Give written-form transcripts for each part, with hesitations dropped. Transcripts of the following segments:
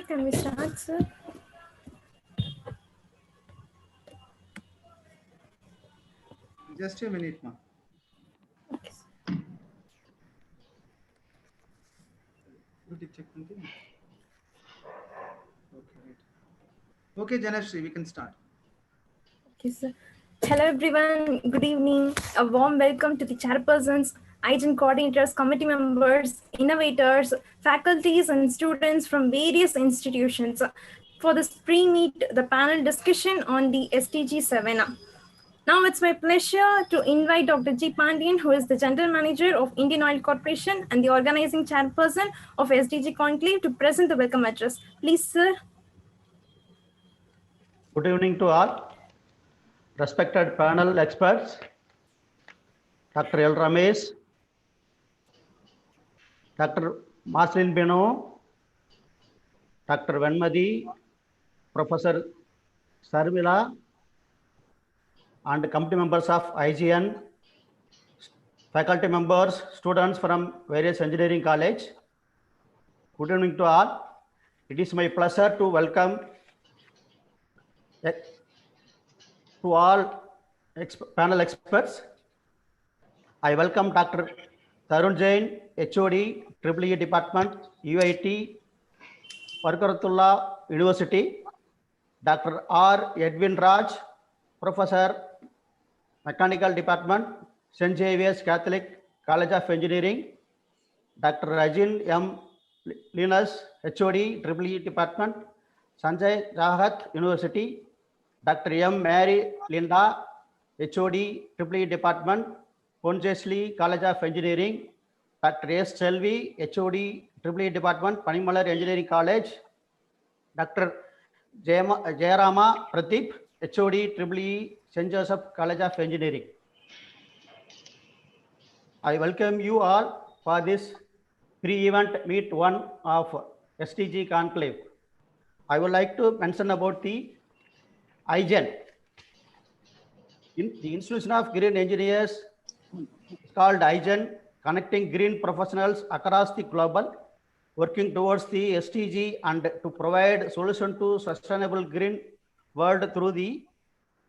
Can we start, sir? Just a minute, ma. Okay. Okay, Janashri, we can start. Okay, sir. Hello, everyone. Good evening. A warm welcome to the chairpersons, IGEN coordinators, committee members, innovators, faculties, and students from various institutions for this pre-meet, the panel discussion on the SDG 7. Now it's my pleasure to invite Dr. G. Pandian, who is the General Manager of Indian Oil Corporation and the organizing chairperson of SDG Conclave, to present the welcome address. Please, sir. Good evening to all. Respected panel experts, Dr. L. Ramesh, Dr. Marcelin Beno, Dr. Venmadi, Professor Sarmila, and committee members of IGN, faculty members, students from various engineering college. Good evening to all. It is my pleasure to welcome to all panel experts. I welcome Dr. Tarun Jain, HOD, EEE Department, UIT, Parkaratullah University, Dr. R. Edwin Raj, Professor, Mechanical Department, St. Xavier's Catholic College of Engineering, Dr. Rajin M. Linus, HOD, EEE Department, Sanjay Jahat University, Dr. M. Mary Linda, HOD, EEE Department, Ponchesli College of Engineering, Dr. S. Selvi, HOD, EEE Department, Panimalar Engineering College, Dr. Jayarama Pradeep, HOD, EEE St. Joseph College of Engineering. I welcome you all for this pre-event meet 1 of SDG Conclave. I would like to mention about the IGEN. The Institution of Green Engineers is called IGEN, connecting green professionals across the global, working towards the SDG and to provide solution to sustainable green world through the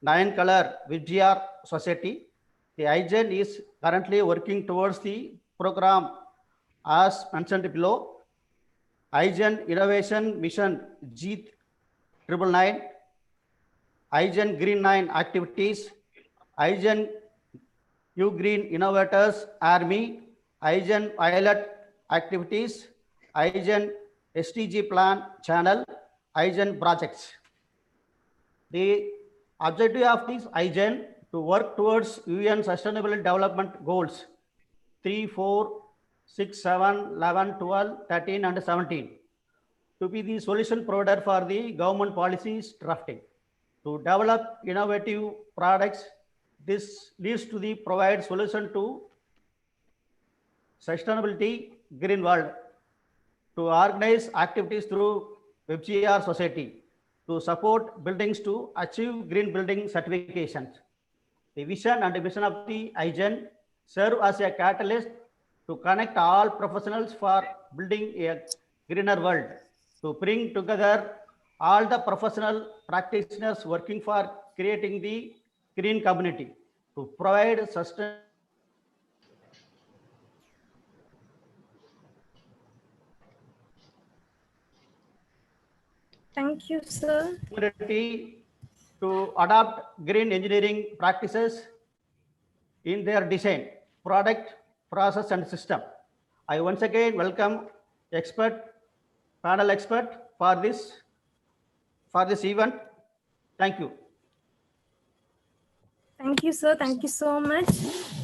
9-color VGR society. The IGEN is currently working towards the program as mentioned below. IGEN Innovation Mission G999, IGEN Green9 Activities, IGEN Green Innovators Army, IGEN Pilot Activities, IGEN SDG Plan Channel, IGEN Projects. The objective of this IGEN to work towards UN Sustainable Development Goals 3, 4, 6, 7, 11, 12, 13, and 17 to be the solution provider for the government policies drafting. To develop innovative products, this leads to the provide solution to sustainability green world, to organize activities through WebGR society, to support buildings to achieve green building certifications. The vision and mission of the IGEN serve as a catalyst to connect all professionals for building a greener world, to bring together all the professional practitioners working for creating the green community, to provide sustainable Thank you, sir. To adopt green engineering practices in their design, product, process, and system. I once again welcome panel expert for this event. Thank you. Thank you, sir. Thank you so much.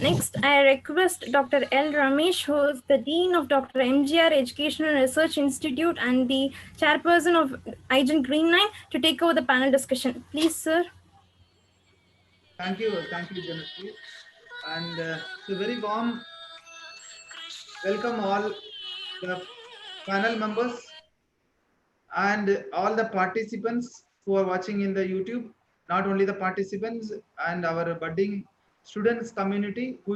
Next, I request Dr. L. Ramesh, who is the Dean of Dr. MGR Educational Research Institute and the chairperson of IGEN Green9, to take over the panel discussion. Please, sir. Thank you, Janashri. And a very warm welcome all the panel members and all the participants who are watching in the YouTube. Not only the participants and our budding students community who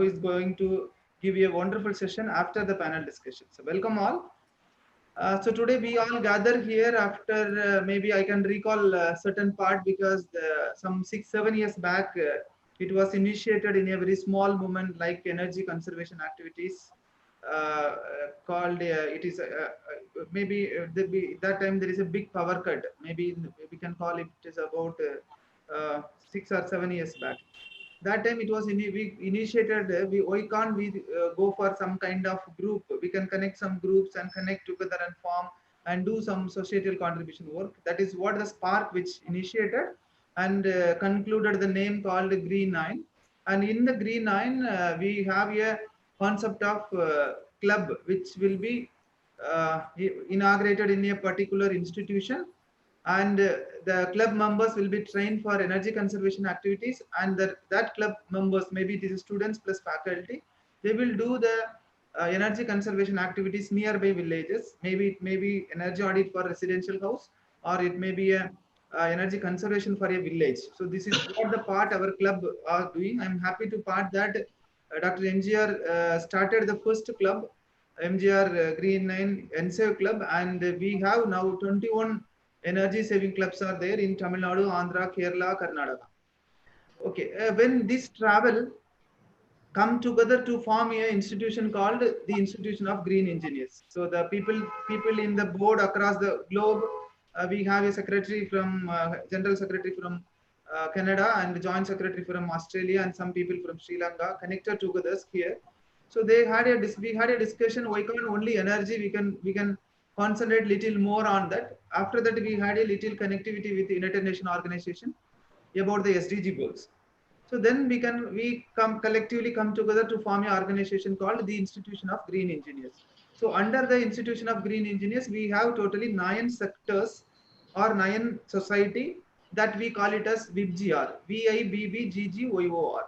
is going to give you a wonderful session after the panel discussion. So welcome all. So today we all gather here after maybe I can recall a certain part because some 6-7 years back it was initiated in a very small movement like energy conservation activities called it is maybe that time there is a big power cut, maybe we can call it is about 6 or 7 years back. That time it was we initiated why can't we go for some kind of group, we can connect some groups and connect together and form and do some societal contribution work. That is what the spark which initiated and concluded the name called Green 9. And in the Green 9 we have a concept of club which will be inaugurated in a particular institution, and the club members will be trained for energy conservation activities, and that club members, maybe it is students plus faculty, they will do the energy conservation activities nearby villages. Maybe it may be energy audit for residential house, or it may be a energy conservation for a village. So this is what the part our club are doing. I'm happy to part that Dr. MGR started the first club, MGR Green 9 NSAVE club, and we have now 21 energy saving clubs are there in Tamil Nadu, Andhra, Kerala, Karnataka. Okay, when this travel come together to form a institution called the Institution of Green Engineers. So the people in the board across the globe, we have a secretary from general secretary from Canada and joint secretary from Australia and some people from Sri Lanka connected together here. So they had we had a discussion. Why can't only energy? We can concentrate little more on that. After that, we had a little connectivity with the United Nations organization about the SDG goals. So then we collectively come together to form an organization called the Institution of Green Engineers. So under the Institution of Green Engineers, we have totally 9 sectors or 9 society that we call it as VIBGR, VIBBGGYOR.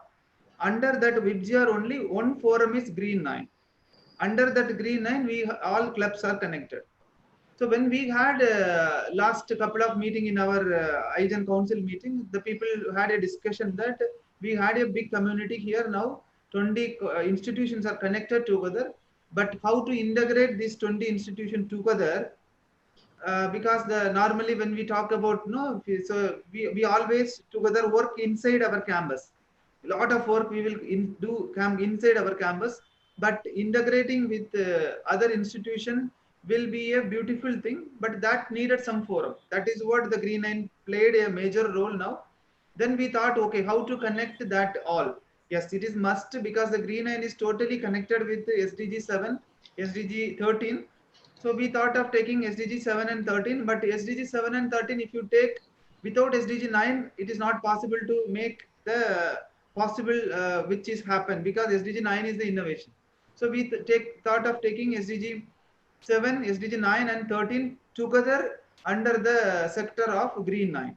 Under that VIBGR only one forum is Green 9. Under that Green 9, we all clubs are connected. So when we had last couple of meeting in our IGEN council meeting, the people had a discussion that we had a big community here now. 20 institutions are connected together, but how to integrate these 20 institutions together? Because normally when we talk about so we always together work inside our campus. A lot of work we will do come inside our campus, but integrating with other institution will be a beautiful thing, but that needed some forum. That is what the Green 9 played a major role now. Then we thought, okay, how to connect that all? Yes, it is must, because the Green 9 is totally connected with the SDG 7, SDG 13. So we thought of taking SDG 7 and 13, but SDG 7 and 13, if you take without SDG 9, it is not possible to make the possible which is happen, because SDG 9 is the innovation. So we thought of taking SDG 7, SDG 9 and 13 together under the sector of Green 9.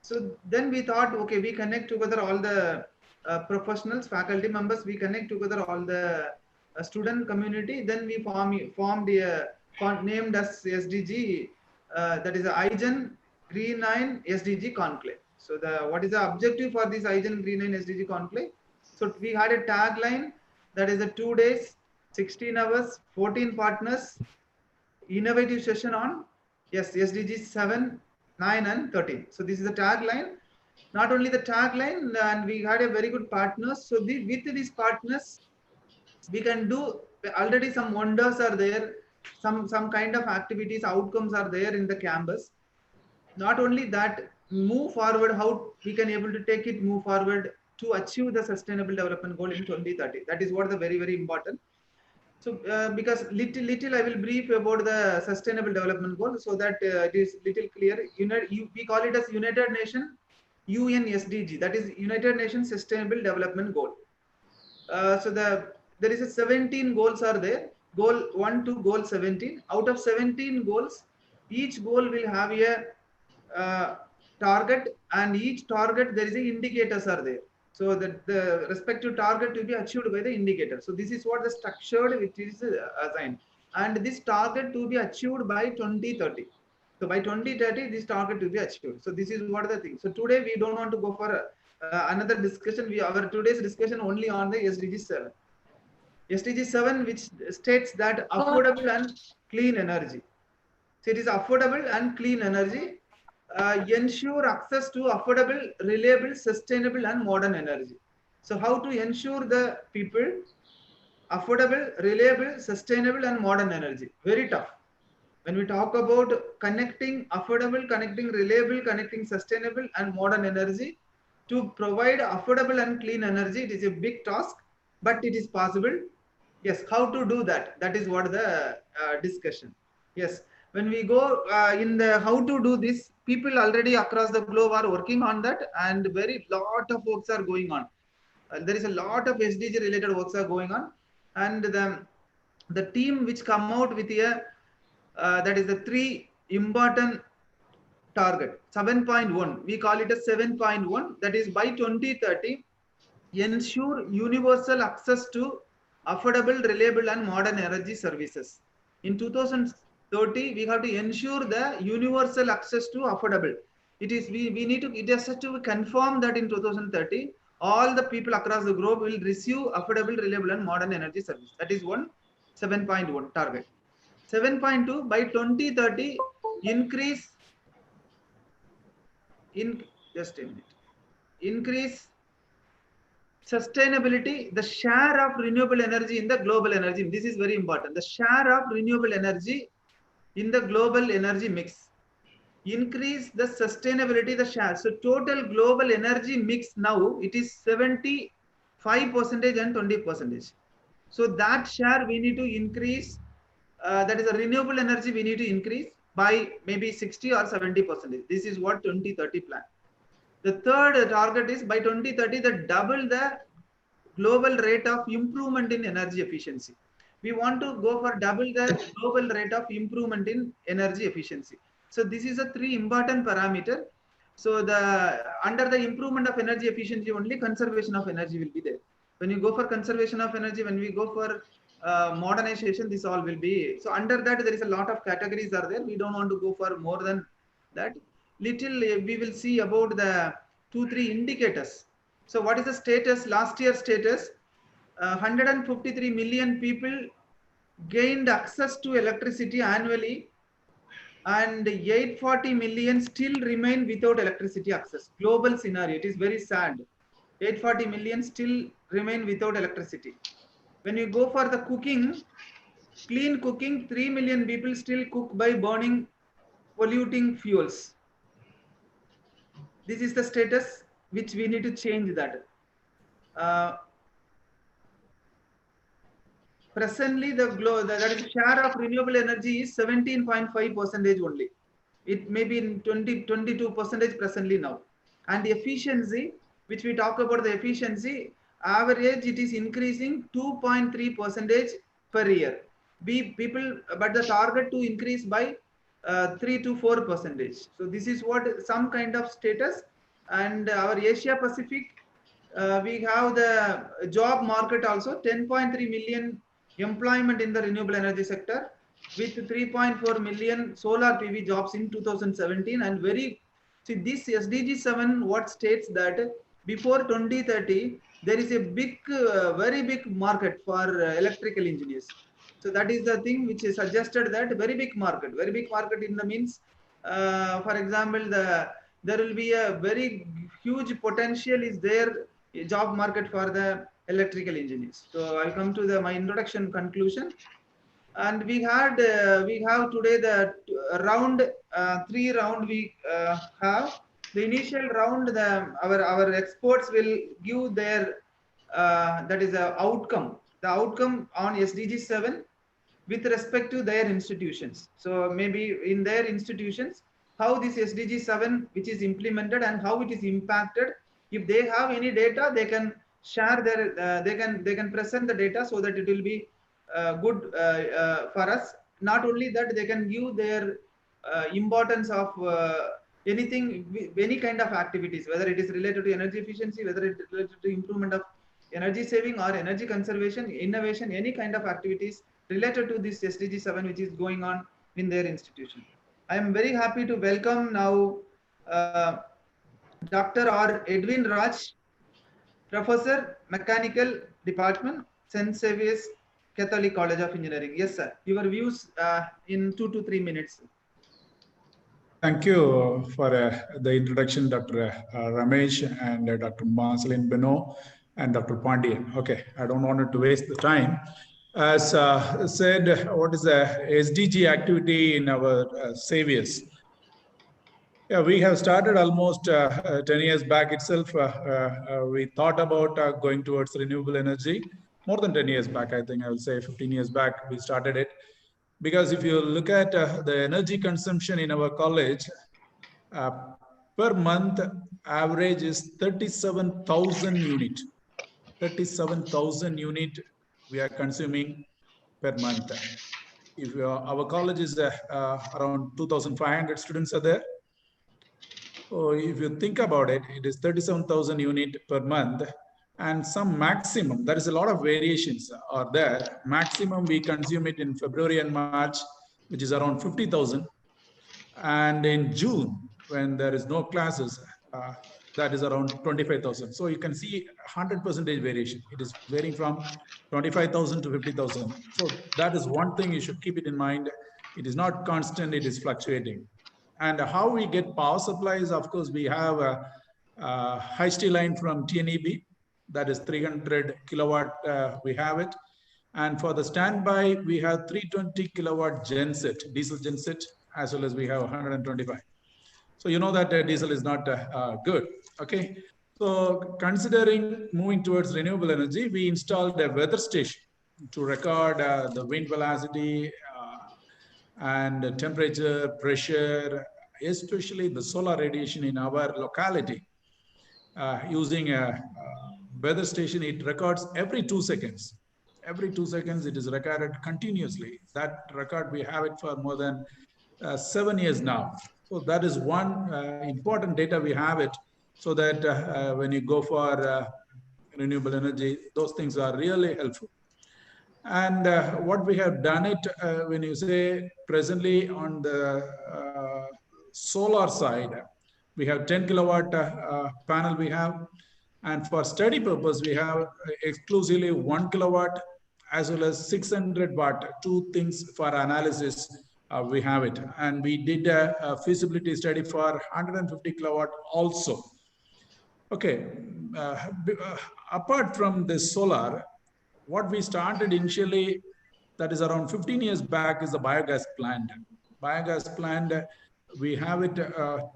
So then we thought, okay, we connect together all the professionals, faculty members, we connect together all the student community. Then we formed named as SDG, that is the IGEN Green 9 SDG Conclave. So what is the objective for this IGEN Green 9 SDG Conclave? So we had a tagline, that is the 2 days, 16 hours, 14 partners, innovative session on SDG 7, 9 and 13. So this is the tagline. Not only the tagline, and we had a very good partners. So with these partners, we can do already some wonders are there, some kind of activities, outcomes are there in the campus. Not only that, move forward, how we can able to take it, move forward to achieve the sustainable development goal in 2030. That is what the very important. So because little I will brief about the sustainable development goal, so that it is little clear. We call it as United Nations UN SDG, that is United Nations Sustainable Development Goal. So there is a 17 goals are there, goal 1 to goal 17. Out of 17 goals, each goal will have a target, and each target there is a indicators are there. So that the respective target to be achieved by the indicator. So this is what the structured which is assigned, and this target to be achieved by 2030. So by 2030, this target will be achieved. So this is what the thing. So today we don't want to go for another discussion. Our today's discussion only on the SDG 7. SDG 7, which states that affordable and clean energy. So it is affordable and clean energy. Ensure access to affordable, reliable, sustainable, and modern energy. So how to ensure the people affordable, reliable, sustainable, and modern energy? Very tough. When we talk about connecting affordable, connecting reliable, connecting sustainable, and modern energy, to provide affordable and clean energy, it is a big task, but it is possible. Yes, how to do that? That is what the discussion. Yes, when we go in the how to do this, people already across the globe are working on that, and very lot of works are going on. There is a lot of SDG related works are going on, and the team which come out with a that is the three important target 7.1, we call it a 7.1, that is by 2030 ensure universal access to affordable, reliable, and modern energy services. In 2030 we have to ensure the universal access to affordable. It is we need to, it has to confirm that in 2030 all the people across the globe will receive affordable, reliable, and modern energy service. That is one 7.1 target. 7.2, by 2030 increase in just a minute increase sustainability, the share of renewable energy in the global energy. This is very important. The share of renewable energy in the global energy mix. Increase the sustainability, the share. So total global energy mix now it is 75% and 20%. So that share we need to increase. That is a renewable energy we need to increase by maybe 60 or 70%. This is what 2030 plan. The third target is by 2030 the double the global rate of improvement in energy efficiency. We want to go for double the global rate of improvement in energy efficiency. So this is a three important parameter. So the under the improvement of energy efficiency only conservation of energy will be there. When you go for conservation of energy, when we go for modernization, this all will be. So under that there is a lot of categories are there. We don't want to go for more than that. Little we will see about the 2-3 indicators. So what is the status? Last year status, 153 million people gained access to electricity annually, and 840 million still remain without electricity access. Global scenario, it is very sad. 840 million still remain without electricity. When you go for the cooking, clean cooking, 3 million people still cook by burning polluting fuels. This is the status which we need to change that. Presently, that is share of renewable energy is 17.5% only. It may be in 22% presently now. And the efficiency, which we talk about the efficiency, average it is increasing 2.3% per year. But the target to increase by 3 to 4%. So this is what some kind of status. And our Asia Pacific, we have the job market also 10.3 million employment in the renewable energy sector with 3.4 million solar PV jobs in 2017. And this SDG 7 what states that before 2030 there is a big very big market for electrical engineers. So that is the thing which is suggested, that very big market in the means for example there will be a very huge potential is there, job market for the electrical engineers. So I'll come to my introduction conclusion. And we have today the round 3 round we have. The initial round, our experts will give their that is the outcome on SDG 7 with respect to their institutions. So maybe in their institutions, how this SDG 7 which is implemented and how it is impacted. If they have any data, they can share their they can present the data so that it will be good for us. Not only that, they can give their importance of anything, any kind of activities, whether it is related to energy efficiency, whether it is related to improvement of energy saving or energy conservation, innovation, any kind of activities related to this SDG 7 which is going on in their institution. I am very happy to welcome now Dr. R. Edwin Raj, Professor, Mechanical Department, St. Xavier's Catholic College of Engineering. Yes, sir. Your views in 2 to 3 minutes. Thank you for the introduction, Dr. Ramesh and Dr. Marceline Beno and Dr. Pandian. Okay, I don't want to waste the time. As said, what is the SDG activity in our saviors? Yeah, we have started almost 10 years back itself. We thought about going towards renewable energy more than 10 years back. I think I will say 15 years back we started it. Because if you look at the energy consumption in our college, uh, per month average is 37,000 unit. 37,000 unit we are consuming per month. If our college is around 2,500 students are there. So if you think about it, it is 37,000 unit per month, and some maximum, there is a lot of variations are there. Maximum we consume it in February and March, which is around 50,000. And in June, when there is no classes, that is around 25,000. So you can see 100% variation. It is varying from 25,000 to 50,000. So that is one thing you should keep it in mind. It is not constant, it is fluctuating. And how we get power supplies, of course, we have a high-steel line from TNEB, that is 300 kilowatt, we have it. And for the standby, we have 320 kilowatt genset, diesel genset, as well as we have 125. So you know that diesel is not good, okay? So considering moving towards renewable energy, we installed a weather station to record the wind velocity and temperature, pressure, especially the solar radiation in our locality. Using a weather station, it records every 2 seconds. Every 2 seconds, it is recorded continuously. That record, we have it for more than 7 years now. So that is one important data we have it, so that when you go for renewable energy, those things are really helpful. And what we have done it, when you say presently on the solar side, we have 10 kilowatt panel we have. And for study purpose, we have exclusively 1 kilowatt as well as 600 watt, two things for analysis. We have it. And we did a feasibility study for 150 kilowatt also. Okay, apart from this solar, what we started initially, that is around 15 years back, is the biogas plant. Biogas plant, we have it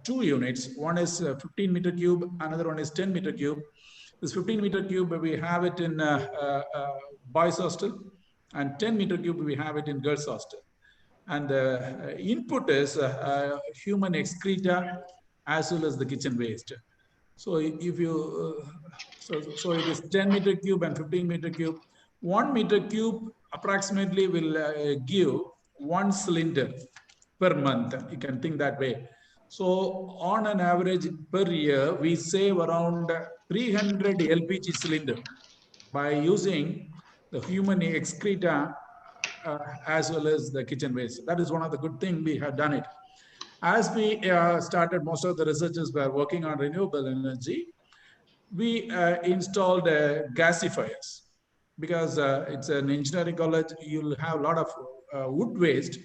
2 units. One is 15 meter cube, another one is 10 meter cube. This 15 meter cube, we have it in boys hostel, and 10 meter cube, we have it in girls hostel. And the input is human excreta as well as the kitchen waste. So if you, so it is 10 meter cube and 15 meter cube. 1 meter cube approximately will give 1 cylinder per month. You can think that way. So on an average per year, we save around 300 LPG cylinder by using the human excreta as well as the kitchen waste. That is one of the good things we have done it. As we started, most of the researchers were working on renewable energy. We installed gasifiers, because it's an engineering college. You'll have a lot of wood waste,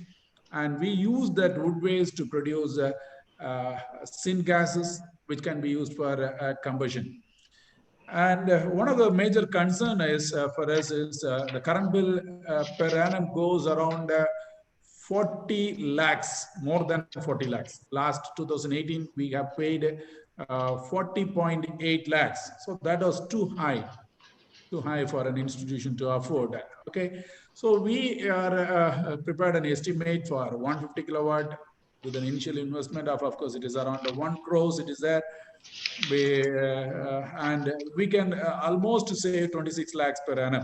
and we use that wood waste to produce syngases, which can be used for combustion. And one of the major concern is for us is the current bill per annum goes around 40 lakhs, more than 40 lakhs. Last 2018, we have paid 40.8 lakhs. So that was too high for an institution to afford. Okay, so we are prepared an estimate for 150 kilowatt with an initial investment of course, it is around 1 crores. It is there. And we can almost say 26 lakhs per annum.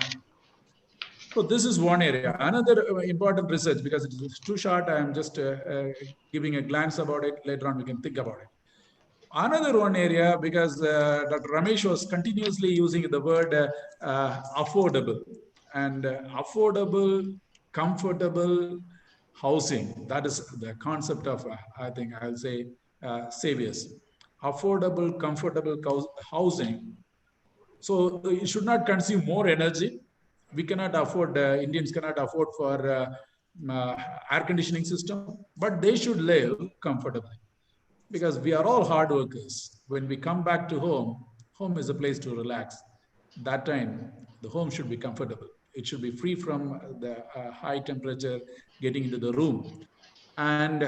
So this is one area. Another important research, because it is too short, I am just giving a glance about it. Later on, we can think about it. Another one area, because Dr. Ramesh was continuously using the word affordable, and affordable, comfortable housing. That is the concept of, I think I'll say, saviors. Affordable, comfortable housing. So it should not consume more energy. We cannot afford, Indians cannot afford for air conditioning system, but they should live comfortably because we are all hard workers. When we come back to home, home is a place to relax. That time, the home should be comfortable. It should be free from the high temperature getting into the room. And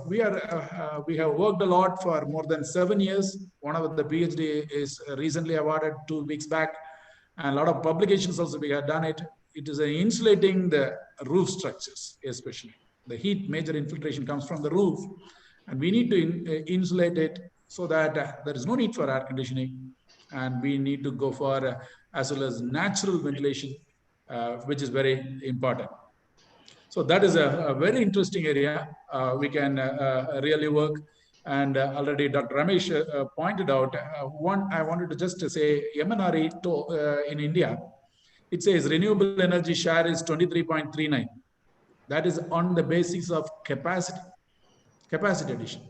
we have worked a lot for more than 7 years. One of the PhD is recently awarded 2 weeks back, and a lot of publications also we have done it. It is insulating the roof structures, especially the heat. Major infiltration comes from the roof, and we need to insulate it so that there is no need for air conditioning, and we need to go for as well as natural ventilation, which is very important. So that is a very interesting area. We can really work. And already Dr. Ramesh pointed out, one I wanted to just say, MNRE in India, it says renewable energy share is 23.39. That is on the basis of capacity addition.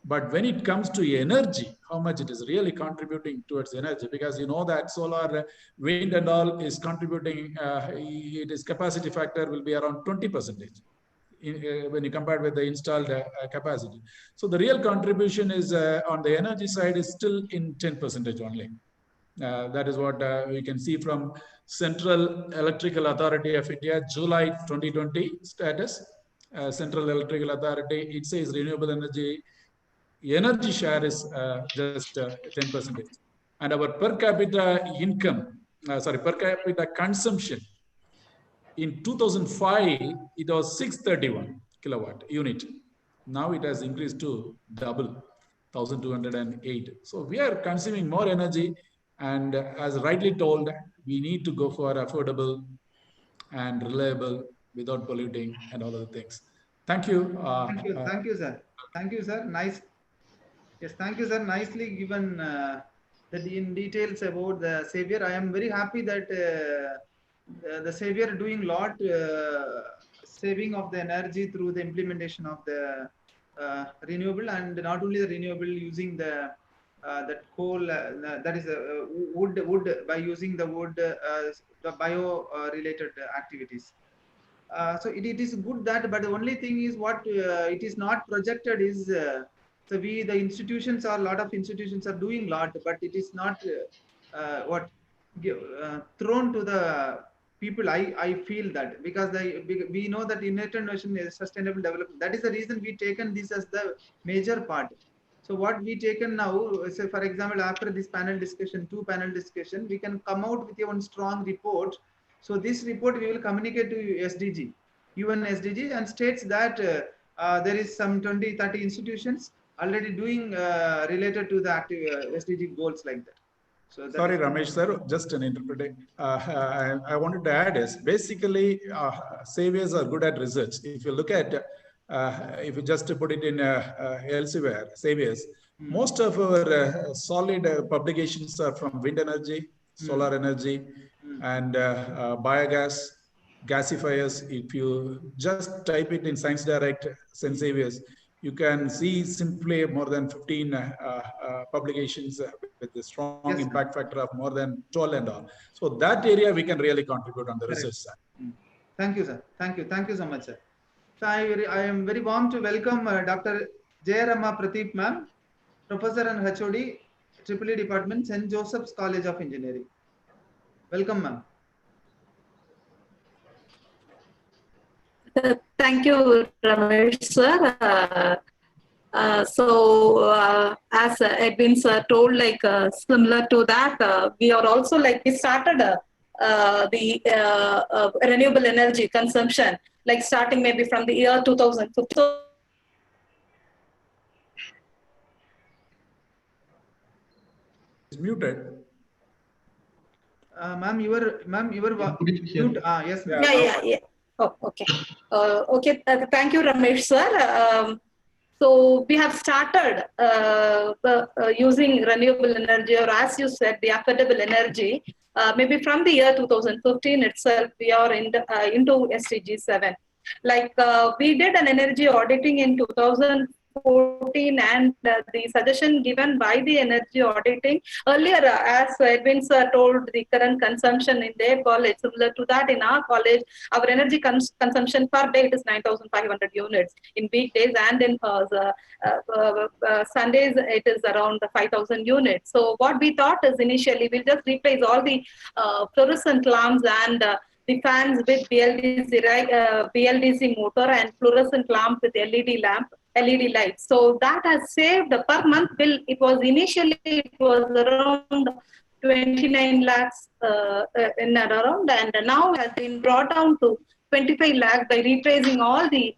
But when it comes to energy, how much it is really contributing towards energy, because you know that solar, wind and all is contributing, it is capacity factor will be around 20% when you compare with the installed capacity. So the real contribution is on the energy side is still in 10% only. That is what we can see from Central Electrical Authority of India, July 2020 status. Central Electrical Authority, it says renewable energy share is just 10%. And our per capita income, per capita consumption, in 2005, it was 631 kilowatt unit. Now it has increased to double, 1208. So we are consuming more energy, and as rightly told, we need to go for affordable and reliable without polluting and all other things. Thank you. Thank you, sir. Thank you, sir. Nice. Yes, thank you, sir. Nicely given in details about the Savior. I am very happy that the Savior doing a lot saving of the energy through the implementation of the renewable, and not only the renewable, using the that coal, that is wood, by using the wood, the bio related activities. So it is good that, but the only thing is what it is not projected is so the institutions, are a lot of institutions are doing a lot, but it is not thrown to the people. I feel that, because we know that United Nations is sustainable development. That is the reason we taken this as the major part. So what we taken now, say for example, after this panel discussion, 2 panel discussion, we can come out with one strong report. So this report we will communicate to SDG, UN SDG, and states that there is some 20-30 institutions already doing related to the active SDG goals like that. So sorry, Ramesh sir, just an interpreting. I wanted to add is basically saviors are good at research. If you look at, if you just put it in elsewhere, saviors, most of our solid publications are from wind energy, solar energy, and biogas, gasifiers. If you just type it in Science Direct, St. Saviour's, you can see simply more than 15 publications with a strong impact factor of more than 12 and all. So that area we can really contribute on the research side. Thank you, sir. Thank you so much, sir. So I am very warm to welcome Dr. Jayarama Pradeep ma'am, Professor and HOD, EEE Department, St. Joseph's College of Engineering. Welcome, ma'am. Thank you, Ramesh sir. As Edwin sir told, like similar to that, we are also we started the renewable energy consumption, like starting maybe from the year 2015. It's muted. Ma'am, you were mute. Yes, ma'am. Yeah. Oh, okay. Okay. Thank you, Ramesh sir. So we have started using renewable energy, or as you said, the affordable energy. Maybe from the year 2015 itself, we are into SDG 7. Like we did an energy auditing in 2015 2014 and the suggestion given by the energy auditing. Earlier, as Edwin sir told, the current consumption in their college, similar to that in our college, our energy consumption per day is 9,500 units in weekdays, and in Sundays it is around 5,000 units. So what we thought is initially we'll just replace all the fluorescent lamps and the fans with BLDC motor and fluorescent lamp with LED lights. So that has saved per month bill. It was around 29 lakhs in and around, and now has been brought down to 25 lakhs by replacing all the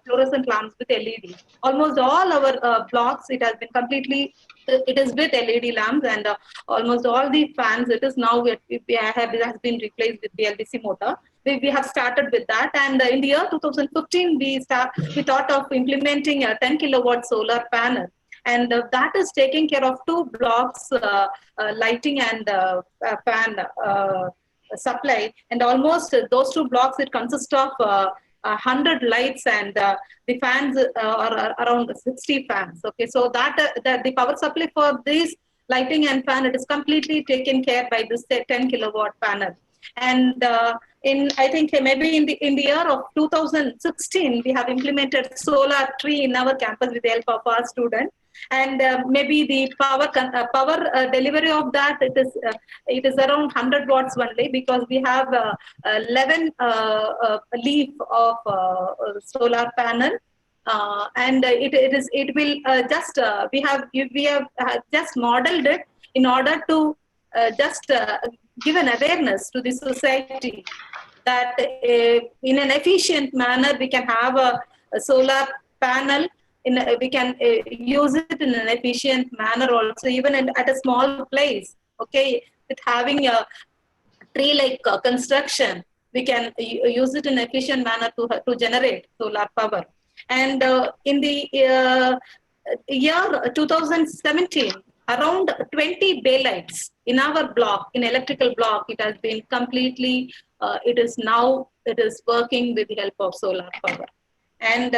fluorescent lamps with LED. Almost all our blocks, it has been completely, it is with LED lamps, and almost all the fans, it is now, it has been replaced with BLDC motor. We have started with that, and in the year 2015, we thought of implementing a 10 kilowatt solar panel. And that is taking care of 2 blocks, lighting and fan supply. And almost those 2 blocks, it consists of 100 lights, and the fans are around 60 fans. Okay, so that the power supply for this lighting and fan, it is completely taken care by this 10 kilowatt panel. And I think maybe in the year of 2016, we have implemented solar tree in our campus with the help of our students. And maybe the power delivery of that, it is around 100 watts only, because we have 11 leaf of solar panel, and it will just we have just modeled it in order to just give an awareness to the society that in an efficient manner we can have a solar panel. We can use it in an efficient manner also, even at a small place. Okay, with having a tree-like construction, we can use it in an efficient manner to generate solar power. And in the year 2017, around 20 bay lights in our block, in electrical block, it has been completely, it is working with the help of solar power. And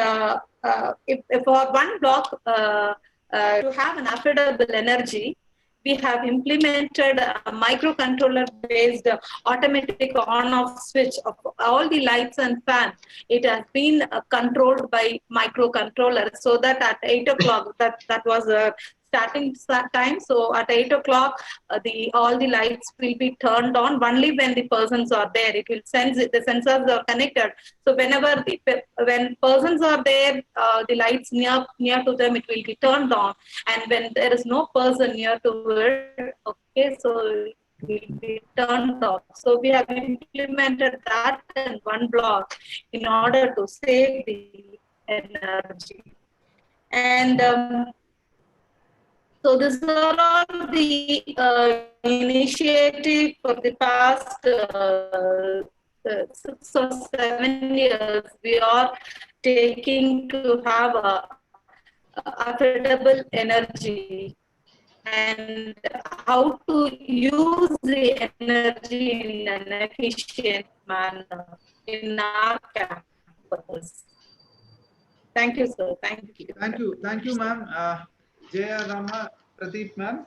if for one block to have an affordable energy, we have implemented a microcontroller based automatic on-off switch of all the lights and fan. It has been controlled by microcontroller, so that at 8 o'clock, that was starting time. So at 8 o'clock, all the lights will be turned on only when the persons are there. It will sense it. The sensors are connected. So when persons are there, the lights near to them, it will be turned on. And when there is no person near to it, okay, so it will be turned off. So we have implemented that in one block in order to save the energy. And so these are all the initiative for the past 6 or 7 years we are taking to have affordable energy, and how to use the energy in an efficient manner in our campus. Thank you, sir. Thank you, ma'am. Jaya Rama Pradeep, ma'am.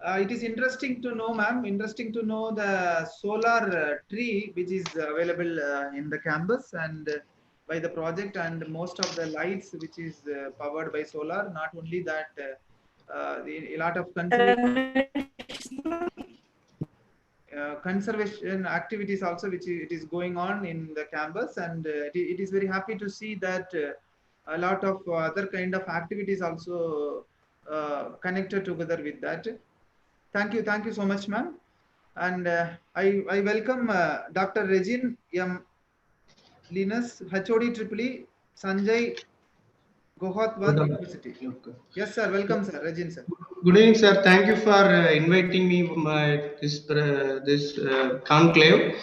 It is interesting to know, ma'am, the solar tree which is available in the campus and by the project, and most of the lights which is powered by solar. Not only that, a lot of conservation activities also which it is going on in the campus, and it is very happy to see that a lot of other kind of activities also connected together with that. Thank you so much, ma'am. And I welcome Dr. Regine M. Linus, HOD EEE, Sanjay Gohatwal University. Yes, sir. Welcome, sir. Regine, sir. Good evening, sir. Thank you for inviting me this conclave.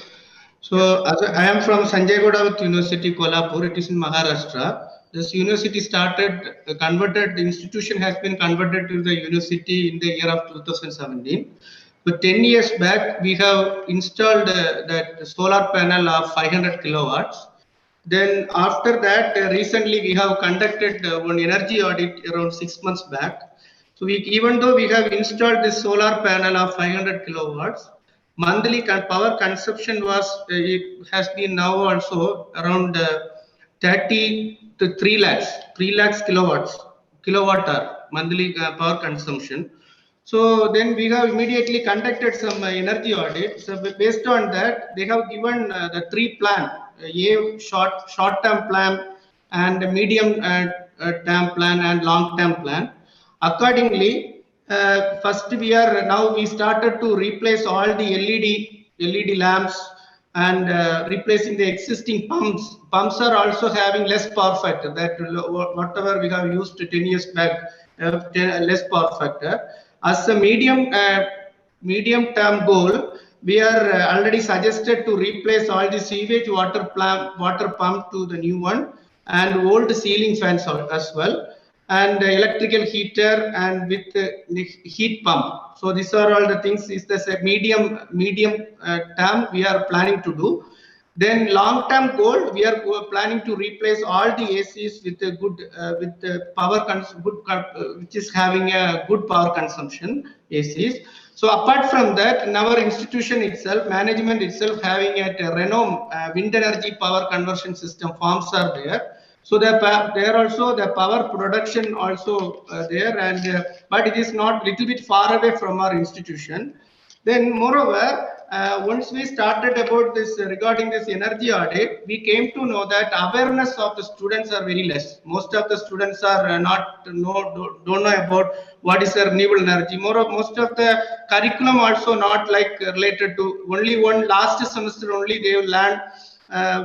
So, I am from Sanjay Gohatwal University, Kolhapur. It is in Maharashtra. This university the institution has been converted to the university in the year of 2017. But 10 years back, we have installed that solar panel of 500 kilowatts. Then after that, recently we have conducted one energy audit around 6 months back. So even though we have installed this solar panel of 500 kilowatts, monthly power consumption was it has been now also around 30 to 3 lakhs kilowatt hour monthly power consumption. So then we have immediately conducted some energy audit. So based on that, they have given the 3 plan: a short-term plan, and a medium term plan, and long-term plan. Accordingly, first we started to replace all the LED lamps and replacing the existing pumps. Pumps are also having less power factor. That whatever we have used 10 years back, less power factor. As a medium term goal, we are already suggested to replace all the sewage water pump to the new one, and old ceiling fans as well, and electrical heater, and with the heat pump. So these are all the things. Is this a medium term we are planning to do. Then long-term goal, we are planning to replace all the ACs with a good which is having a good power consumption ACs. So apart from that, in our institution itself, management itself having a Renom wind energy power conversion system farms are there. So there also the power production also there, and but it is not little bit far away from our institution. Then moreover, once we started about this regarding this energy audit, we came to know that awareness of the students are very less. Most of the students are don't know about what is renewable energy. Most of the curriculum also not like related to only one last semester only they will learn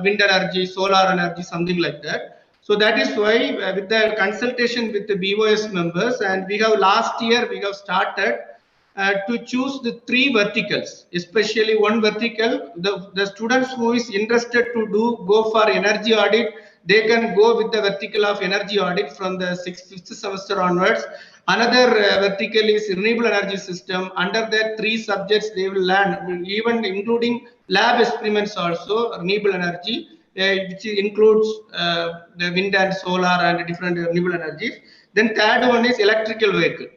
wind energy, solar energy, something like that. So that is why with the consultation with the BOS members, and we have last year we have started to choose the 3 verticals, especially one vertical. The students who is interested to go for energy audit, they can go with the vertical of energy audit from the 5th semester onwards. Another vertical is renewable energy system. Under that 3 subjects they will learn, even including lab experiments also, renewable energy, which includes the wind and solar and different renewable energies. Then third one is electrical vehicle.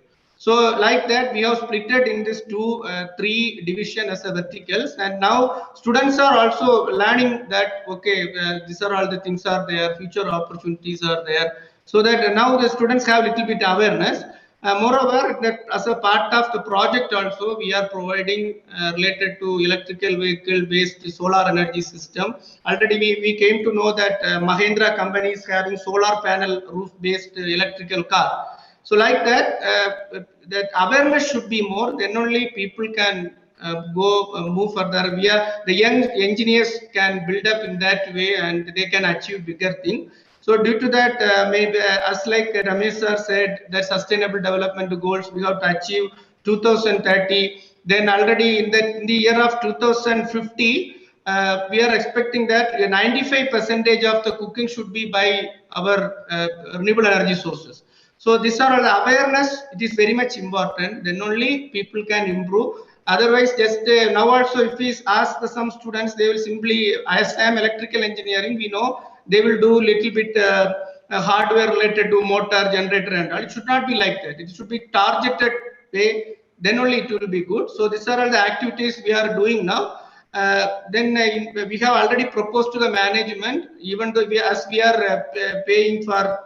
So like that, we have split it in this 3 division as a verticals, and now students are also learning that okay, these are all the things are there, future opportunities are there. So that now the students have little bit awareness. Moreover, that as a part of the project also, we are providing related to electrical vehicle based solar energy system. Already we came to know that Mahindra company is having solar panel roof based electrical car. So like that, that awareness should be more. Then only people can move further. The young engineers can build up in that way, and they can achieve bigger thing. So due to that, maybe as like Ramesh sir said, that sustainable development goals we have to achieve 2030. Then already in the year of 2050. We are expecting that 95% of the cooking should be by our renewable energy sources. So these are all the awareness. It is very much important. Then only people can improve. Otherwise, just now also, if we ask some students, they will simply, as I am electrical engineering, we know they will do little bit hardware related to motor, generator, and all. It should not be like that. It should be targeted way. Then only it will be good. So these are all the activities we are doing now. Then we have already proposed to the management, even though we are paying for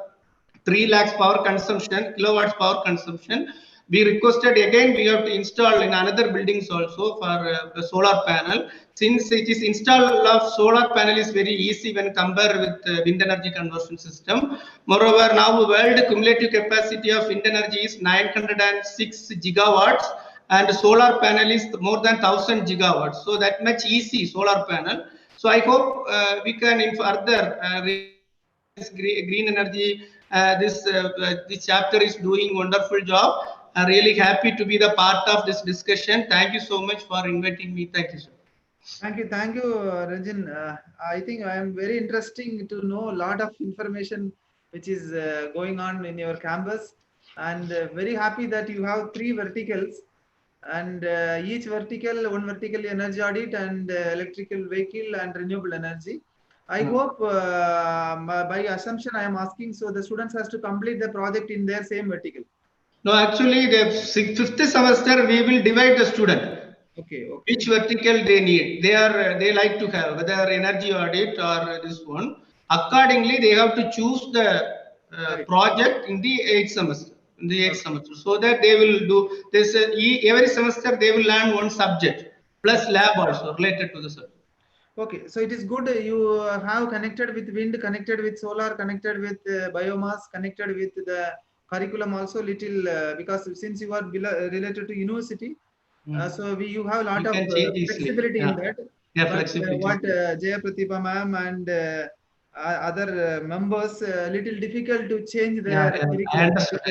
3 lakhs power consumption, kilowatts power consumption. We requested again, we have to install in another buildings also for the solar panel. Since it is install of solar panel is very easy when compared with wind energy conversion system. Moreover, now world cumulative capacity of wind energy is 906 gigawatts, and solar panel is more than 1000 gigawatts. So that much easy solar panel. So I hope we can in further green energy. This chapter is doing wonderful job. I'm really happy to be the part of this discussion. Thank you so much for inviting me. Thank you, sir. Thank you, Ranjan. I think I am very interesting to know a lot of information which is going on in your campus, and very happy that you have 3 verticals, and each vertical, one vertical energy audit, and electrical vehicle and renewable energy. I hope by assumption I am asking, so the students has to complete the project in their same vertical. No, actually, the fifth semester we will divide the student. Okay. Which vertical they need. They like to have whether energy audit or this one. Accordingly, they have to choose the project in the eighth semester. So that they will do this every semester. They will learn one subject plus lab also related to the subject. Okay, so it is good you have connected with wind, connected with solar, connected with biomass, connected with the curriculum also little because since you are related to university, so you have a lot of flexibility in that. Yeah, but flexibility. What Jaya Pratibha ma'am and other members little difficult to change their curriculum. I understand.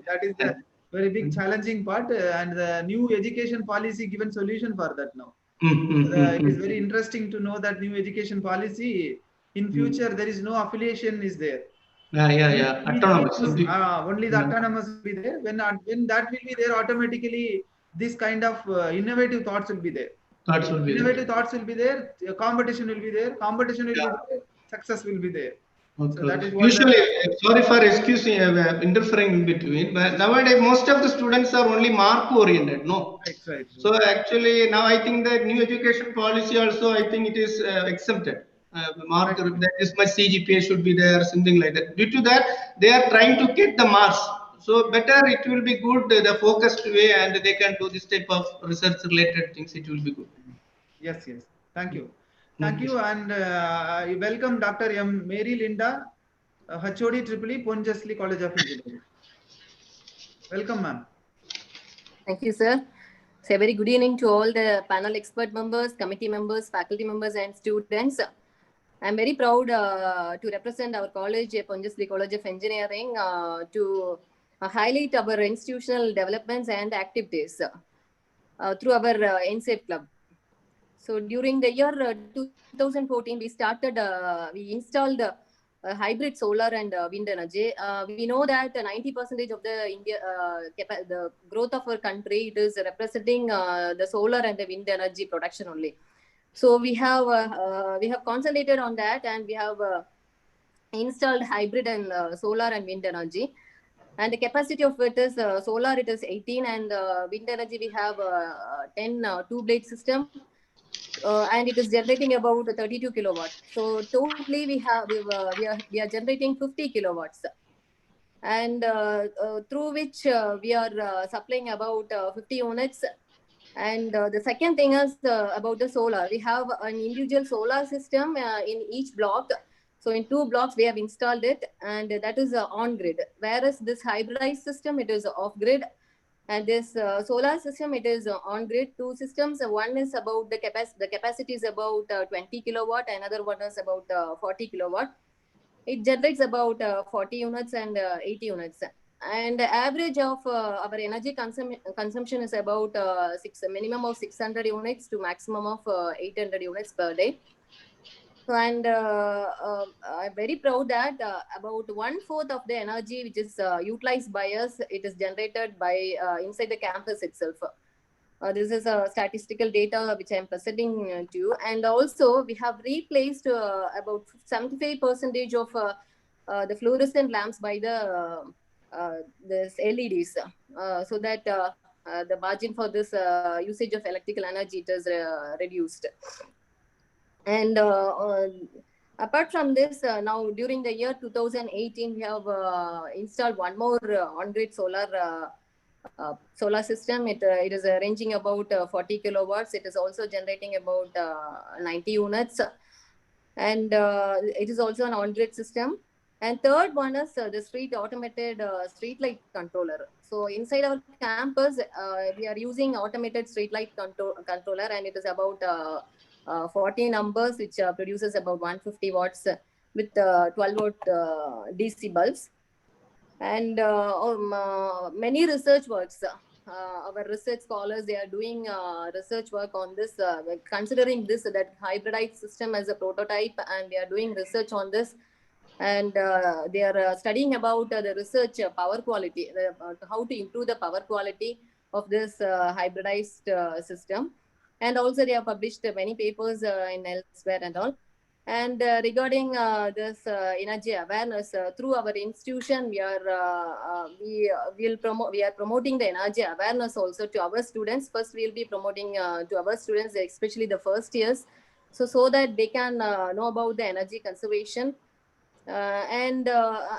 That is the very big challenging part, and the new education policy given solution for that now. It is very interesting to know that new education policy in future there is no affiliation is there. Autonomous. Only the autonomous will be there. When that will be there, automatically this kind of innovative thoughts will be there. Innovative thoughts will be there. Competition will be there. Competition will be there. Success will be there. Okay. So that is what Usually, sorry for excusing interfering in between, but nowadays most of the students are only mark oriented. No. Right. So actually, now I think the new education policy also, I think it is exempted. Mark that is my CGPA should be there, something like that. Due to that, they are trying to get the marks. So better it will be good the focused way, and they can do this type of research related things. It will be good. Yes. Thank you. Thank you, and welcome Dr. M. Mary Linda, HOD EEE, Pondicherry College of Engineering. Welcome, ma'am. Thank you, sir. So a very good evening to all the panel expert members, committee members, faculty members, and students. I'm very proud to represent our college, Pondicherry College of Engineering, to highlight our institutional developments and activities through our NSAFE club. So during the year 2014, we installed hybrid solar and wind energy. We know that 90% of the growth of our country, it is representing the solar and the wind energy production only. So we have concentrated on that, and we have installed hybrid and solar and wind energy. And the capacity of it is solar, it is 18, and wind energy we have 10 two-blade system. And it is generating about 32 kilowatts. So totally we are generating 50 kilowatts, and through which we are supplying about 50 units. And the second thing is about the solar. We have an individual solar system in each block. So in 2 blocks we have installed it, and that is on grid. Whereas this hybridized system, it is off grid. And this solar system, it is on grid. 2 systems. One is about the capacity is about 20 kilowatt. Another one is about 40 kilowatt. It generates about 40 units and 80 units. And the average of our energy consumption is about minimum of 600 units to maximum of 800 units per day. So, and I'm very proud that about 1/4 of the energy which is utilized by us, it is generated by inside the campus itself. This is a statistical data which I'm presenting to you. And also we have replaced about 75% of the fluorescent lamps by this LEDs, so that the margin for this usage of electrical energy is reduced. And apart from this, now during the year 2018, we have installed one more on-grid solar system. It is ranging about 40 kilowatts. It is also generating about 90 units, and it is also an on-grid system. And third one is the automated street light controller. So inside our campus, we are using automated street light controller, and it is about 40 numbers, which produces about 150 watts with 12-volt DC bulbs. And many research works. Our research scholars, they are doing research work on this, considering this, that hybridized system as a prototype, and they are doing research on this. And they are studying about the research power quality, how to improve the power quality of this hybridized system. And also they have published many papers in elsewhere and all. And regarding this energy awareness, through our institution, we are promoting the energy awareness also to our students. First, we'll be promoting to our students, especially the first years, so that they can know about the energy conservation. And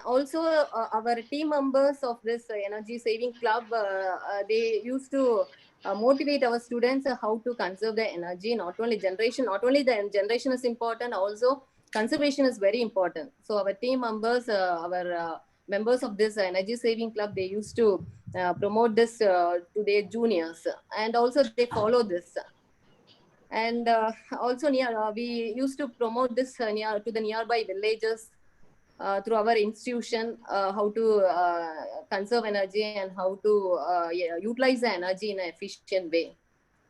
also our team members of this energy saving club, they used to motivate our students how to conserve the energy. Not only the generation is important, also conservation is very important. So our team members, our members of this energy saving club, they used to promote this to their juniors, and also they follow this. And also we used to promote this near to the nearby villages through our institution, how to conserve energy and how to utilize the energy in an efficient way.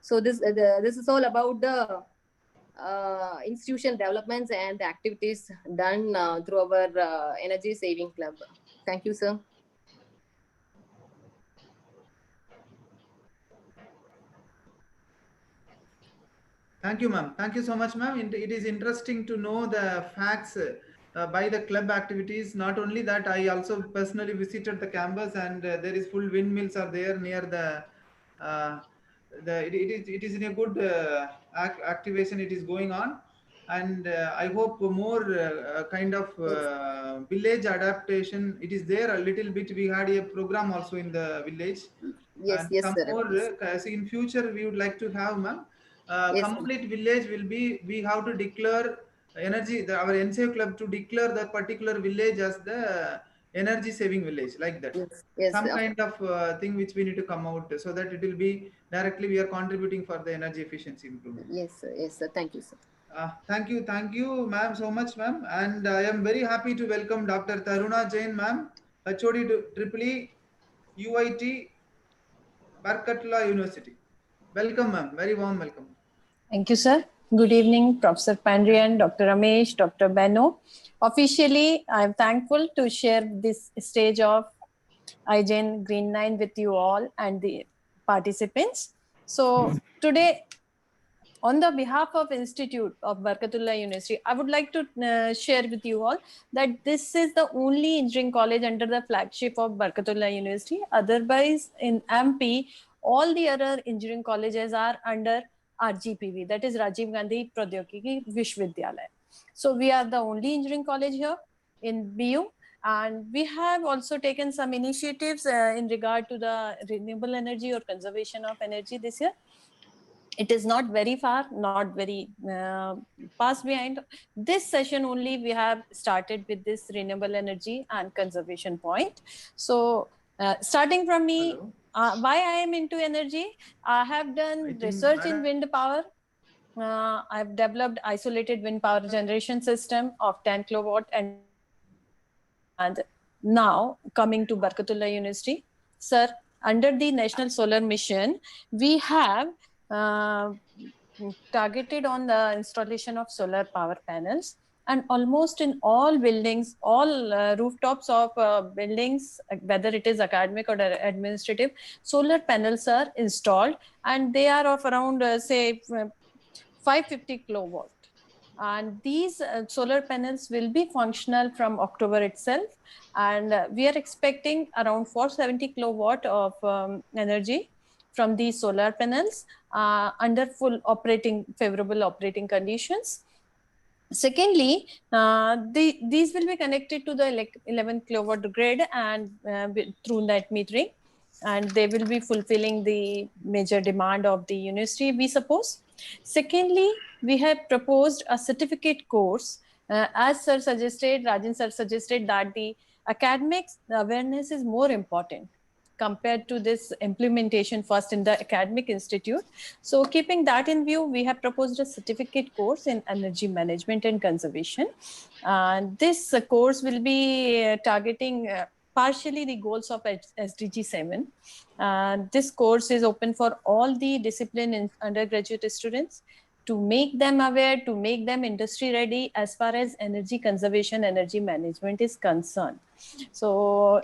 So this is all about the institution developments and the activities done through our energy saving club. Thank you, sir. Thank you, ma'am. Thank you so much, ma'am. It is interesting to know the facts by the club activities. Not only that, I also personally visited the campus, and there is full windmills are there near it is in a good activation. It is going on, and I hope more kind of village adaptation. It is there a little bit. We had a program also in the village, Yes, and yes, some sir. more. So in future, we would like to have, ma'am. Yes, sir. Complete village will be, we have to declare energy, our NCO club to declare the particular village as the energy saving village, like that. Yes, yes, Some sir. kind of thing which we need to come out, so that it will be directly we are contributing for the energy efficiency improvement. Yes, sir. Yes, sir. Thank you, sir. Thank you, ma'am, so much, ma'am. And I am very happy to welcome Dr. Taruna Jain, ma'am, HOD Triple UIT, Berkeley University. Welcome, ma'am. Very warm welcome. Thank you, sir. Good evening, Professor Pandrian, Dr. Ramesh, Dr. Beno. Officially, I am thankful to share this stage of IGEN Green9 with you all and the participants. So today, on the behalf of Institute of Barkatullah University, I would like to share with you all that this is the only engineering college under the flagship of Barkatullah University. Otherwise, in MP, all the other engineering colleges are under RGPV, that is Rajiv Gandhi Pradyogiki Vishwavidyalaya. So we are the only engineering college here in BU, and we have also taken some initiatives in regard to the renewable energy or conservation of energy this year. It is not very far, not very fast behind. This session only we have started with this renewable energy and conservation point. So starting from me, why I am into energy, I have done research in wind power. I've developed isolated wind power generation system of 10 kilowatt, and now coming to Barkatullah University, sir, under the National Solar Mission, we have targeted on the installation of solar power panels, and almost in all buildings, all rooftops of buildings, whether it is academic or administrative, solar panels are installed, and they are of around say 550 kilowatt. And these solar panels will be functional from October itself, and we are expecting around 470 kilowatt of energy from these solar panels under full favorable operating conditions. Secondly, these will be connected to the 11 kilowatt grid and through net metering, and they will be fulfilling the major demand of the university, we suppose. Secondly, we have proposed a certificate course. As sir suggested, Rajan sir suggested that the academic awareness is more important compared to this implementation first in the academic institute. So keeping that in view, we have proposed a certificate course in energy management and conservation. And this course will be targeting partially the goals of SDG 7. This course is open for all the discipline in undergraduate students to make them aware, to make them industry ready as far as energy conservation, energy management is concerned. So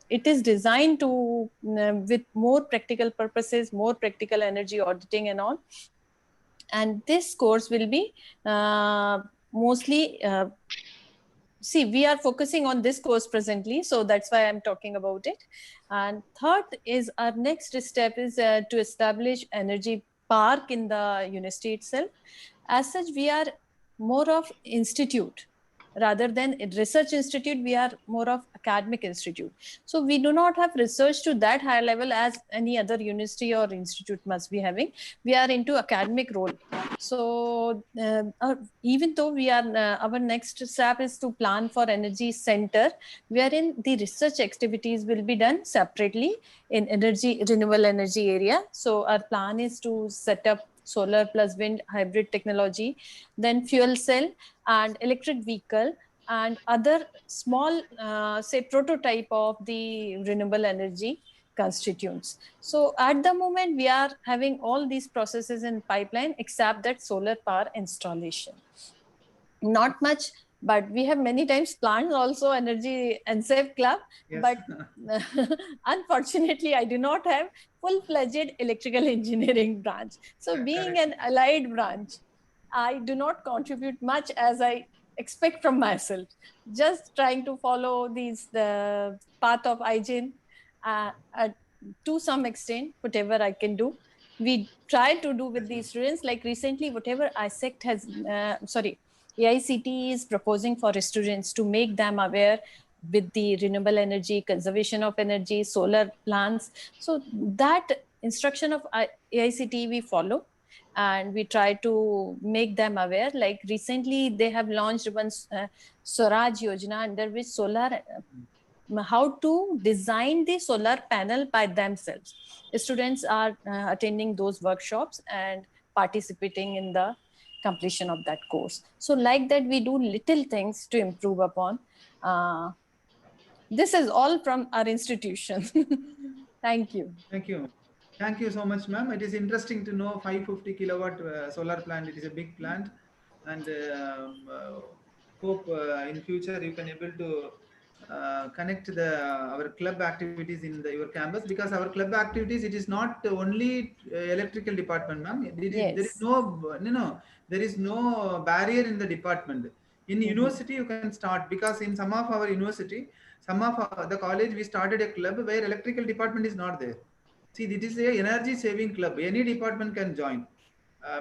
it is designed to with more practical purposes, more practical energy auditing and all. And this course will be mostly see, we are focusing on this course presently, so that's why I'm talking about it. And third is our next step is to establish energy park in the university itself. As such, we are more of institute rather than a research institute. We are more of academic institute, so we do not have research to that high level as any other university or institute must be having. We are into academic role. So even though we are our next step is to plan for energy center, wherein the research activities will be done separately in energy renewable energy area. So our plan is to set up solar plus wind hybrid technology, then fuel cell and electric vehicle, and other small say prototype of the renewable energy constituents. So at the moment we are having all these processes in pipeline except that solar power installation. Not much, but we have many times planned also energy and safe club. Yes. But unfortunately I do not have full-fledged electrical engineering branch. So being an allied branch, I do not contribute much as I expect from myself. Just trying to follow the path of IGEN to some extent, whatever I can do. We try to do with these students, like recently, whatever ISECT has, AICT is proposing for students to make them aware with the renewable energy, conservation of energy, solar plants. So that instruction of AICT we follow, and we try to make them aware. Like recently they have launched one Swaraj Yojana, under which solar how to design the solar panel by themselves. Students are attending those workshops and participating in the completion of that course. So like that we do little things to improve upon. This is all from our institution. Thank you. Thank you. Thank you so much, ma'am. It is interesting to know 550 kilowatt solar plant. It is a big plant, and hope in future you can able to connect our club activities in your campus, because our club activities, it is not only electrical department, ma'am. Yes. There is there is no barrier in the department. In university you can start, because in some of our university, some of the college, we started a club where electrical department is not there. See, this is a energy saving club. Any department can join.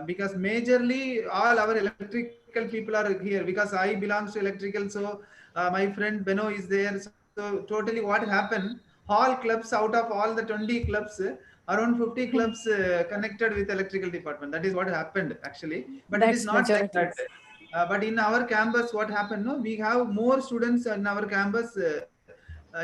Because majorly all our electrical people are here, because I belongs to electrical. So my friend Beno is there. So totally what happened, all clubs, out of all the 20 clubs, around 50 clubs connected with electrical department. That is what happened actually. But That's it is not like that. majority. But in our campus, what happened? No, we have more students in our campus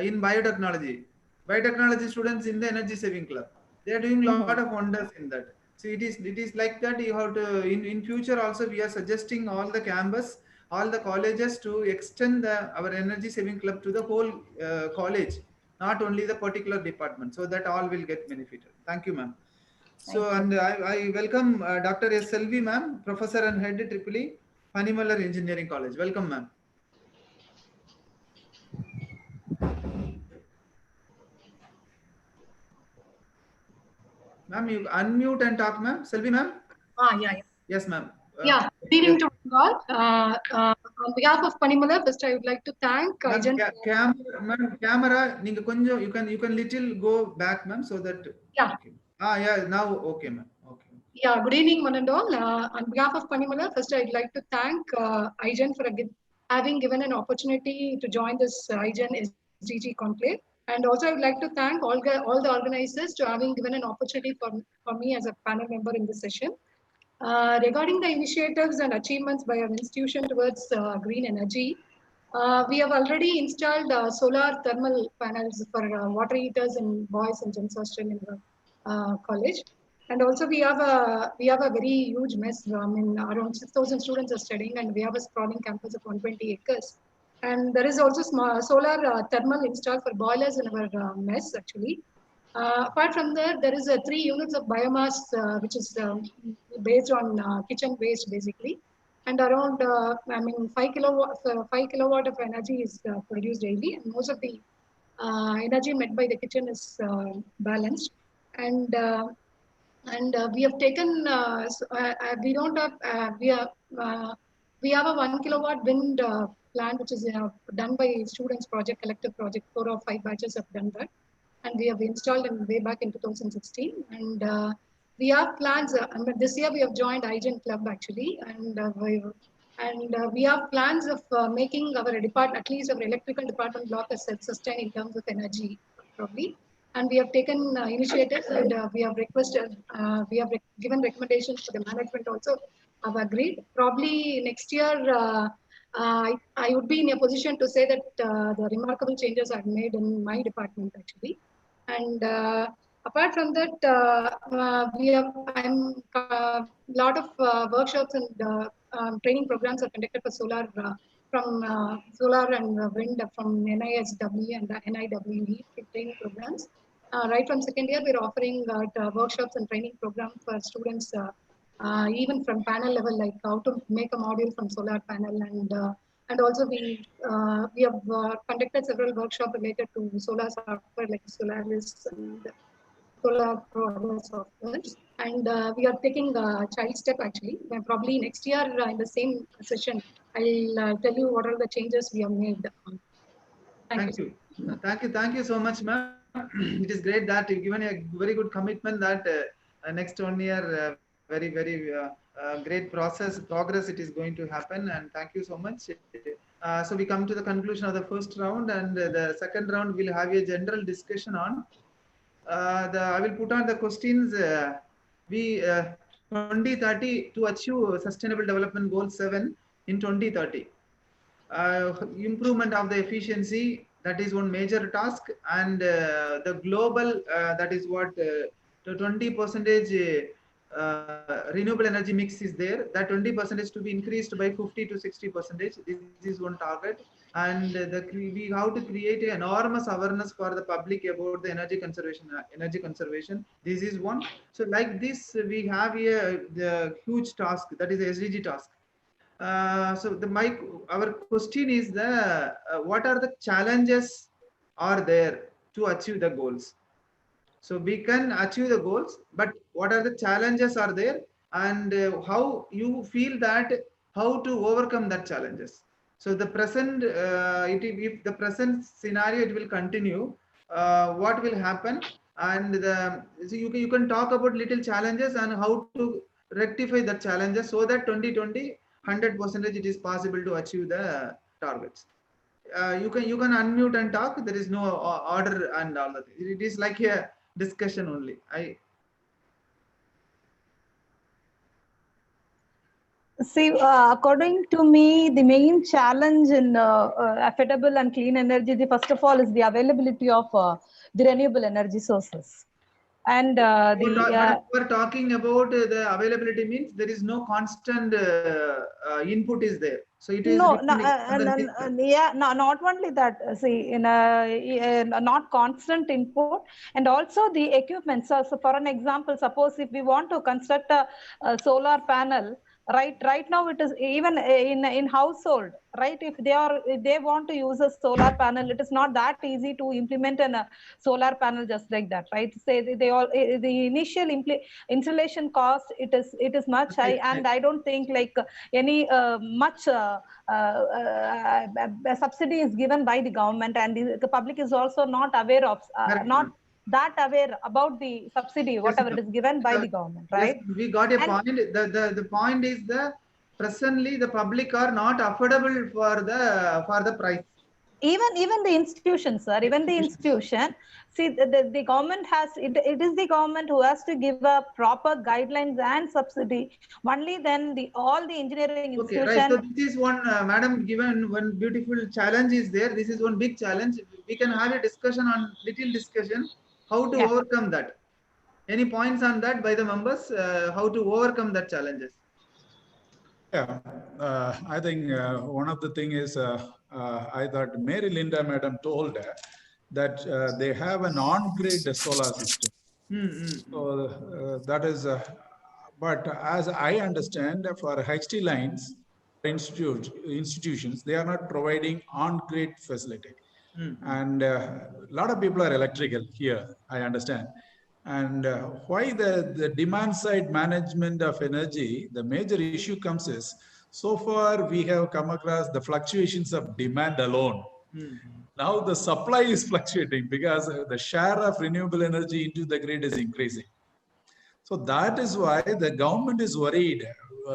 in biotechnology. Biotechnology students in the energy saving club. They are doing a lot of wonders in that. So it is like that. You have to in future also, we are suggesting all the campus, all the colleges to extend our energy saving club to the whole college, not only the particular department, so that all will get benefited. Thank you, ma'am. So, and I welcome Dr. S. Selvi, ma'am, Professor and Head EEE, Panimallar Engineering College. Welcome, ma'am. Ma'am, you unmute and talk, ma'am. Selvi, ma'am. Yeah. Yes, ma'am. Yeah. Good evening to all. On behalf of Panimallar, first I would like to thank IGEN. Camera, you can little go back, ma'am, so that. Yeah. Okay. Yeah. Now, okay, ma'am. Okay. Yeah. Good evening, one and all. On behalf of Panimallar, first I'd like to thank IGEN for having given an opportunity to join this IGEN SDG Conclave. And also, I would like to thank all the organizers to having given an opportunity for me as a panel member in this session. Regarding the initiatives and achievements by our institution towards green energy, we have already installed solar thermal panels for water heaters in boys and gents hostel in the college. And also we have a very huge mess. I mean, around 6,000 students are studying, and we have a sprawling campus of 120 acres. And there is also solar thermal installed for boilers in our mess actually. Apart from that, there is 3 units of biomass, which is based on kitchen waste basically, and around 5 kilowatt of energy is produced daily, and most of the energy met by the kitchen is balanced. And we have taken we don't have we are We have a 1 kilowatt wind plant, which is done by students project, collective project. 4 or 5 batches have done that. And we have installed in way back in 2016. And we have plans. This year we have joined IGEN Club actually. And we have plans of making our department, at least our electrical department block, as self-sustained in terms of energy probably. And we have taken initiatives, and we have requested, given recommendations to the management also have agreed. Probably next year, I would be in a position to say that the remarkable changes are made in my department actually. And apart from that, we have lot of workshops and training programs are conducted for solar from solar and wind from NISW and NIWE training programs. Right from second year, we're offering workshops and training programs for students, even from panel level, like how to make a module from solar panel, and also we have conducted several workshops related to solar software like Solaris and Solar Pro softwares. And we are taking a child step actually. And probably next year in the same session, I'll tell you what are the changes we have made. Thank you. Thank you so much, ma'am. It is great that you've given a very good commitment that next 1 year, very great progress it is going to happen. And thank you so much. So we come to the conclusion of the first round, and the second round we'll have a general discussion on. I will put on the questions. 2030 to achieve Sustainable Development Goal 7 in 2030. Improvement of the efficiency, that is one major task, and the global, that is what the 20% renewable energy mix is there. That 20% to be increased by 50 to 60%. This is one target, and we have to create an enormous awareness for the public about the energy conservation. This is one. So like this, we have the huge task, that is the SDG task. So our question is what are the challenges are there to achieve the goals? So we can achieve the goals, but what are the challenges are there, and how you feel that how to overcome that challenges? So the present, if the present scenario it will continue, what will happen? And so you can talk about little challenges and how to rectify the challenges so that 2020 100% it is possible to achieve the targets. You can unmute and talk. There is no order and all that. It is like a discussion only. See, according to me, the main challenge in affordable and clean energy, first of all, is the availability of the renewable energy sources. And we're talking about the availability means there is no constant input is there. So it is not only that. See, in not constant input, and also the equipment. So for an example, suppose if we want to construct a solar panel. Right now it is even in household, right? If they want to use a solar panel, it is not that easy to implement a solar panel just like that, right? Say the initial installation cost it is much high, and I don't think like any much subsidy is given by the government, and the public is also not aware of not that aware about the subsidy, whatever it is given by the government, right? Yes, we got a point. The point is presently the public are not affordable for the price. Even the institutions, sir, even the institution. See, the government has it is the government who has to give a proper guidelines and subsidy. Only then all the engineering institutions. Okay, right. So this is one, madam, given one beautiful challenge is there. This is one big challenge. We can have a discussion how to overcome that. Any points on that by the members? How to overcome that challenges? Yeah, I think one of the thing is I thought Mary Linda madam told that they have an on-grid solar system. So that is, but as I understand, for HT lines institutions, they are not providing on-grid facility. And a lot of people are electrical here, I understand. And why the demand side management of energy, the major issue comes is So far, we have come across the fluctuations of demand alone. Now the supply is fluctuating because the share of renewable energy into the grid is increasing. So that is why the government is worried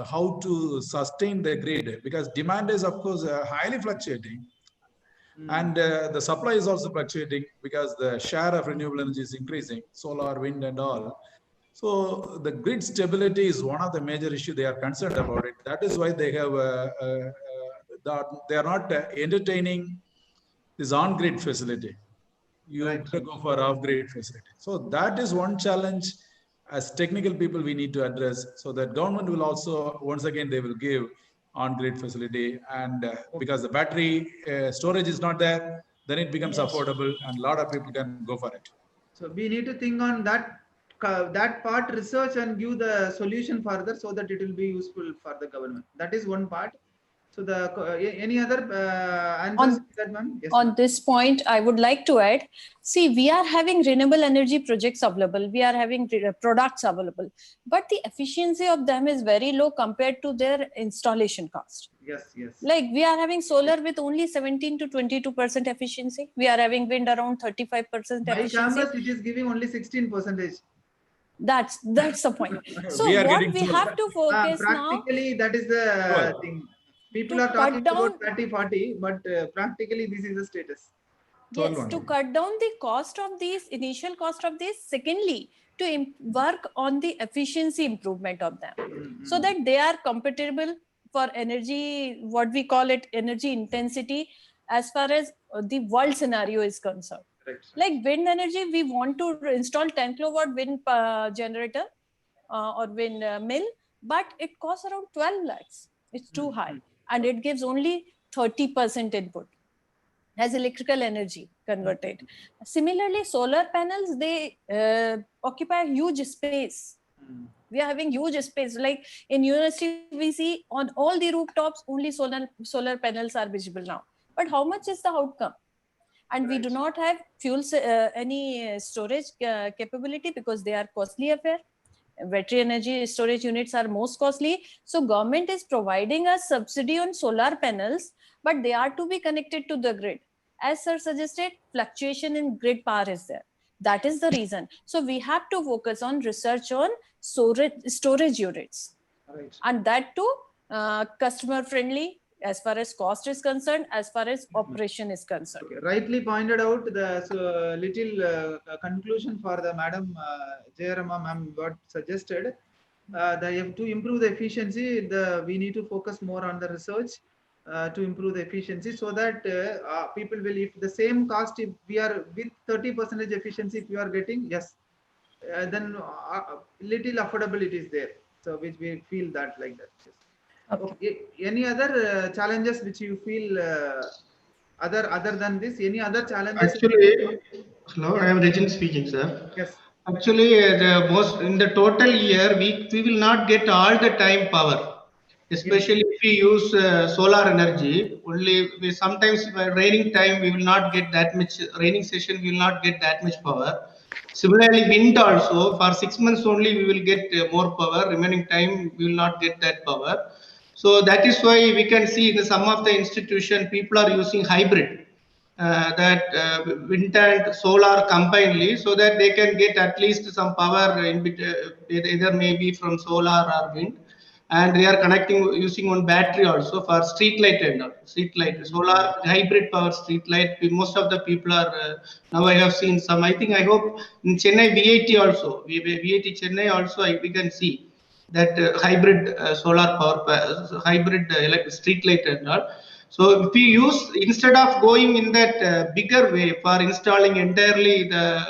how to sustain the grid, because demand is, of course, highly fluctuating. And the supply is also fluctuating because the share of renewable energy is increasing, solar, wind, and all. So the grid stability is one of the major issues they are concerned about it. That is why they have they are not entertaining this on-grid facility. You have to go for off-grid facility. So that is one challenge as technical people we need to address. So that government will also, once again, they will give on-grid facility, and because the battery storage is not there, then it becomes affordable and a lot of people can go for it. So we need to think on that part, research and give the solution further so that it will be useful for the government. That is one part. So the any other answers to that one? Yes, on this point, I would like to add, see, we are having renewable energy projects available, we are having products available, but the efficiency of them is very low compared to their installation cost. Yes, yes. Like we are having solar with only 17 to 22% efficiency. We are having wind around 35% efficiency. My campus, it is giving only 16%. That's the point. So what we have to focus practically, now, that is the thing. People are talking about 30, 40, but practically this is the status. Yes, to cut down the cost of these, initial cost of this. Secondly, to work on the efficiency improvement of them, so that they are compatible for energy, what we call it, energy intensity, as far as the world scenario is concerned. Like wind energy, we want to install 10 kilowatt wind generator or wind mill, but it costs around 12 lakhs. It's too high, and it gives only 30% input as electrical energy converted. Similarly, solar panels, they occupy huge space. We are having huge space. Like in university, we see on all the rooftops, only solar panels are visible now. But how much is the outcome? And we do not have any storage capability because they are costly affair. Battery energy storage units are most costly. So government is providing a subsidy on solar panels, but they are to be connected to the grid. As sir suggested, fluctuation in grid power is there. That is the reason. So we have to focus on research on storage units. And that too, customer friendly, as far as cost is concerned, as far as operation is concerned. Okay. Rightly pointed out the little conclusion for the Madam Jayarama ma'am got suggested. To improve the efficiency, we need to focus more on the research to improve the efficiency, so that people will, if the same cost, if we are with 30% efficiency, if you are getting, yes, then little affordability is there. So which we feel that like that. Yes. Okay. Any other challenges which you feel other than this? Any other challenges? Actually, hello, I am Regin speaking, sir. Yes. Actually, in the total year, we will not get all the time power. Especially if we use solar energy, sometimes by raining time we will not get that much, raining session we will not get that much power. Similarly, wind also, for 6 months only we will get more power, remaining time we will not get that power. So that is why we can see in some of the institution people are using hybrid, wind and solar combinedly, so that they can get at least some power in either maybe from solar or wind. And they are connecting using one battery also for street light and street light, solar hybrid power street light. Most of the people are now I have seen some. I think, I hope in Chennai VAT also, VAT Chennai also we can see that hybrid solar power, hybrid electric street light and all. So if we use, instead of going in that bigger way for installing entirely the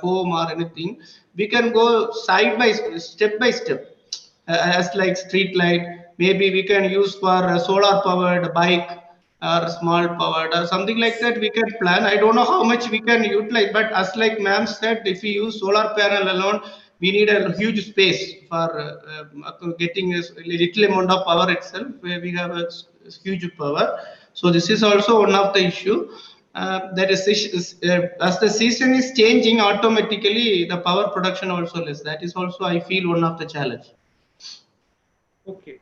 home or anything, we can go step by step. As like street light, maybe we can use for a solar powered bike or small powered or something like that. We can plan. I don't know how much we can utilize, but as like ma'am said, if we use solar panel alone, we need a huge space for getting a little amount of power itself, where we have a huge power. So this is also one of the issue. That is, as the season is changing, automatically the power production also less. That is also, I feel, one of the challenge. Okay.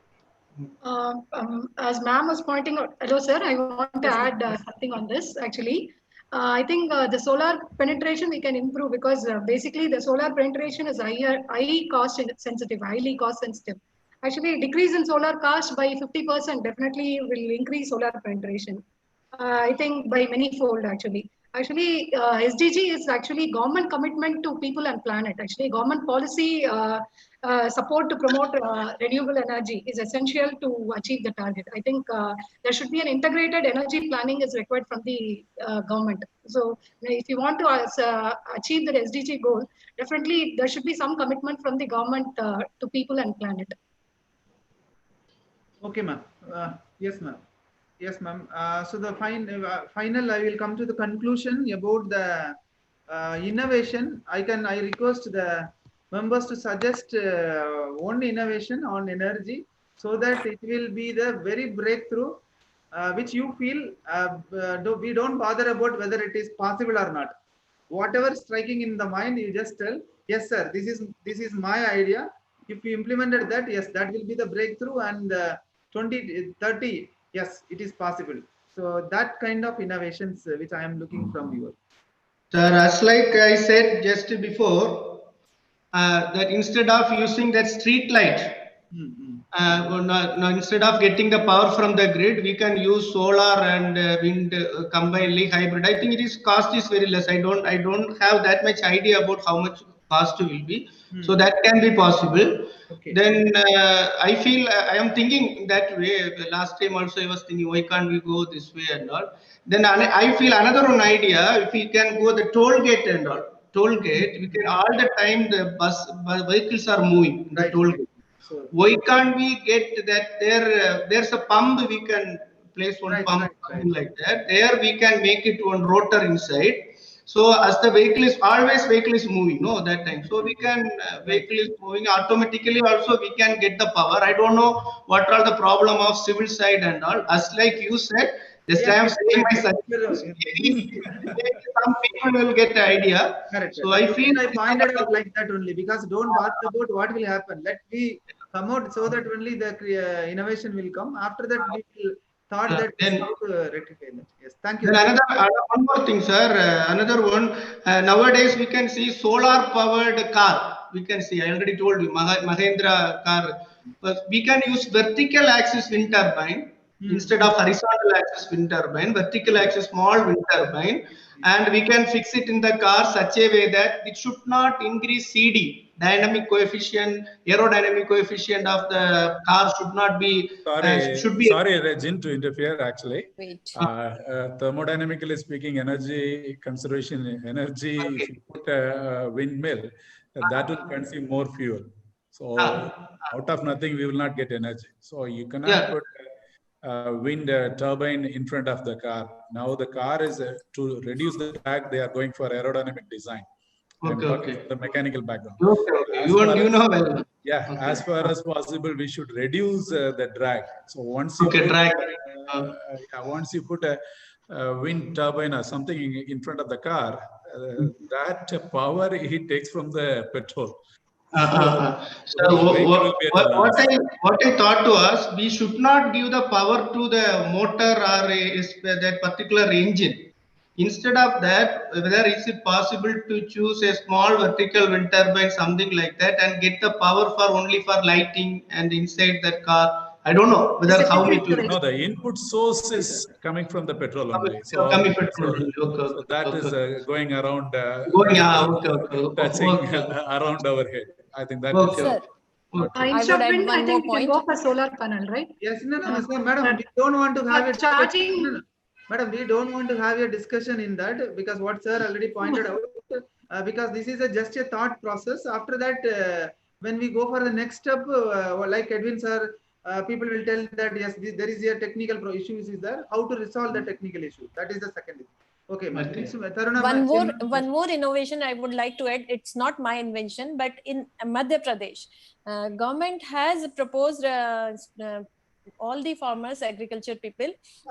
As ma'am was pointing out, hello sir, I want to add something on this actually. I think the solar penetration we can improve because basically the solar penetration is highly cost sensitive. Actually, decrease in solar cost by 50% definitely will increase solar penetration. I think by many fold actually. Actually, SDG is actually government commitment to people and planet. Actually, government policy support to promote renewable energy is essential to achieve the target. I think there should be an integrated energy planning is required from the government. So if you want to achieve the SDG goal, definitely there should be some commitment from the government to people and planet. Okay, ma'am. Yes, ma'am. Yes, ma'am. So the final, I will come to the conclusion about the innovation. I request the members to suggest one innovation on energy so that it will be the very breakthrough which you feel we don't bother about whether it is possible or not. Whatever striking in the mind, you just tell, yes, sir, this is my idea. If you implemented that, yes, that will be the breakthrough, and 2030, yes, it is possible. So that kind of innovations which I am looking from you. Sir, as like I said just before, that instead of using that street light, instead of getting the power from the grid, we can use solar and wind combinedly hybrid. I think cost is very less. I don't have that much idea about how much cost will be. So that can be possible. Okay. Then I feel I am thinking that way. Last time also I was thinking, why can't we go this way and all? Then I feel another one idea. If we can go the toll gate and all, toll gate, we can all the time the vehicles are moving in the toll gate. So why can't we get that there's a pump, we can place one pump, something like that. There we can make it one rotor inside. So as the vehicle is moving, no, that time. So we can vehicle is moving automatically. Also we can get the power. I don't know what are the problem of civil side and all. As like you said, just I am saying my suggestion. Some people will get the idea. Correct. So I feel I pointed out like that only because don't bother about what will happen. Let me come out so that only the innovation will come. After that, we will thought that then how to rectify that. Yes, thank you. Then one more thing, sir. Another one. Nowadays, we can see solar-powered car. We can see. I already told you, Mahindra car. But we can use vertical axis wind turbine instead of horizontal axis wind turbine. Vertical axis small wind turbine, and we can fix it in the car such a way that it should not increase CD. Dynamic coefficient, aerodynamic coefficient of the car should not be. Sorry, Regin, to interfere. Actually, thermodynamically speaking, energy conservation, if you put a windmill, that will consume more fuel. So out of nothing, we will not get energy. So you cannot put a wind turbine in front of the car. Now the car is to reduce the drag. They are going for aerodynamic design. The mechanical background. You know well. Yeah, as far as possible, we should reduce the drag. So once you once you put a wind turbine or something in front of the car, that power it takes from the petrol. So what I thought to us, we should not give the power to the motor or that particular engine. Instead of that, whether is it possible to choose a small vertical wind turbine, something like that, and get the power for only for lighting and inside that car? I don't know whether how it will. No, the input source is coming from the petrol only. So, that is going around, touching around our head. I think that is. Sir, instead of wind, I think we can go for solar panel, right? Yes, madam, we don't want to have a charging. Madam, we don't want to have a discussion in that because what sir already pointed out, because this is just a thought process. After that, when we go for the next step, like Edwin sir, people will tell that yes, there is a technical issue is there. How to resolve the technical issue? That is the second issue. Okay, one more innovation I would like to add. It's not my invention, but in Madhya Pradesh, government has proposed all the farmers, agriculture people,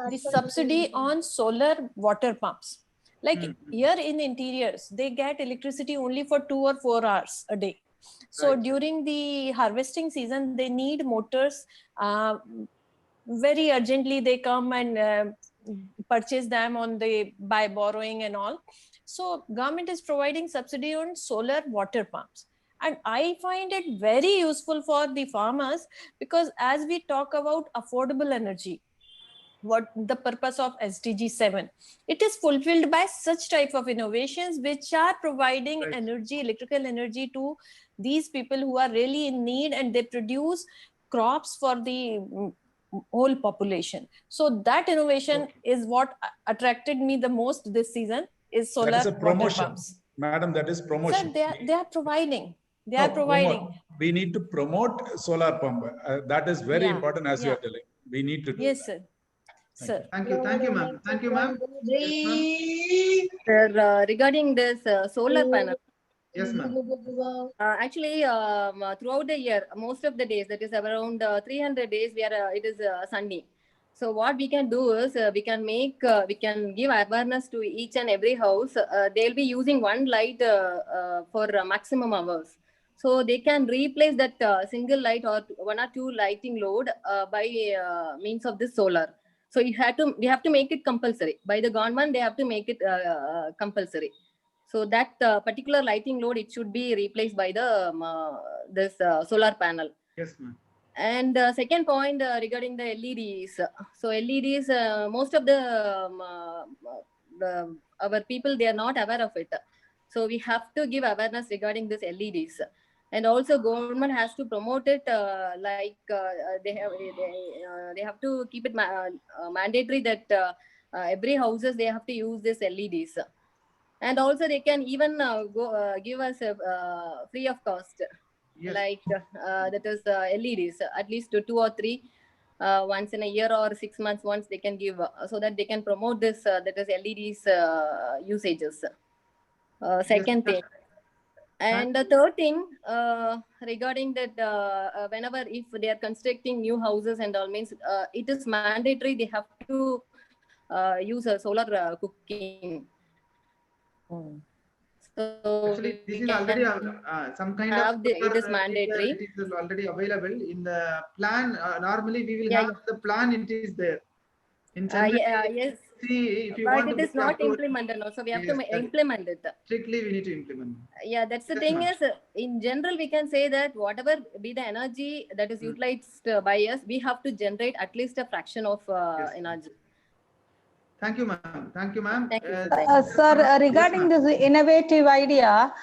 the subsidy on solar water pumps. Like here in interiors, they get electricity only for 2 or 4 hours a day. So Right. during the harvesting season, they need motors. Very urgently, they come and purchase them by borrowing and all. So government is providing subsidy on solar water pumps. And I find it very useful for the farmers, because as we talk about affordable energy, what the purpose of SDG 7, it is fulfilled by such type of innovations which are providing Right. energy, electrical energy, to these people who are really in need, and they produce crops for the whole population. So that innovation is what attracted me the most this season, is That is solar a water promotion, pumps. madam. That is Sir, promotion. they are providing. They No, are providing. promote. We need to promote solar pump. That is very important, as you are telling. We need to do Yes, that. sir. Thank Thank you. Thank you, ma'am. Thank you, ma'am. Yes, ma'am. Sir, regarding this solar panel, Yes, ma'am. actually, throughout the year, most of the days, that is around 300 days, it is sunny. So what we can do is we can give awareness to each and every house. They'll be using one light for maximum hours. So they can replace that single light or one or two lighting load by means of this solar. So we have to make it compulsory by the government. They have to make it compulsory. So that particular lighting load, it should be replaced by the this solar panel. Yes, ma'am. And second point regarding the LEDs. So LEDs, most of our people, they are not aware of it. So we have to give awareness regarding this LEDs. And also government has to promote it they have to keep it mandatory that every houses, they have to use this LEDs. And also they can even give us free of cost. Yes. Like that is LEDs, at least 2 or 3 once in a year or 6 months once they can give, so that they can promote this that is LEDs usages. Second thing. And the third thing regarding that, whenever if they are constructing new houses and all, means it is mandatory they have to use a solar cooking. So actually, this is already some kind of it is mandatory. it is already available in the plan. Normally, we will Yeah, have the plan. It is there in yes, see if you but want it to is be not approved. implemented also. We have Yes, to implement it. Strictly, we need to implement. Yeah, that's the Yes, thing ma'am. is, in general, we can say that whatever be the energy that is utilized by us, we have to generate at least a fraction of Yes. energy. Thank you, ma'am. Thank you, ma'am. Thank you, Sir, regarding this innovative idea,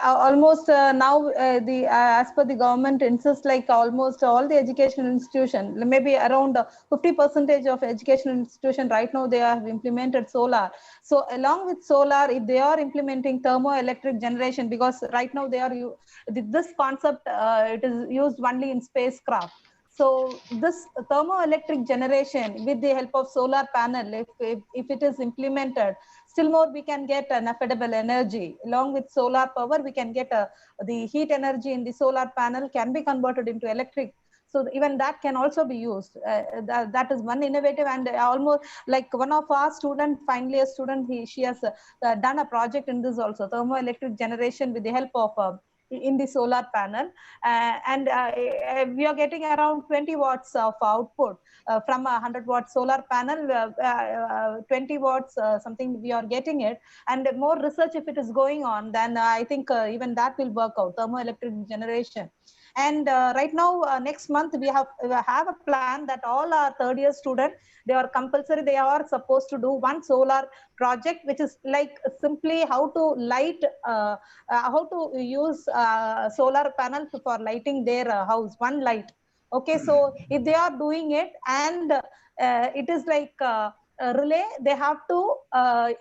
almost now as per the government insists, like almost all the educational institution, maybe around 50% of educational institution right now, they have implemented solar. So along with solar, if they are implementing thermoelectric generation, because right now they are this concept, it is used only in spacecraft. So this thermoelectric generation with the help of solar panel, if it is implemented, still more we can get an affordable energy. Along with solar power, we can get the heat energy in the solar panel can be converted into electric. So even that can also be used. That is one innovative, and almost like one of our students, finally a student, she has done a project in this also, thermoelectric generation with the help of in the solar panel, and we are getting around 20 watts of output from a 100-watt solar panel. 20 watts something we are getting it, and more research if it is going on, then I think even that will work out, thermoelectric generation. And right now, next month we have a plan that all our third year students, they are compulsory, they are supposed to do one solar project, which is like simply how to light, how to use solar panels for lighting their house, one light. Okay, so if they are doing it, and it is like a relay, they have to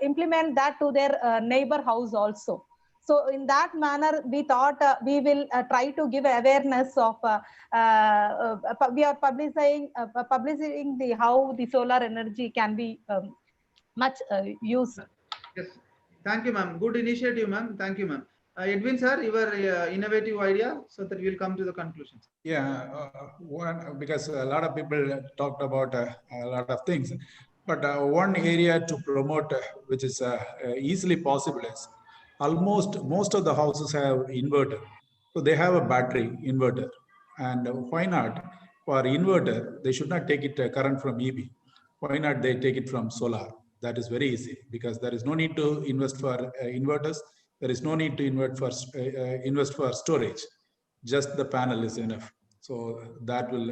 implement that to their neighbor house also. So in that manner, we thought we will try to give awareness of, we are publishing the how the solar energy can be much used. Yes. Thank you, ma'am. Good initiative, ma'am. Thank you, ma'am. Edwin, sir, your innovative idea, so that we'll come to the conclusions. Yeah, one, because a lot of people talked about a lot of things, but one area to promote which is easily possible is most of the houses have inverter. So they have a battery inverter. And why not? For inverter, they should not take it current from EB. Why not they take it from solar? That is very easy because there is no need to invest for inverters. There is no need to invest for storage. Just the panel is enough. So that will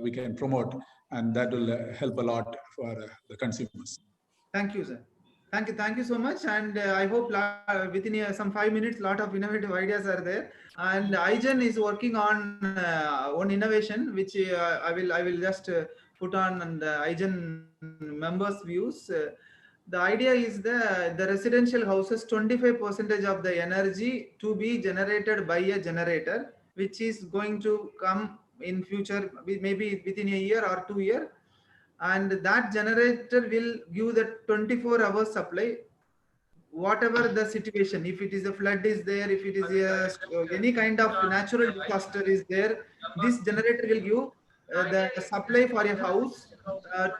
we can promote, and that will help a lot for the consumers. Thank you, sir. Thank you so much. And I hope within some 5 minutes, lot of innovative ideas are there. And IGEN is working on innovation, which I will just put on the IGEN members' views. The idea is the residential houses 25% of the energy to be generated by a generator, which is going to come in future, maybe within a year or 2 years. And that generator will give the 24-hour supply, whatever the situation. If it is a flood is there, if it is any kind of natural disaster is there, this generator will give the supply for a house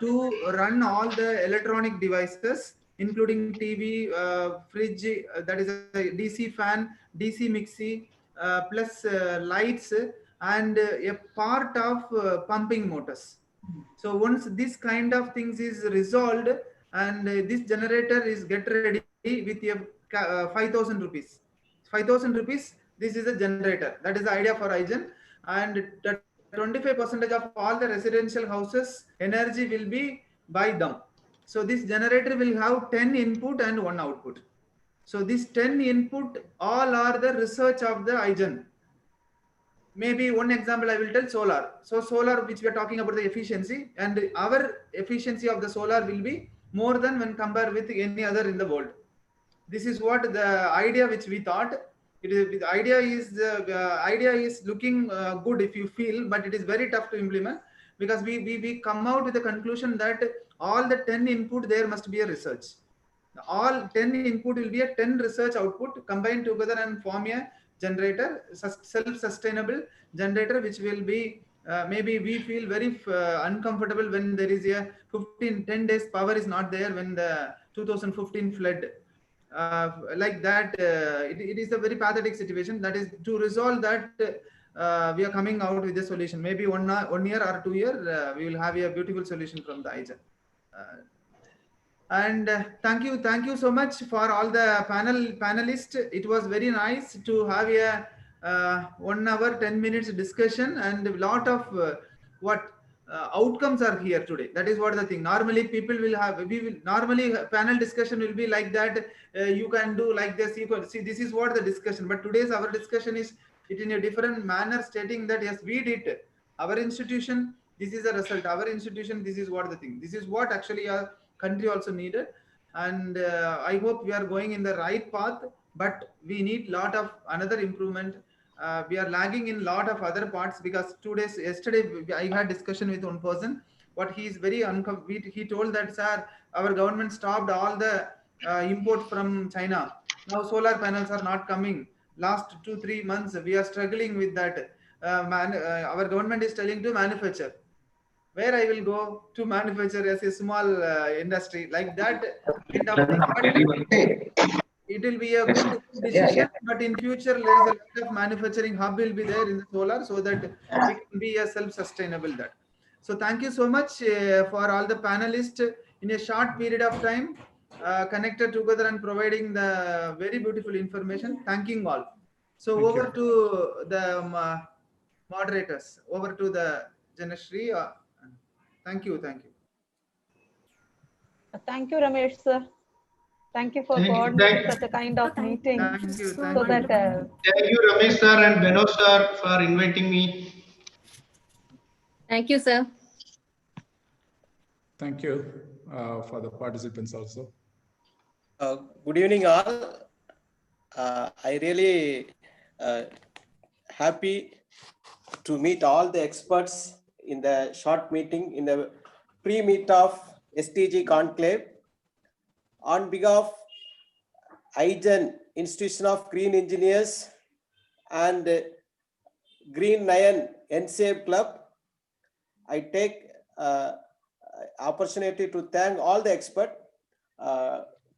to run all the electronic devices, including TV, fridge, that is a DC fan, DC mixie, plus lights, and a part of pumping motors. So once this kind of things is resolved, and this generator is get ready with a 5,000 rupees. 5,000 rupees, this is a generator. That is the idea for IGEN. And the 25% of all the residential houses, energy will be by them. So this generator will have 10 input and 1 output. So this 10 input, all are the research of the IGEN. Maybe one example I will tell: solar. So solar, which we are talking about the efficiency, and our efficiency of the solar will be more than when compared with any other in the world. This is what the idea which we thought. The idea is looking good if you feel, but it is very tough to implement, because we come out with the conclusion that all the 10 input there must be a research. All 10 input will be a 10 research output combined together and form a generator, self-sustainable generator, which will be maybe we feel very uncomfortable when there is a 10 days power is not there when the 2015 flood. Like that, it is a very pathetic situation. That is, to resolve that, we are coming out with a solution. Maybe 1 year or 2 years, we will have a beautiful solution from the IGEN. And thank you so much for all the panelists. It was very nice to have a 1 hour 10 minutes discussion, and a lot of outcomes are here today. That is what the thing. Normally people will have, normally panel discussion will be like that. You can do like this, you can see, this is what the discussion. But today's our discussion is it in a different manner, stating that yes, we did our institution, this is the result. Our institution, this is what the thing. This is what actually our country also needed. And I hope we are going in the right path, but we need lot of another improvement. We are lagging in lot of other parts, because yesterday I had discussion with one person. What he is very he told that, sir, our government stopped all the imports from China. Now solar panels are not coming. Last 2-3 months we are struggling with that. Our government is telling to manufacture. Where I will go to manufacture as a small industry like that kind of thing. But it will be a good decision, but in future there is a lot of manufacturing hub will be there in the solar, so that we can be a self-sustainable that. So thank you so much for all the panelists in a short period of time connected together and providing the very beautiful information. Thanking all. So Thank over you. to the moderators, over to the Janashri. Thank you. Thank you, Ramesh sir. Thank you for Thank you. coordinating such a kind of Thank meeting. Thank you. So that Thank you, Ramesh sir and Beno sir, for inviting me. Thank you, sir. Thank you for the participants also. Good evening, all. I really happy to meet all the experts in the short meeting, in the pre-meet of SDG Conclave. On behalf of IGEN, Institution of Green Engineers, and Green9 SDG Club, I take opportunity to thank all the experts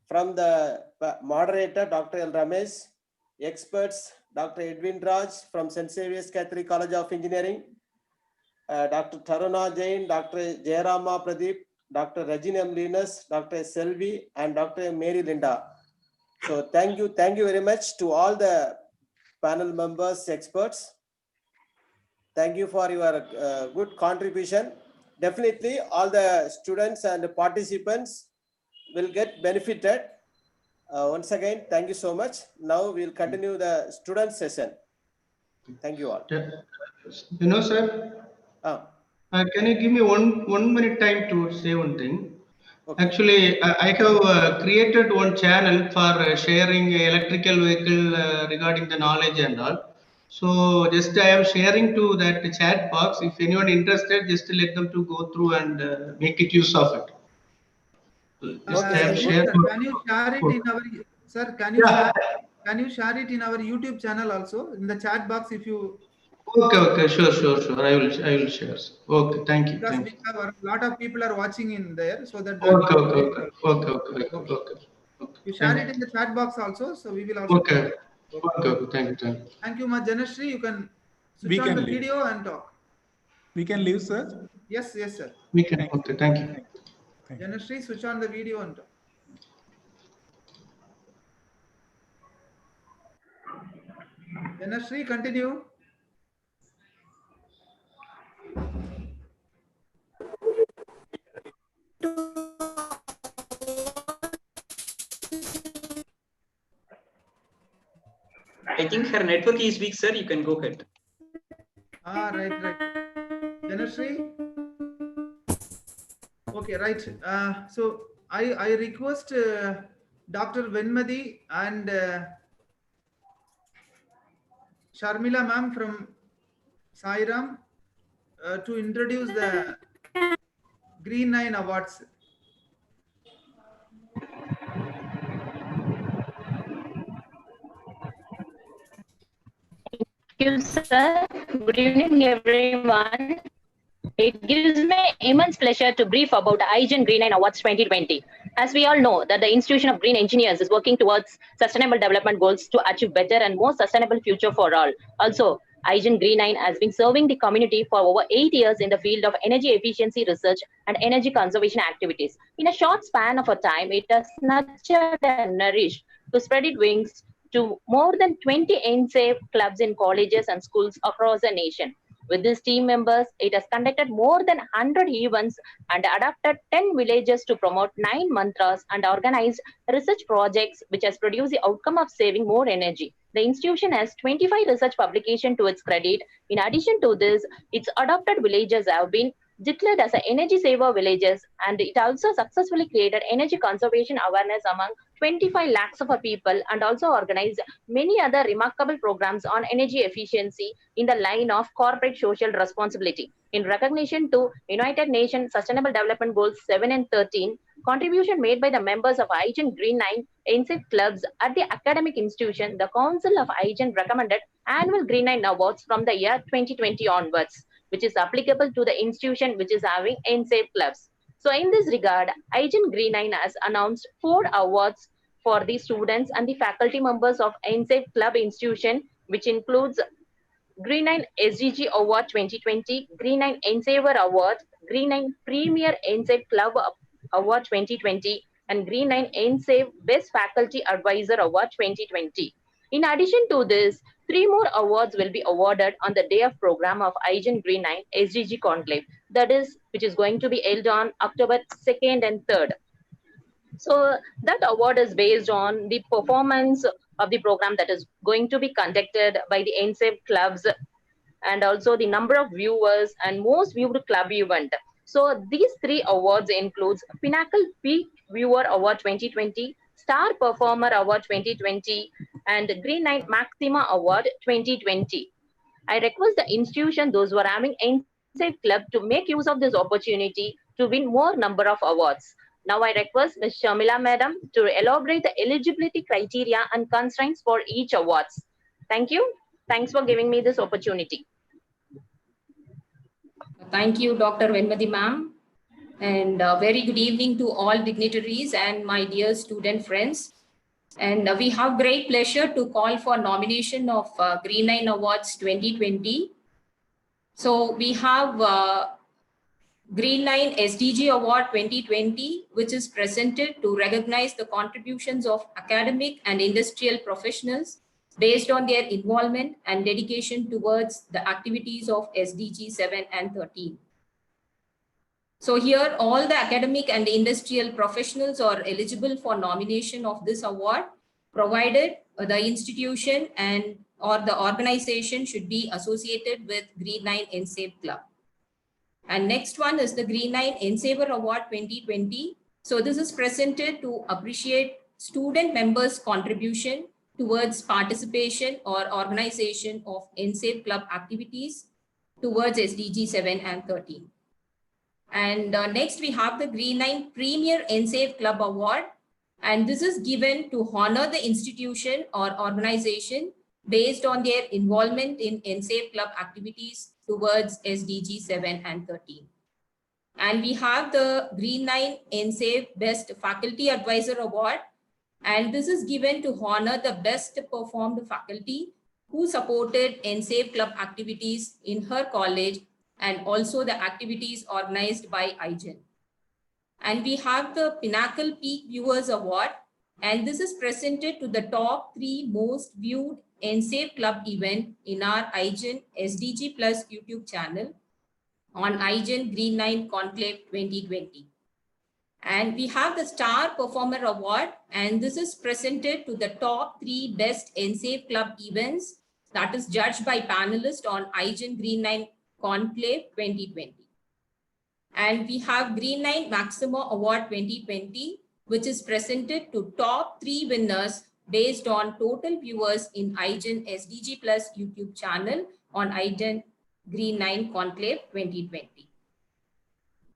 from the moderator, Dr. L. Ramesh, experts, Dr. Edwin Raj from St. Xavier's Catholic College of Engineering, Dr. Taruna Jain, Dr. Jayarama Pradeep, Dr. Regina M. Linus, Dr. Selvi, and Dr. Mary Linda. So thank you very much to all the panel members, experts. Thank you for your good contribution. Definitely all the students and participants will get benefited. Once again, thank you so much. Now we'll continue the student session. Thank you all. Sir, can you give me one minute time to say one thing? Okay. Actually, I have created one channel for sharing electrical vehicle regarding the knowledge and all. So just I am sharing to that chat box. If anyone interested, just let them to go through and make it use of it. Can you share it in our sir? Can you share it in our YouTube channel also in the chat box if you? Okay, sure. I will share. Okay, thank you. Because we have a lot of people are watching in there, so that. Okay. You share it in the chat box also, so we will also. Okay. Thank you. Thank you, Janashri. You can switch on the video and talk. We can leave, sir. Yes, sir. We can. Okay, thank you. Janashri, switch on the video and talk. Janashri, continue. I think her network is weak, sir. You can go ahead. Right. Janashri? Okay, right. So I request Dr. Venmadi and Sharmila ma'am from Sairam to introduce the Green 9 Awards. Thank you, sir. Good evening, everyone. It gives me immense pleasure to brief about IGEN Green 9 Awards 2020. As we all know that the Institution of Green Engineers is working towards sustainable development goals to achieve better and more sustainable future for all. Also, IGEN Green 9 has been serving the community for over 8 years in the field of energy efficiency research and energy conservation activities. In a short span of a time, it has nurtured and nourished to spread its wings to more than 20 NSAFE clubs in colleges and schools across the nation. With these team members, it has conducted more than 100 events and adapted 10 villages to promote 9 mantras and organized research projects which has produced the outcome of saving more energy. The institution has 25 research publications to its credit. In addition to this, its adopted villages have been declared as energy saver villages, and it also successfully created energy conservation awareness among 25 lakhs of people and also organized many other remarkable programs on energy efficiency in the line of corporate social responsibility. In recognition to United Nations Sustainable Development Goals 7 and 13, contribution made by the members of IGEN Green 9 NSAFE clubs at the academic institution, the Council of IGEN recommended annual Green 9 awards from the year 2020 onwards, which is applicable to the institution which is having NSAFE clubs. So in this regard, IGEN Green 9 has announced 4 awards for the students and the faculty members of NSAFE club institution, which includes Green 9 SDG Award 2020, Green 9 NSAVER Award, Green 9 Premier NSAFE Club Award 2020, and Green 9 NSAFE Best Faculty Advisor Award 2020. In addition to this, 3 more awards will be awarded on the day of program of IGEN Green 9 SDG Conclave, that is, which is going to be held on October 2nd and 3rd. So that award is based on the performance of the program that is going to be conducted by the NSAFE clubs, and also the number of viewers and most viewed club event. So these 3 awards includes Pinnacle Peak Viewer Award 2020, Star Performer Award 2020, and Green 9 Maxima Award 2020. I request the institution, those who are having NSAFE club, to make use of this opportunity to win more number of awards. Now I request Ms. Sharmila Madam to elaborate the eligibility criteria and constraints for each awards. Thank you. Thanks for giving me this opportunity. Thank you, Dr. Venmadi ma'am. And very good evening to all dignitaries and my dear student friends. And we have great pleasure to call for nomination of Green 9 Awards 2020. So we have Green 9 SDG Award 2020, which is presented to recognize the contributions of academic and industrial professionals based on their involvement and dedication towards the activities of SDG 7 and 13. So here all the academic and industrial professionals are eligible for nomination of this award, provided the institution and or the organization should be associated with Green 9 NSAVE Club. And next one is the Green 9 NSAVER Award 2020. So this is presented to appreciate student members' contribution towards participation or organization of NSAVE Club activities towards SDG 7 and 13. And next we have the Green 9 Premier NSAVE Club Award. And this is given to honor the institution or organization based on their involvement in NSAVE Club activities towards SDG 7 and 13. And we have the Green 9 NSAVE Best Faculty Advisor Award. And this is given to honor the best performed faculty who supported NSAVE Club activities in her college and also the activities organized by IGEN. And we have the Pinnacle Peak Viewers Award, and this is presented to the top 3 most viewed NSAVE Club event in our IGEN SDG Plus YouTube channel on IGEN Green 9 Conclave 2020. And we have the Star Performer Award, and this is presented to the top 3 best NSAVE Club events that is judged by panelists on IGEN Green 9 Conclave 2020. And we have Green 9 Maximo Award 2020, which is presented to top 3 winners based on total viewers in IGEN SDG Plus YouTube channel on IGEN Green 9 Conclave 2020.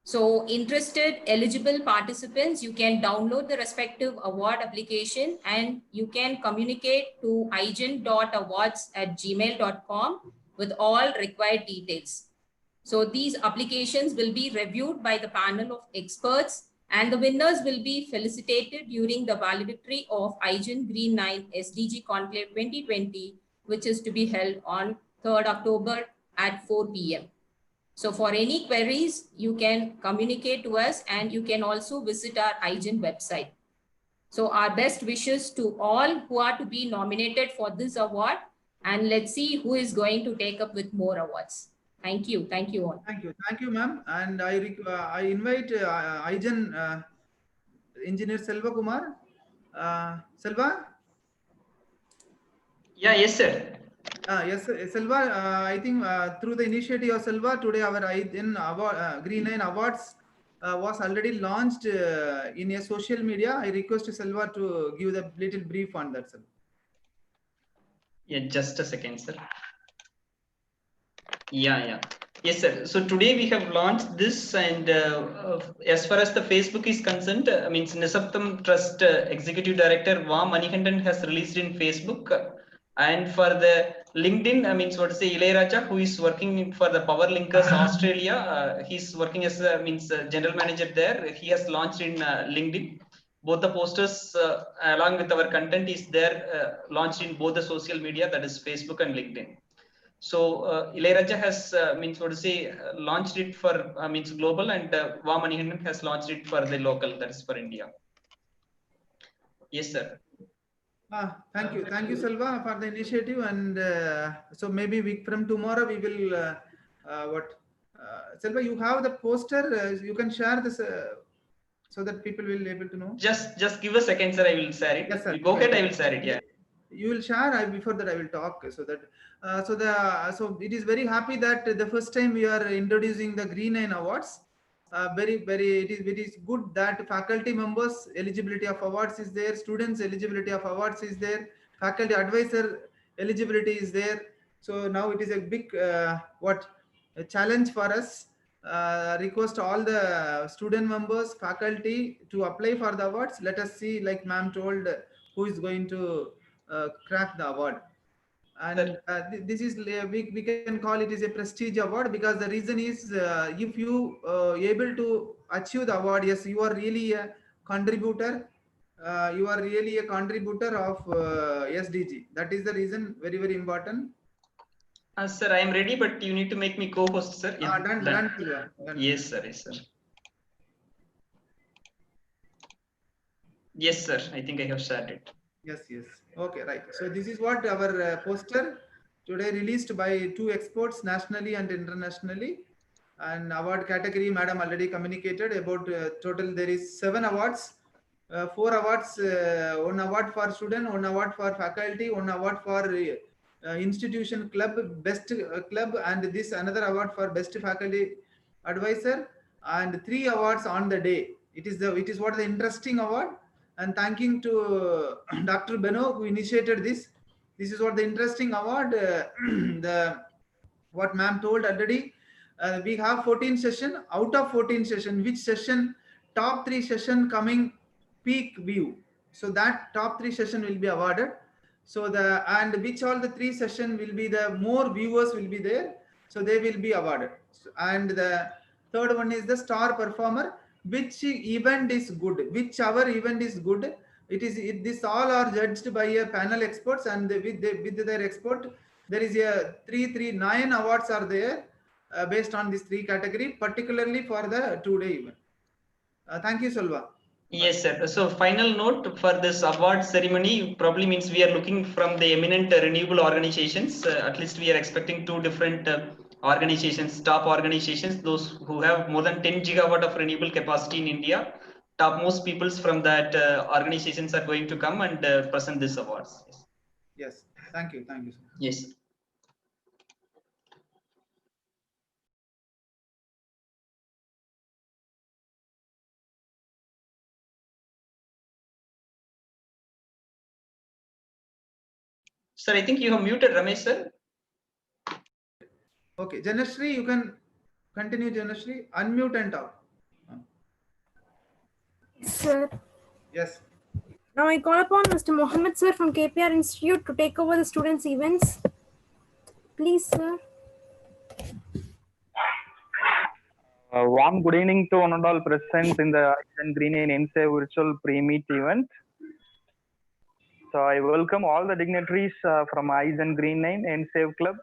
So interested eligible participants, you can download the respective award application and you can communicate to igen.awards@gmail.com with all required details. So these applications will be reviewed by the panel of experts and the winners will be felicitated during the valedictory of IGEN Green 9 SDG Conclave 2020, which is to be held on 3rd October at 4 p.m. So for any queries, you can communicate to us and you can also visit our IGEN website. So our best wishes to all who are to be nominated for this award, and let's see who is going to take up with more awards. Thank you. Thank you all. Thank you, ma'am. And I invite IGEN engineer Selva Kumar. Selva? Yeah, yes, sir. Yes, Selva, I think through the initiative of Selva, today our IGEN Green 9 Awards was already launched in a social media. I request Selva to give the little brief on that, sir. Yeah, just a second, sir. Yeah. Yes, sir. So today we have launched this, and as far as the Facebook is concerned, means Nisaptam Trust Executive Director Va Manikandan has released in Facebook. And for the LinkedIn, I mean, what to say, Ilayaraja, who is working for the Power Linkers Australia, he's working as general manager there. He has launched in LinkedIn. Both the posters along with our content is there, launched in both the social media, that is Facebook and LinkedIn. So Ilayaraja has launched it for global, and Va Manikandan has launched it for the local, that is for India. Yes, sir. Thank you, Selva, for the initiative. And so maybe week from tomorrow we will Selva, you have the poster. You can share this so that people will be able to know. Just give a second, sir. I will share it. Yes, sir. Go ahead. I will share it. Yeah. You will share. Before that, I will talk so that so it is very happy that the first time we are introducing the Green 9 Awards. It is good that faculty members eligibility of awards is there, students eligibility of awards is there, faculty advisor eligibility is there. So now it is a big a challenge for us. Request all the student members, faculty to apply for the awards. Let us see, like ma'am told, who is going to crack the award. And this is we can call it is a prestige award, because the reason is if you able to achieve the award, yes, you are really a contributor. You are really a contributor of SDG. That is the reason, very, very important. Sir, I am ready, but you need to make me co-host, sir. Yeah, done. Yes, sir. Yes, sir. Yes, sir. I think I have shared it. Yes. Okay, right. So this is what our poster today released by 2 experts nationally and internationally. And award category, madam already communicated about total. There is 7 awards, 4 awards, 1 award for student, 1 award for faculty, 1 award for institution club, best club, and this another award for best faculty advisor, and 3 awards on the day. It is what the interesting award. And thanking to Dr. Beno, who initiated this. This is what the interesting award. What ma'am told already. We have 14 session. Out of 14 session, which session, top 3 session coming peak view. So that top 3 session will be awarded. So and which all the 3 session will be the more viewers will be there. So they will be awarded. And the third one is the star performer. Which event is good, which our event is good. This all are judged by a panel experts, and with their expert, there is a 9 awards are there based on this 3 category, particularly for the 2-day event. Thank you, Salva. Yes, sir. So final note for this award ceremony probably means we are looking from the eminent renewable organizations. At least we are expecting 2 different organizations, top organizations, those who have more than 10 gigawatt of renewable capacity in India. Topmost peoples from that organizations are going to come and present these awards. Yes. Thank you. Sir. Yes. Sir, I think you have muted Ramesh, sir. Okay, Janashri, you can continue. Janashri, unmute and talk. Sir. Yes. Now I call upon Mr. Mohammed, sir, from KPR Institute to take over the students' events. Please, sir. Warm good evening to one and all present in the IGEN GREEN9 SDG virtual pre-meet event. So I welcome all the dignitaries from IGEN GREEN9 SDG Club,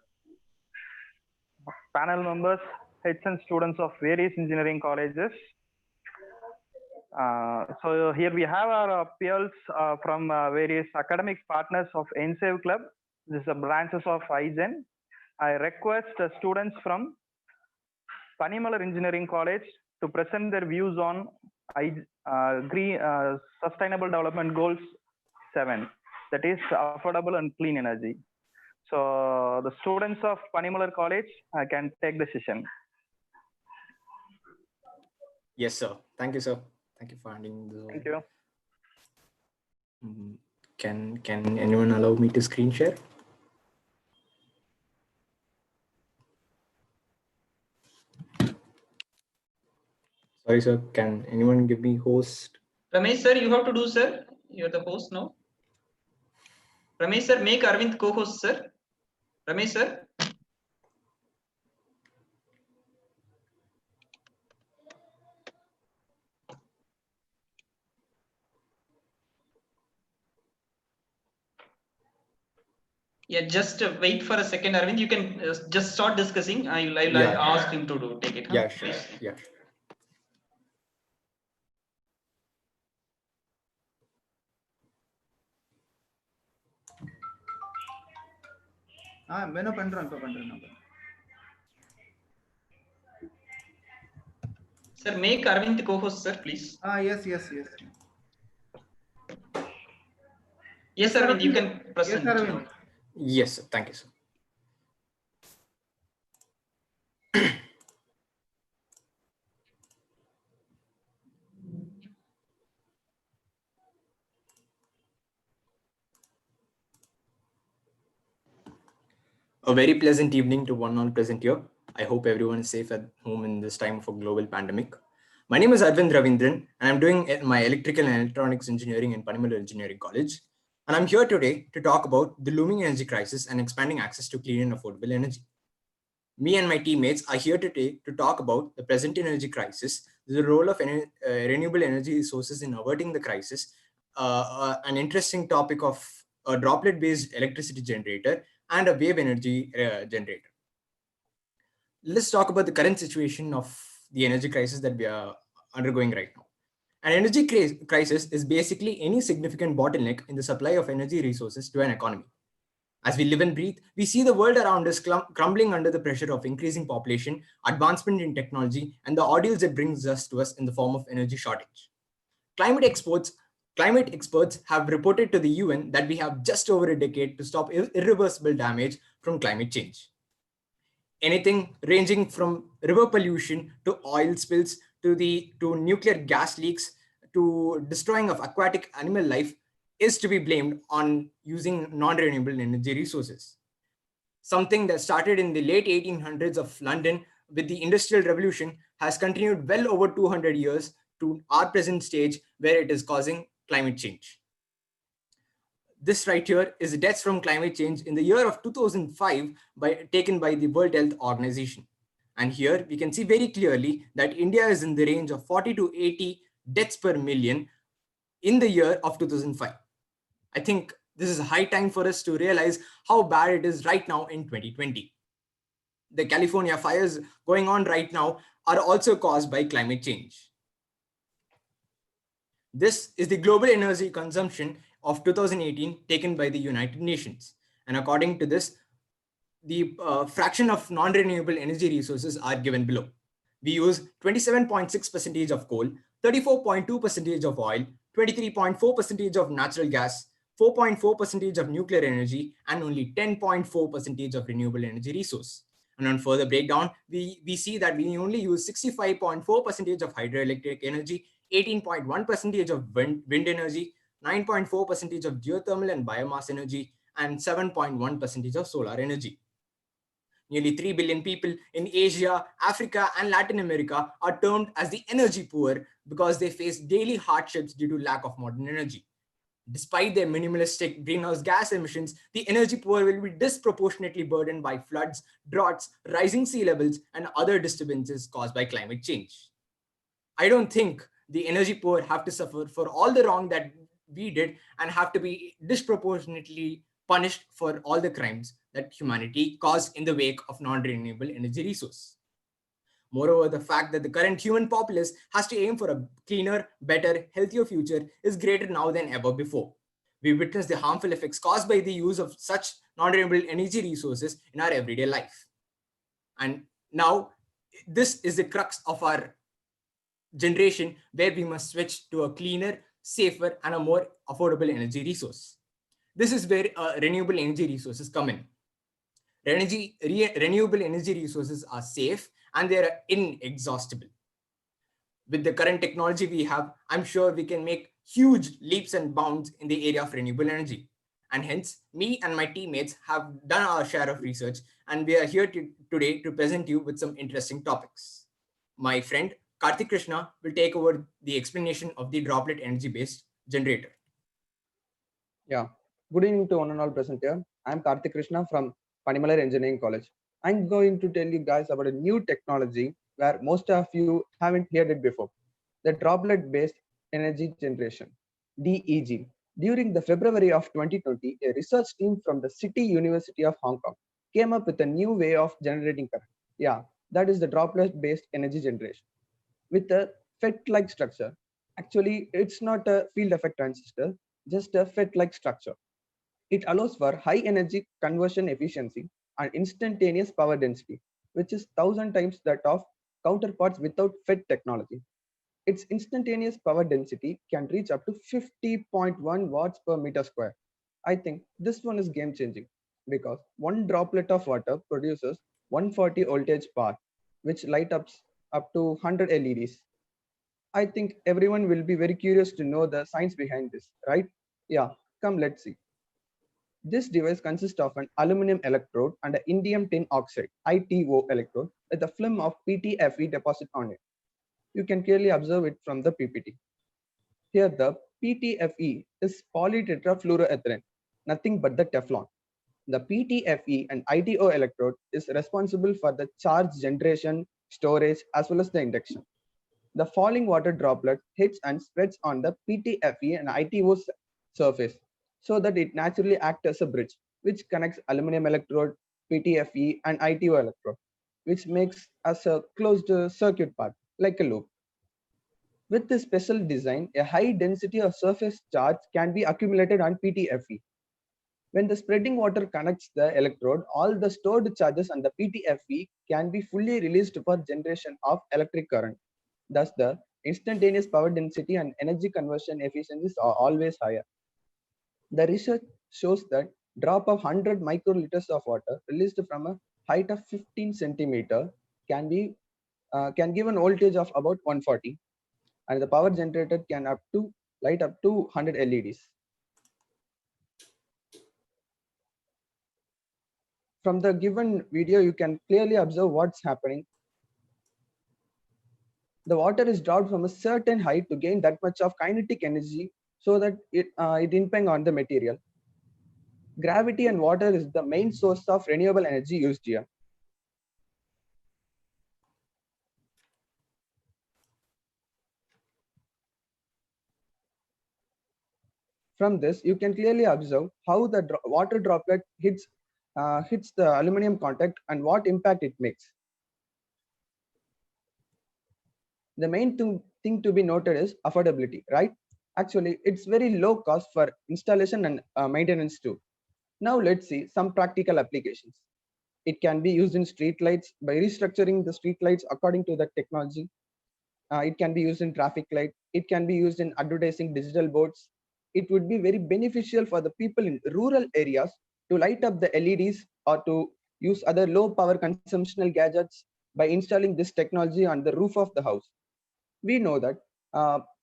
panel members, heads and students of various engineering colleges. So here we have our peers from various academic partners of SDG Club. This is the branches of IGEN. I request students from Panimalar Engineering College to present their views on Sustainable Development Goals 7, that is affordable and clean energy. So the students of Panimalar College can take the session. Yes, sir. Thank you, sir. Thank you for handing this over. Thank you. Can anyone allow me to screen share? Sorry, sir. Can anyone give me host? Ramesh, sir, you have to do, sir. You're the host now. Ramesh, sir, make Arvind co-host, sir. Ramesh, sir. Yeah, just wait for a second, Arvind. You can just start discussing. I'll ask him to take it. Yeah, sure. Yeah. Beno pandran. Sir, make Arvind co-host, sir, please. Yes. Yes, Arvind, you can present. Yes, Arvind. Yes, sir. Thank you, sir. A very pleasant evening to one all present here. I hope everyone is safe at home in this time of a global pandemic. My name is Arvind Ravindran, and I'm doing my electrical and electronics engineering in Panimalar Engineering College. And I'm here today to talk about the looming energy crisis and expanding access to clean and affordable energy. Me and my teammates are here today to talk about the present energy crisis, the role of renewable energy sources in averting the crisis, an interesting topic of a droplet-based electricity generator and a wave energy generator. Let's talk about the current situation of the energy crisis that we are undergoing right now. An energy crisis is basically any significant bottleneck in the supply of energy resources to an economy. As we live and breathe, we see the world around us crumbling under the pressure of increasing population, advancement in technology, and the ordeals it brings us to us in the form of energy shortage. Climate experts have reported to the UN that we have just over a decade to stop irreversible damage from climate change. Anything ranging from river pollution to oil spills to nuclear gas leaks to destroying of aquatic animal life is to be blamed on using non-renewable energy resources. Something that started in the late 1800s of London with the Industrial Revolution has continued well over 200 years to our present stage where it is causing climate change. This right here is deaths from climate change in the year of 2005 taken by the World Health Organization. And here we can see very clearly that India is in the range of 40 to 80 deaths per million in the year of 2005. I think this is a high time for us to realize how bad it is right now in 2020. The California fires going on right now are also caused by climate change. This is the global energy consumption of 2018 taken by the United Nations. And according to this, the fraction of non-renewable energy resources are given below. We use 27.6% of coal, 34.2% of oil, 23.4% of natural gas, 4.4% of nuclear energy, and only 10.4% of renewable energy resource. And on further breakdown, we see that we only use 65.4% of hydroelectric energy, 18.1% of wind energy, 9.4% of geothermal and biomass energy, and 7.1% of solar energy. Nearly 3 billion people in Asia, Africa, and Latin America are termed as the energy poor because they face daily hardships due to lack of modern energy. Despite their minimalistic greenhouse gas emissions, the energy poor will be disproportionately burdened by floods, droughts, rising sea levels, and other disturbances caused by climate change. I don't think the energy poor have to suffer for all the wrong that we did and have to be disproportionately punished for all the crimes that humanity caused in the wake of non-renewable energy resource. Moreover, the fact that the current human populace has to aim for a cleaner, better, healthier future is greater now than ever before. We witness the harmful effects caused by the use of such non-renewable energy resources in our everyday life. And now, this is the crux of our generation where we must switch to a cleaner, safer, and a more affordable energy resource. This is where renewable energy resources come in. Renewable energy resources are safe and they are inexhaustible. With the current technology we have, I'm sure we can make huge leaps and bounds in the area of renewable energy. And hence, me and my teammates have done our share of research, and we are here today to present you with some interesting topics. My friend Karthik Krishna will take over the explanation of the droplet energy-based generator. Yeah, good evening to one and all present here. I'm Karthik Krishna from Panimalar Engineering College. I'm going to tell you guys about a new technology where most of you haven't heard it before, the droplet-based energy generation, DEG. During the February of 2020, a research team from the City University of Hong Kong came up with a new way of generating current. Yeah, that is the droplet-based energy generation. With a FET-like structure. Actually, it's not a field effect transistor, just a FET-like structure. It allows for high energy conversion efficiency and instantaneous power density, which is 1,000 times that of counterparts without FET technology. Its instantaneous power density can reach up to 50.1 watts per meter square. I think this one is game changing because one droplet of water produces 140 voltage power, which light up to 100 LEDs. I think everyone will be very curious to know the science behind this, right? Yeah, come let's see. This device consists of an aluminum electrode and an indium tin oxide (ITO) electrode with a film of PTFE deposit on it. You can clearly observe it from the PPT. Here the PTFE is polytetrafluoroethylene, nothing but the Teflon. The PTFE and ITO electrode is responsible for the charge generation, storage, as well as the induction. The falling water droplet hits and spreads on the PTFE and ITO surface so that it naturally acts as a bridge, which connects aluminum electrode, PTFE, and ITO electrode, which makes as a closed circuit path, like a loop. With this special design, a high density of surface charge can be accumulated on PTFE. When the spreading water connects the electrode, all the stored charges on the PTFE can be fully released for generation of electric current. Thus, the instantaneous power density and energy conversion efficiencies are always higher. The research shows that drop of 100 microliters of water released from a height of 15 centimeter can give an voltage of about 140, and the power generated can light up to 100 LEDs. From the given video, you can clearly observe what's happening. The water is dropped from a certain height to gain that much of kinetic energy so that it impinges on the material. Gravity and water is the main source of renewable energy used here. From this, you can clearly observe how the water droplet hits the aluminum contact and what impact it makes. The main thing to be noted is affordability, right? Actually, it's very low cost for installation and maintenance too. Now let's see some practical applications. It can be used in street lights by restructuring the street lights according to the technology. It can be used in traffic light. It can be used in advertising digital boards. It would be very beneficial for the people in rural areas to light up the LEDs or to use other low power consumptional gadgets by installing this technology on the roof of the house. We know that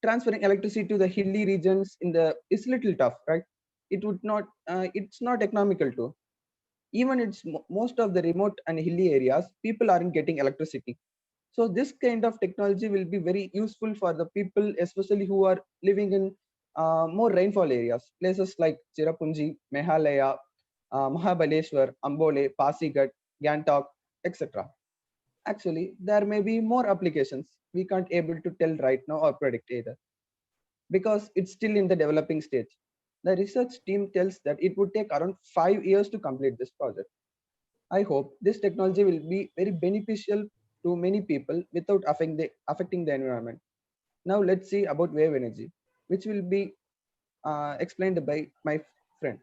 transferring electricity to the hilly regions is little tough, right? It's not economical too. Even most of the remote and hilly areas, people aren't getting electricity. So this kind of technology will be very useful for the people, especially who are living in more rainfall areas, places like Cherrapunji, Meghalaya, Mahabaleshwar, Ambole, Pasighat, Gangtok, etc. Actually, there may be more applications we can't able to tell right now or predict either, because it's still in the developing stage. The research team tells that it would take around 5 years to complete this project. I hope this technology will be very beneficial to many people without affecting the environment. Now let's see about wave energy, which will be explained by my friend.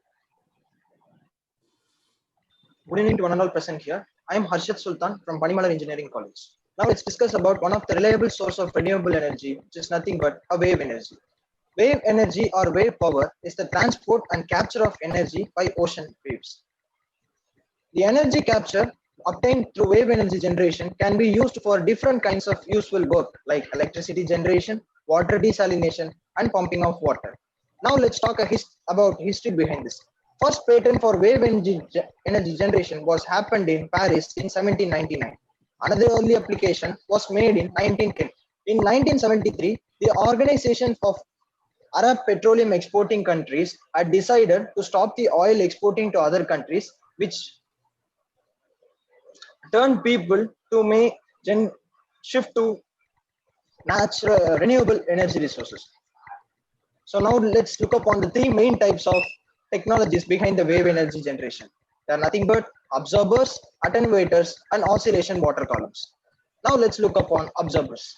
Good evening to one and all present here. I am Harshad Sultan from Panimalar Engineering College. Now let's discuss about one of the reliable source of renewable energy, which is nothing but a wave energy. Wave energy or wave power is the transport and capture of energy by ocean waves. The energy capture obtained through wave energy generation can be used for different kinds of useful work like electricity generation, water desalination, and pumping of water. Now let's talk about history behind this. First patent for wave energy generation was happened in Paris in 1799. Another early application was made in 1910. In 1973, the Organization of Arab Petroleum Exporting Countries had decided to stop the oil exporting to other countries, which turned people to shift to natural renewable energy resources. So now let's look upon the three main types of technologies behind the wave energy generation. They are nothing but absorbers, attenuators, and oscillation water columns. Now let's look upon absorbers.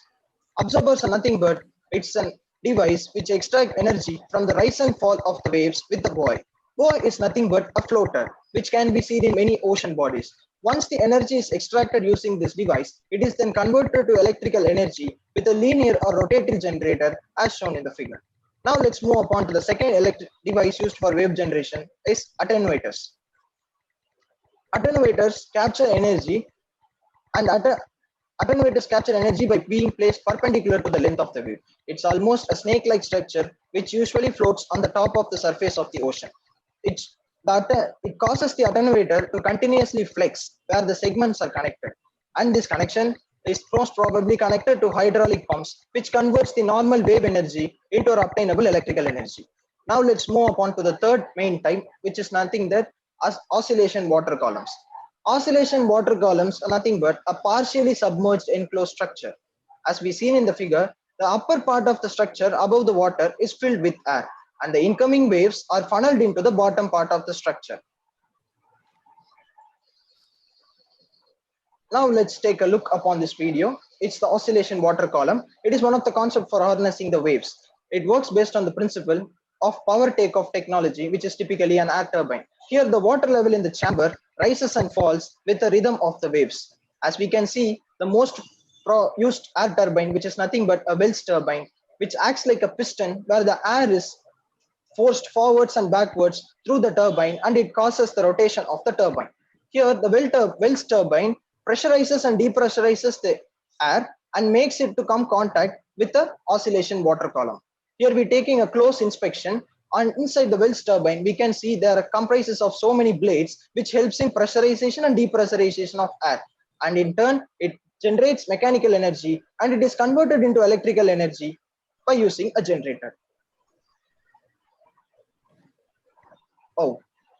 Absorbers are nothing but it's a device which extracts energy from the rise and fall of the waves with the buoy. Buoy is nothing but a floater which can be seen in many ocean bodies. Once the energy is extracted using this device, it is then converted to electrical energy with a linear or rotatory generator as shown in the figure. Now let's move upon to the second electric device used for wave generation is attenuators. Attenuators capture energy and attenuators capture energy by being placed perpendicular to the length of the wave. It's almost a snake-like structure which usually floats on the top of the surface of the ocean. It causes the attenuator to continuously flex where the segments are connected, and this connection is most probably connected to hydraulic pumps, which converts the normal wave energy into obtainable electrical energy. Now let's move upon to the third main type, which is nothing but as oscillation water columns. Oscillation water columns are nothing but a partially submerged enclosed structure. As we seen in the figure, the upper part of the structure above the water is filled with air, and the incoming waves are funneled into the bottom part of the structure. Now let's take a look upon this video. It's the oscillation water column. It is one of the concepts for harnessing the waves. It works based on the principle of power takeoff technology, which is typically an air turbine. Here the water level in the chamber rises and falls with the rhythm of the waves. As we can see, the most used air turbine, which is nothing but a Wells turbine, which acts like a piston where the air is forced forwards and backwards through the turbine, and it causes the rotation of the turbine. Here the Wells turbine pressurizes and depressurizes the air and makes it to come contact with the oscillation water column. Here we're taking a close inspection, and inside the Wells turbine we can see there are comprises of so many blades which helps in pressurization and depressurization of air, and in turn it generates mechanical energy and it is converted into electrical energy by using a generator.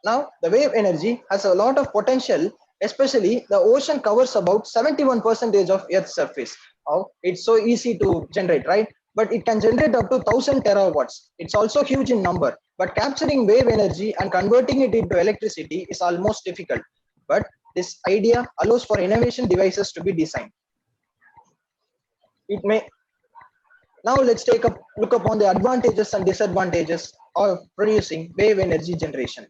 Now the wave energy has a lot of potential, especially the ocean covers about 71% of Earth's surface. It's so easy to generate, right? But it can generate up to 1000 terawatts. It's also huge in number, but capturing wave energy and converting it into electricity is almost difficult. But this idea allows for innovation devices to be designed. Now let's take a look upon the advantages and disadvantages of producing wave energy generation.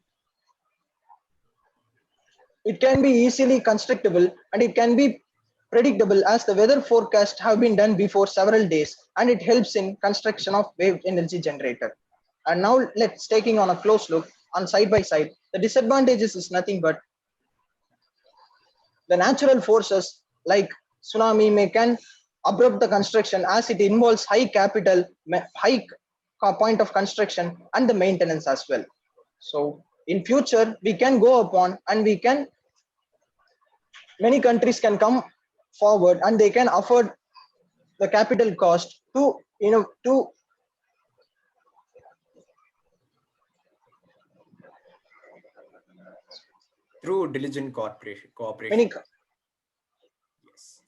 It can be easily constructible and it can be predictable, as the weather forecasts have been done before several days, and it helps in construction of wave energy generator. And now let's taking on a close look on side by side. The disadvantages is nothing but the natural forces like tsunami can abrupt the construction, as it involves high capital, high point of construction and the maintenance as well. So in future we can go upon and many countries can come forward and they can afford the capital cost to through diligent cooperation. Yes.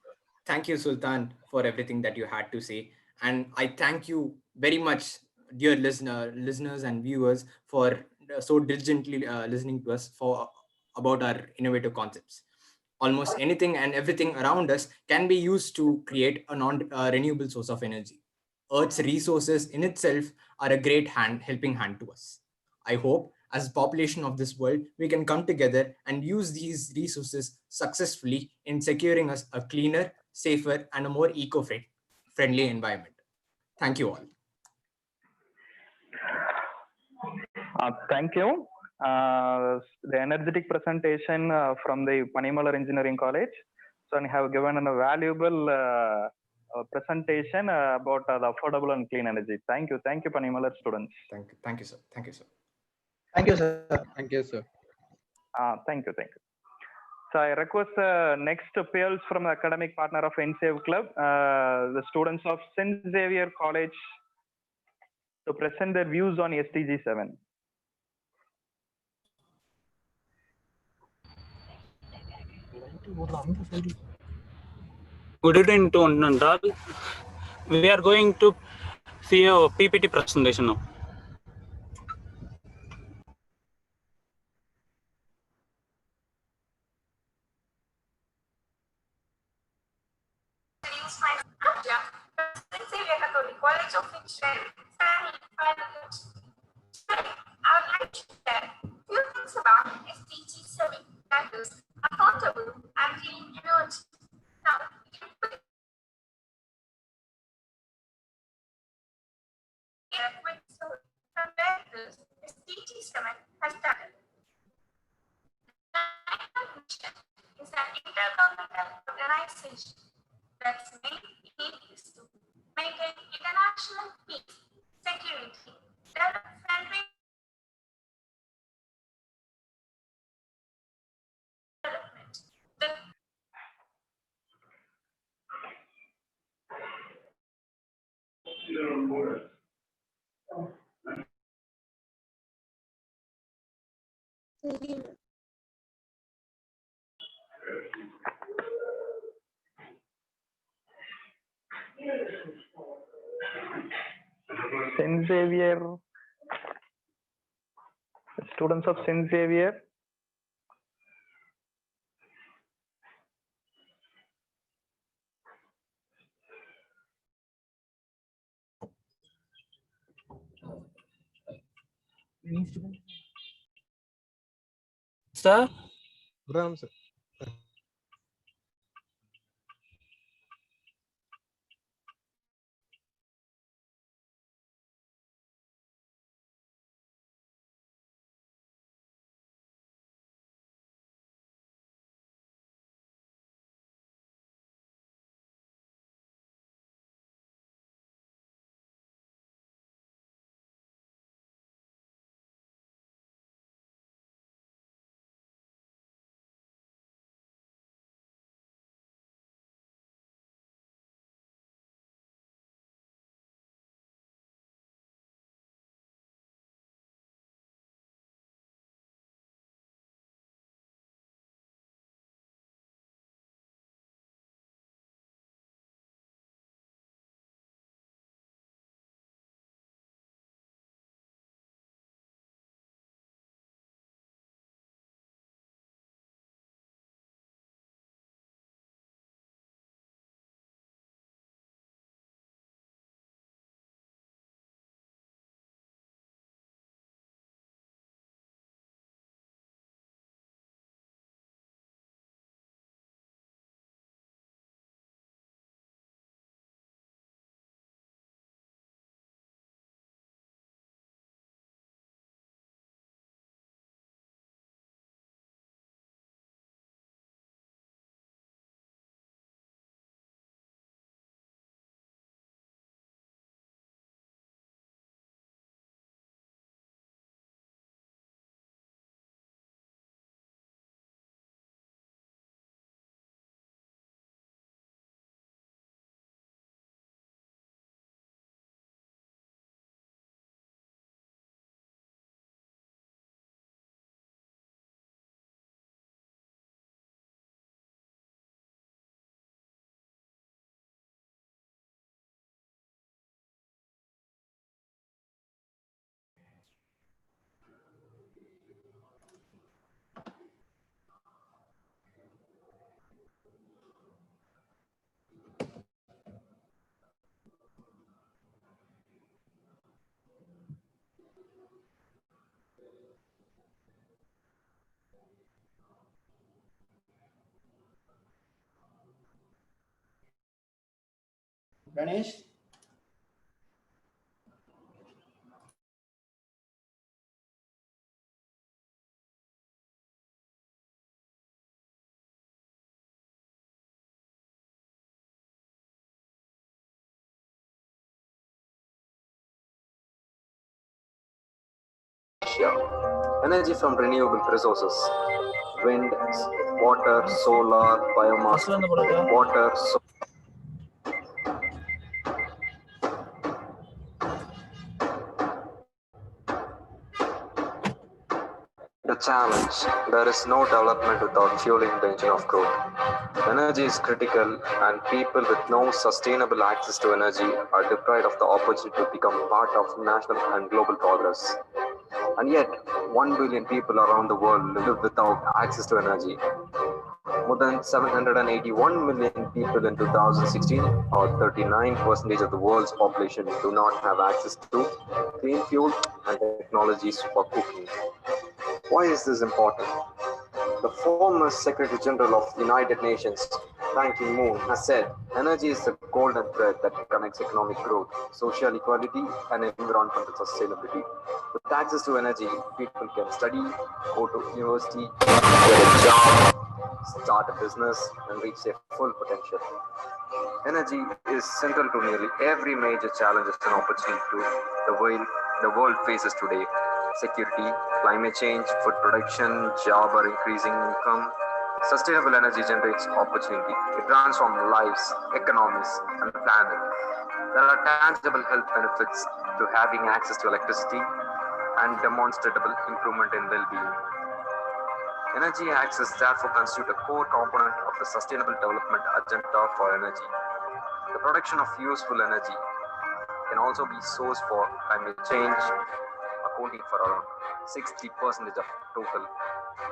Thank you, Sultan, for everything that you had to say. And I thank you very much, dear listeners and viewers, for so diligently listening to us about our innovative concepts. Almost anything and everything around us can be used to create a non-renewable source of energy. Earth's resources in itself are a great helping hand to us. I hope as a population of this world, we can come together and use these resources successfully in securing us a cleaner, safer, and a more eco-friendly environment. Thank you all. Thank you. The energetic presentation from the Panimalar Engineering College. So I have given a valuable presentation about the affordable and clean energy. Thank you, Panimalar students. Thank you, sir. Thank you, sir. Thank you, sir. Thank you, sir. Thank you. So I request next appeals from the academic partner of NSAVE Club, the students of St. Xavier College, to present their views on SDG 7. Good evening to one and all. We are going to see a PPT presentation now. College of Engineering. I would like to share a few things about SDG 7, that is affordable and clean energy. Now, a quick story from where this SDG 7 has started. The mission is an intergovernmental organization that's main aim is to maintain international peace, security, development, The St. Xavier, students of St. Xavier. Sir? Ram, sir. Ganesh? Energy from renewable resources, wind, water, solar, biomass, water, the challenge, there is no development without fueling the engine of growth. Energy is critical and people with no sustainable access to energy are deprived of the opportunity to become part of national and global progress. And yet, 1 billion people around the world live without access to energy. More than 781 million people in 2016, or 39% of the world's population, do not have access to clean fuel and technologies for cooking. Why is this important? The former Secretary General of the United Nations, Ban Ki-moon, has said, energy is the golden thread that connects economic growth, social equality, and environmental sustainability. With access to energy, people can study, go to university, get a job, start a business, and reach their full potential. Energy is central to nearly every major challenge and opportunity the world faces today. Security, climate change, food production, job or increasing income. Sustainable energy generates opportunity. It transforms lives, economies, and the planet. There are tangible health benefits to having access to electricity and demonstrable improvement in well-being. Energy access therefore constitute a core component of the Sustainable Development Agenda for energy. The production of useful energy can also be sourced for climate change, accounting for around 60% of total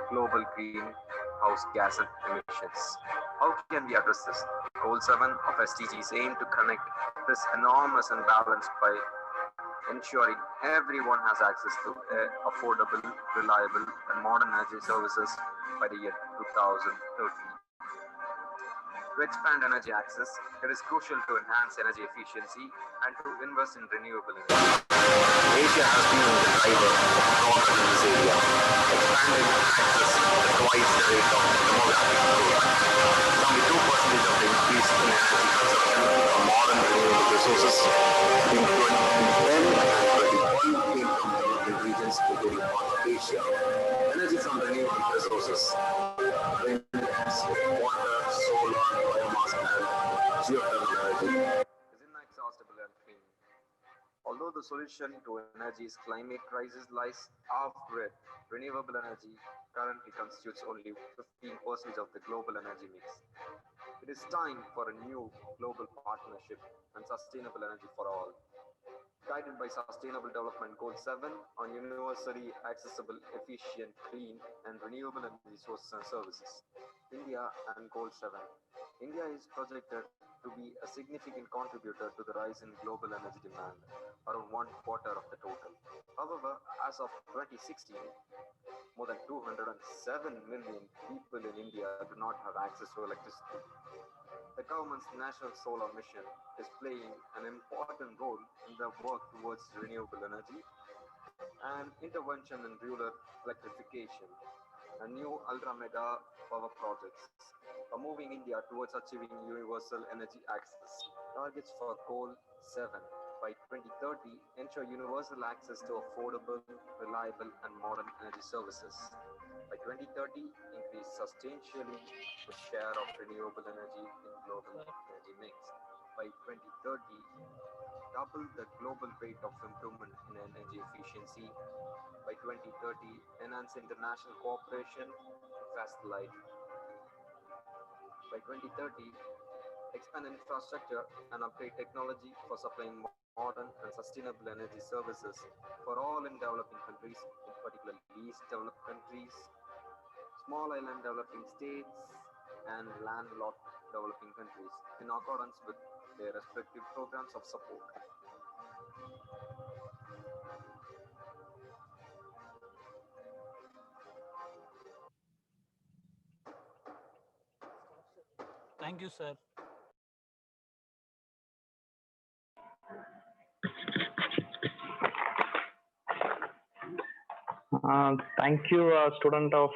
global greenhouse gas emissions. How can we address this? Goal 7 of SDGs aim to connect this enormous imbalance by ensuring everyone has access to affordable, reliable, and modern energy services by the year 2030. To expand energy access, it is crucial to enhance energy efficiency and to invest in renewable energy. Asia has been the driver of progress in this area, expanding access at twice the rate of demographic growth. Some 2% of the increase in energy consumption from modern renewable resources between 2010 and 2021 came from developing regions, including parts of Asia. Energy from renewable resources, wind, water, solar, biomass, and geothermal energy is inexhaustible and clean. Although the solution to energy's climate crisis lies off-grid, renewable energy currently constitutes only 15% of the global energy mix. It is time for a new global partnership and sustainable energy for all. Guided by Sustainable Development Goal 7 on universally accessible, efficient, clean, and renewable energy sources and services, India and Goal 7. India is projected to be a significant contributor to the rise in global energy demand, around 1/4 of the total. However, as of 2016, more than 207 million people in India do not have access to electricity. The government's National Solar Mission is playing an important role in the work towards renewable energy and intervention in rural electrification. And new ultra-mega power projects are moving India towards achieving universal energy access. Targets for Goal 7 by 2030 ensure universal access to affordable, reliable, and modern energy services. By 2030, increase substantially the share of renewable energy in global energy mix. By 2030, double the global rate of improvement in energy efficiency. By 2030, enhance international cooperation to fast life. By 2030, expand infrastructure and upgrade technology for supplying modern and sustainable energy services for all in developing countries, in particular least developed countries, small island developing states, and landlocked developing countries, in accordance with their respective programs of support. Thank you, sir. Thank you, student of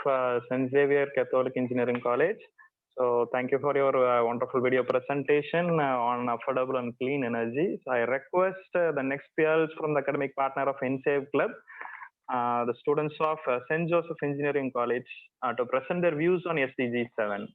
St. Xavier Catholic Engineering College. So thank you for your wonderful video presentation on affordable and clean energy. So I request the next PLs from the academic partner of NSAVE Club, the students of St. Joseph Engineering College, to present their views on SDG 7.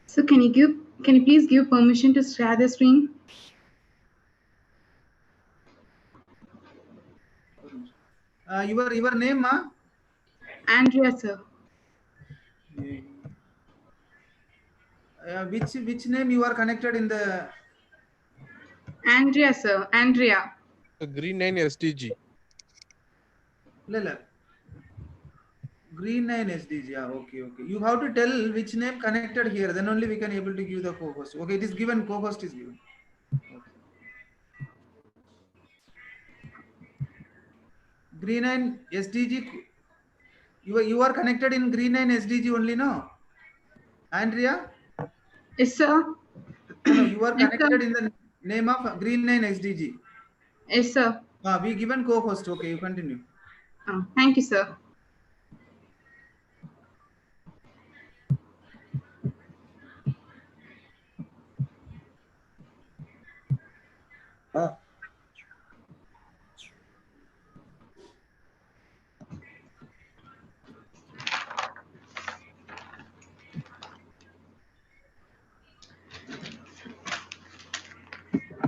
So can you please give permission to share the screen? Your name, ma? Andrea, sir. Which name you are connected in the? Andrea, sir. Andrea. Green9 SDG. Green9 SDG. Yeah, okay. You have to tell which name connected here. Then only we can able to give the co-host. Okay, it is given. Co-host is given. Okay. Green9 SDG. You are connected in Green9 SDG only, no? Andrea? Yes, sir. No, you are Yes, connected sir. in the name of Green9 SDG. Yes, sir. We given co-host. Okay, you continue. Thank you, sir. A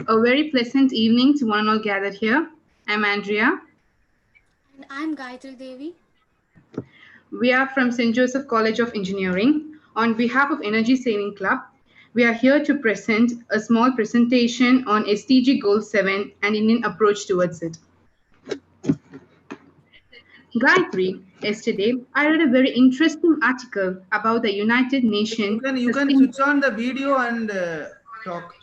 very pleasant evening to one and all gathered here. I'm Andrea. And I'm Gayatri Devi. We are from St. Joseph College of Engineering. On behalf of Energy Saving Club, we are here to present a small presentation on SDG Goal 7 and Indian approach towards it. Gayatri, yesterday I read a very interesting article about the United Nations. You can switch on the video and talk.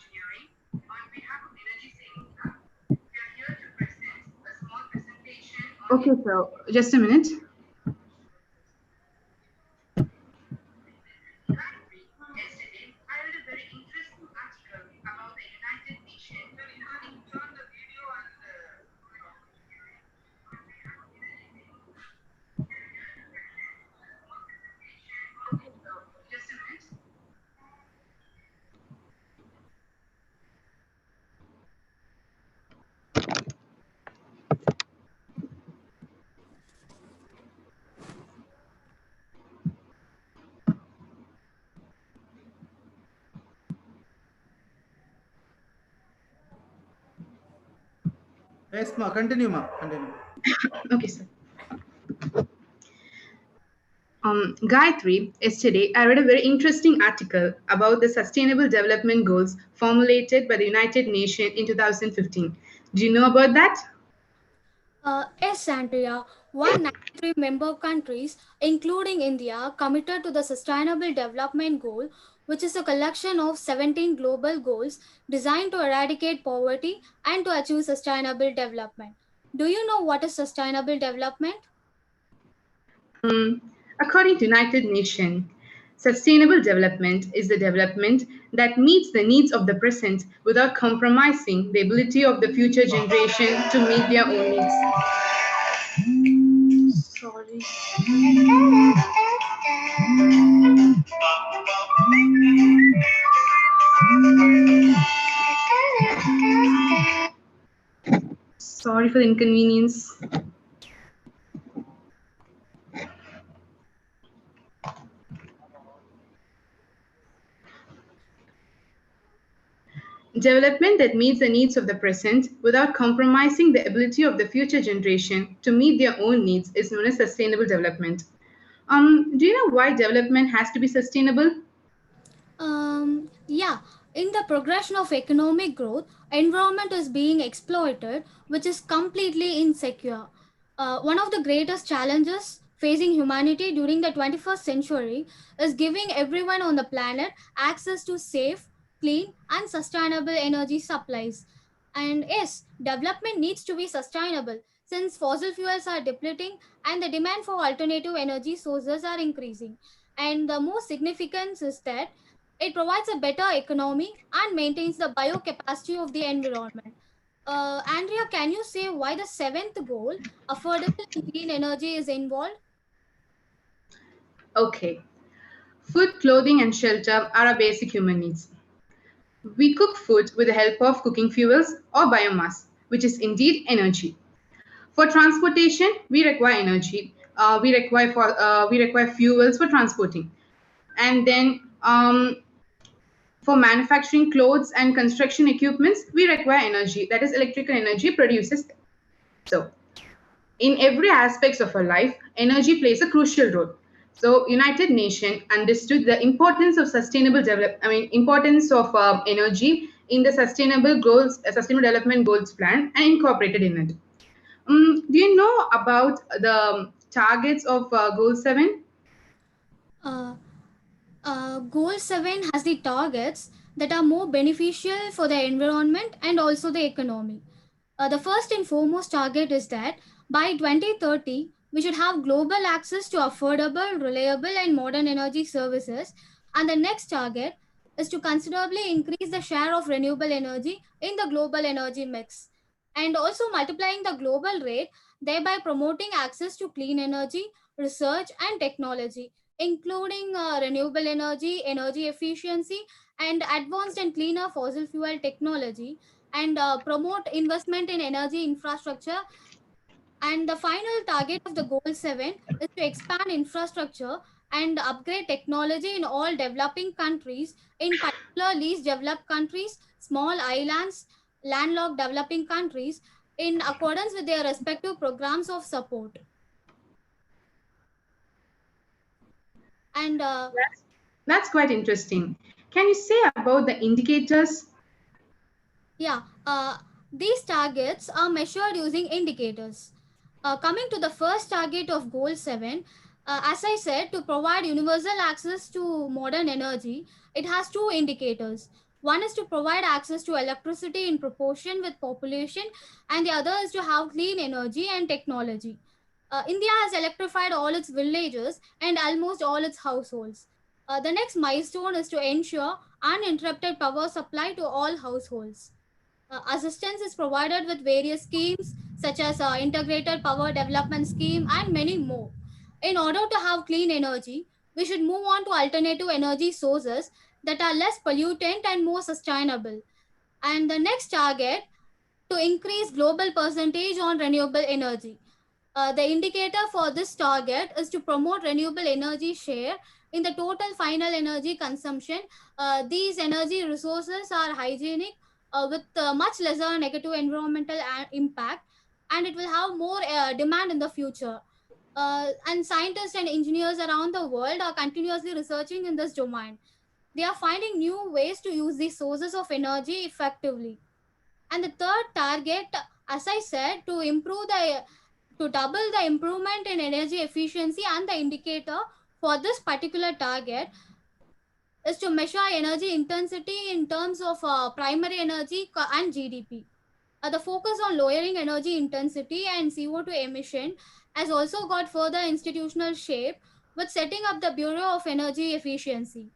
Okay, so just a minute. Yes, ma. Continue, ma. Continue. Okay, sir. Gayatri, yesterday I read a very interesting article about the Sustainable Development Goals formulated by the United Nations in 2015. Do you know about that? Yes, Andrea. 193 member countries, including India, committed to the Sustainable Development Goal, which is a collection of 17 global goals designed to eradicate poverty and to achieve sustainable development. Do you know what is sustainable development? According to United Nations, sustainable development is the development that meets the needs of the present without compromising the ability of the future generation to meet their own needs. Sorry. Sorry for the inconvenience. Development that meets the needs of the present without compromising the ability of the future generation to meet their own needs is known as sustainable development. Do you know why development has to be sustainable? Yeah, in the progression of economic growth, environment is being exploited, which is completely insecure. One of the greatest challenges facing humanity during the 21st century is giving everyone on the planet access to safe, clean, and sustainable energy supplies. And yes, development needs to be sustainable since fossil fuels are depleting and the demand for alternative energy sources are increasing. And the most significance is that it provides a better economy and maintains the biocapacity of the environment. Andrea, can you say why the seventh goal, affordable and clean energy, is involved? Okay. Food, clothing, and shelter are our basic human needs. We cook food with the help of cooking fuels or biomass, which is indeed energy. For transportation, we require energy. We require fuels for transporting, and then for manufacturing clothes and construction equipments, we require energy. That is electrical energy produces. So, in every aspects of our life, energy plays a crucial role. So, United Nations understood the importance of importance of energy in the Sustainable Development Goals plan, and incorporated in it. Do you know about the targets of Goal 7? Goal 7 has the targets that are more beneficial for the environment and also the economy. The first and foremost target is that by 2030, we should have global access to affordable, reliable, and modern energy services. And the next target is to considerably increase the share of renewable energy in the global energy mix. And also multiplying the global rate, thereby promoting access to clean energy, research, and technology, including renewable energy, energy efficiency, and advanced and cleaner fossil fuel technology. and promote investment in energy infrastructure. And the final target of the goal 7 is to expand infrastructure and upgrade technology in all developing countries, in particular least developed countries, small islands, landlocked developing countries, in accordance with their respective programs of support. And that's quite interesting. Can you say about the indicators? Yeah, these targets are measured using indicators. Coming to the first target of goal 7, as I said, to provide universal access to modern energy, it has two indicators. One is to provide access to electricity in proportion with population, and the other is to have clean energy and technology. India has electrified all its villages and almost all its households. The next milestone is to ensure uninterrupted power supply to all households. Assistance is provided with various schemes such as Integrated Power Development Scheme and many more. In order to have clean energy, we should move on to alternative energy sources that are less pollutant and more sustainable. And the next target, to increase global percentage on renewable energy. The indicator for this target is to promote renewable energy share in the total final energy consumption. These energy resources are hygienic with much lesser negative environmental impact, and it will have more demand in the future. And scientists and engineers around the world are continuously researching in this domain. They are finding new ways to use these sources of energy effectively. And the third target, as I said, to double the improvement in energy efficiency, and the indicator for this particular target is to measure energy intensity in terms of primary energy and GDP. The focus on lowering energy intensity and CO2 emission has also got further institutional shape with setting up the Bureau of Energy Efficiency.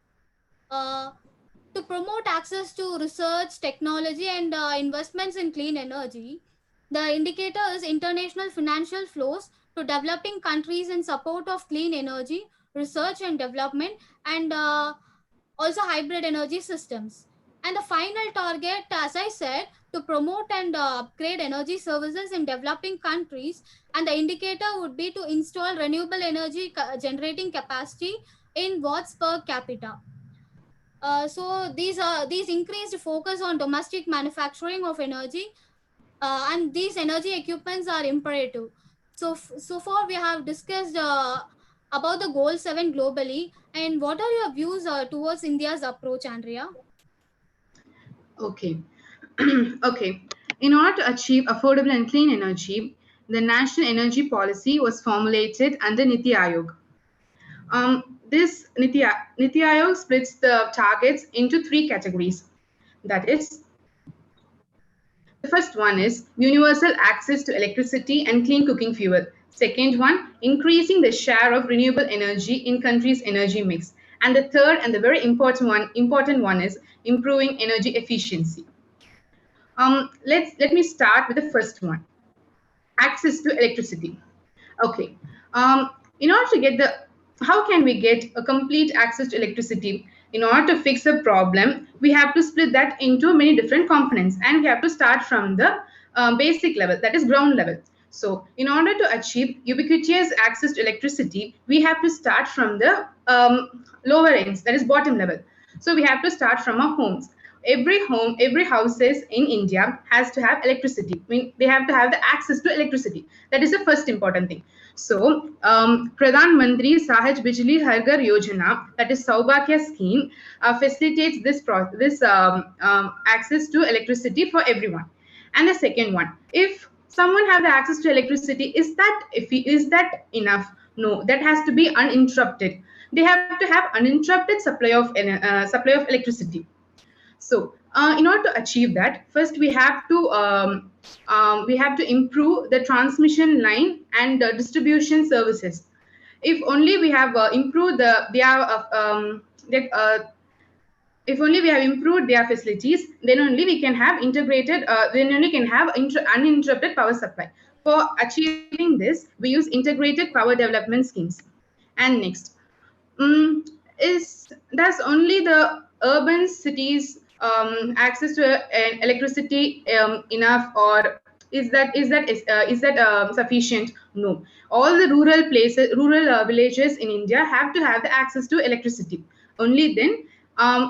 To promote access to research, technology, and investments in clean energy, the indicator is international financial flows to developing countries in support of clean energy, research and development, and also hybrid energy systems. And the final target, as I said, to promote and upgrade energy services in developing countries, and the indicator would be to install renewable energy generating capacity in watts per capita. So these increased focus on domestic manufacturing of energy, and these energy equipments are imperative. So far we have discussed about the goal 7 globally, and what are your views towards India's approach, Andrea? Okay. Okay. In order to achieve affordable and clean energy, the National Energy Policy was formulated under Niti Aayog. This Niti Aayog splits the targets into three categories. That is, the first one is universal access to electricity and clean cooking fuel. Second one, increasing the share of renewable energy in country's energy mix. And the third and the very important one is improving energy efficiency. Let me start with the first one, access to electricity. Okay. In order to get how can we get a complete access to electricity? In order to fix a problem, we have to split that into many different components, and we have to start from the basic level, that is ground level. So in order to achieve ubiquitous access to electricity, we have to start from the lower ends, that is bottom level. So we have to start from our homes. Every houses in India has to have electricity. I mean, they have to have the access to electricity. That is the first important thing. So, Pradhan Mantri Sahaj Bijli Har Ghar Yojana, that is Saubhagya scheme, facilitates this access to electricity for everyone. And the second one, if someone have the access to electricity, is that enough? No, that has to be uninterrupted. They have to have uninterrupted supply of electricity. So, in order to achieve that, first we have to improve the transmission line and distribution services. If only we have improved if only we have improved their facilities, then only we can have uninterrupted power supply. For achieving this, we use integrated power development schemes. And next, does only the urban cities access to electricity enough, or is that sufficient? No. All the rural places, rural villages in India have to have the access to electricity. Only then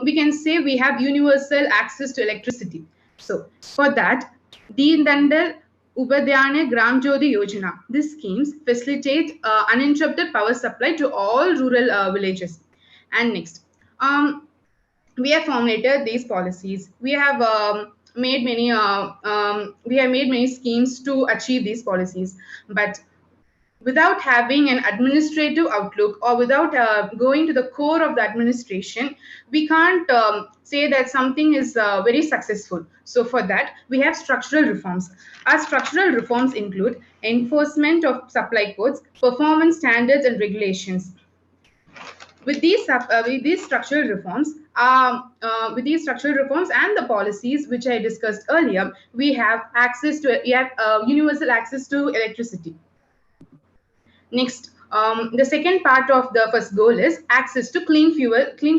we can say we have universal access to electricity. So for that, Deen Dandal Upadhyaya Gram Jyoti Yojana, these schemes facilitate uninterrupted power supply to all rural villages. And next, we have formulated these policies. We have made many schemes to achieve these policies, but without having an administrative outlook, or without going to the core of the administration, we can't say that something is very successful. So for that, we have structural reforms. Our structural reforms include enforcement of supply codes, performance standards and regulations. With these structural reforms, and the policies which I discussed earlier, we have universal access to electricity. Next, the second part of the first goal is access to clean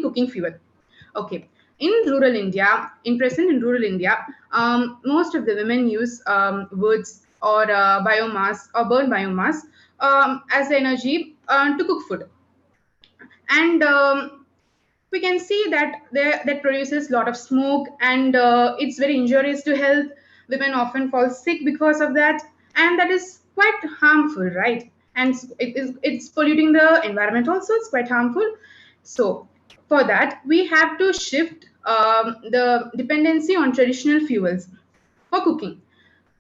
cooking fuel. Okay, in rural India, most of the women use woods or biomass or burn biomass as energy to cook food. And we can see that that produces a lot of smoke, and it's very injurious to health. Women often fall sick because of that, and that is quite harmful, right? And it's polluting the environment also. It's quite harmful. So for that, we have to shift the dependency on traditional fuels for cooking.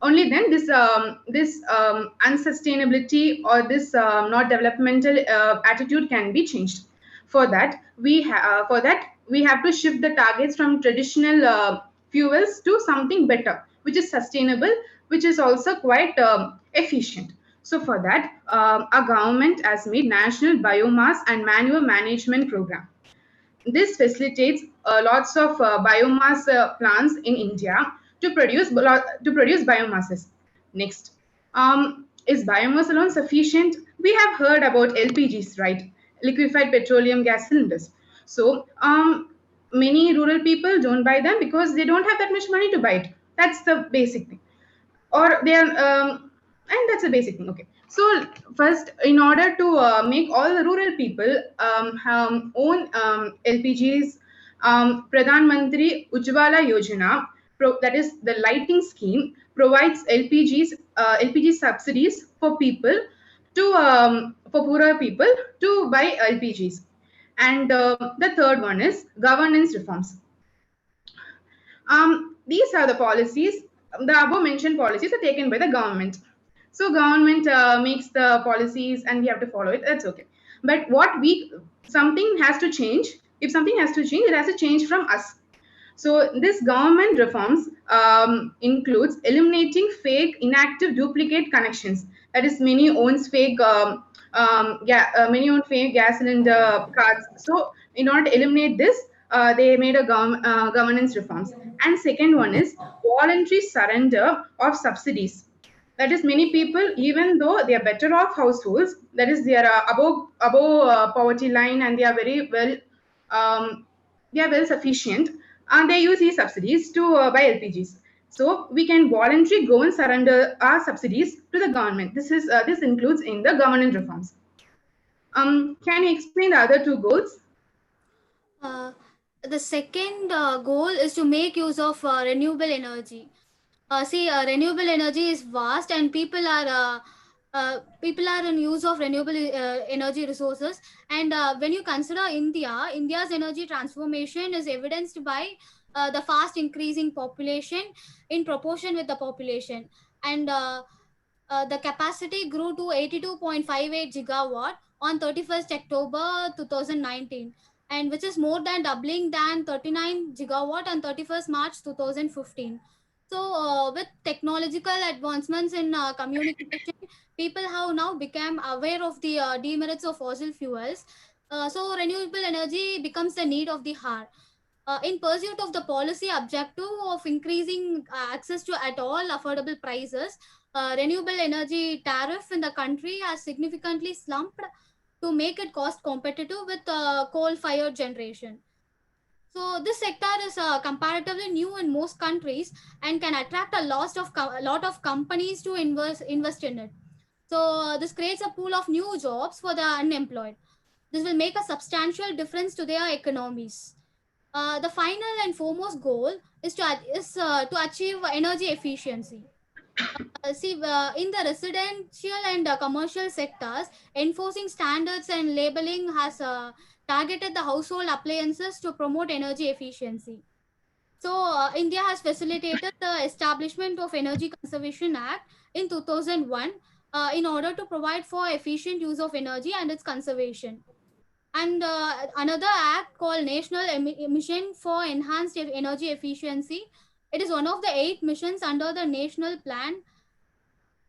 Only then this unsustainability, or this not developmental attitude can be changed. For that, we have to shift the targets from traditional fuels to something better, which is sustainable, which is also quite efficient. So for that, our government has made National Biomass and Manure Management Program. This facilitates lots of biomass plants in India to produce biomasses. Next, is biomass alone sufficient? We have heard about LPGs, right? Liquefied petroleum gas cylinders. So many rural people don't buy them because they don't have that much money to buy it. That's the basic thing. Or they are, and that's a basic thing. Okay. So first, in order to make all the rural people own LPGs, Pradhan Mantri Ujjwala Yojana, that is the lighting scheme, provides LPG subsidies for people for poorer people to buy LPGs. And the third one is governance reforms. These are the policies. The above mentioned policies are taken by the government. So government makes the policies and we have to follow it. That's okay. But something has to change. If something has to change, it has to change from us. So this government reforms includes eliminating fake, inactive, duplicate connections. That is, many owns fake gas cylinder cards. So in order to eliminate this, they made a governance reforms. And second one is voluntary surrender of subsidies. That is, many people, even though they are better off households, that is, they are above poverty line, and they are very well, sufficient, and they use these subsidies to buy LPGs. So we can voluntarily go and surrender our subsidies to the government. This includes in the government reforms. Can you explain the other two goals? The second goal is to make use of renewable energy. Renewable energy is vast, and people are in use of renewable energy resources. And when you consider India's energy transformation is evidenced by the fast increasing population in proportion with the population. And the capacity grew to 82.58 gigawatt on 31st October 2019, and which is more than doubling than 39 gigawatt on 31st March 2015. So with technological advancements in communication, people have now become aware of the demerits of fossil fuels. So renewable energy becomes the need of the hour. In pursuit of the policy objective of increasing access to at all affordable prices, renewable energy tariff in the country has significantly slumped to make it cost competitive with coal-fired generation. So this sector is comparatively new in most countries and can attract a lot of companies to invest in it. So this creates a pool of new jobs for the unemployed. This will make a substantial difference to their economies. The final and foremost goal is to achieve energy efficiency. In the residential and commercial sectors, enforcing standards and labeling has targeted the household appliances to promote energy efficiency. So, India has facilitated the establishment of Energy Conservation Act in 2001 in order to provide for efficient use of energy and its conservation. And another act called National Mission for Enhanced Energy Efficiency. It is one of the 8 missions under the National Plan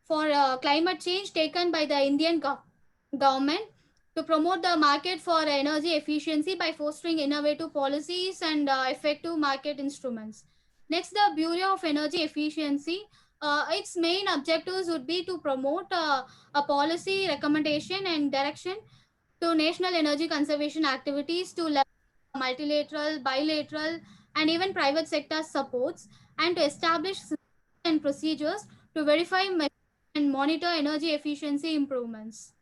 for climate change taken by the Indian government to promote the market for energy efficiency by fostering innovative policies and effective market instruments. Next, the Bureau of Energy Efficiency. Its main objectives would be to promote a policy recommendation and direction to national energy conservation activities to leverage multilateral, bilateral, and even private sector supports, and to establish systems and procedures to verify and monitor energy efficiency improvements.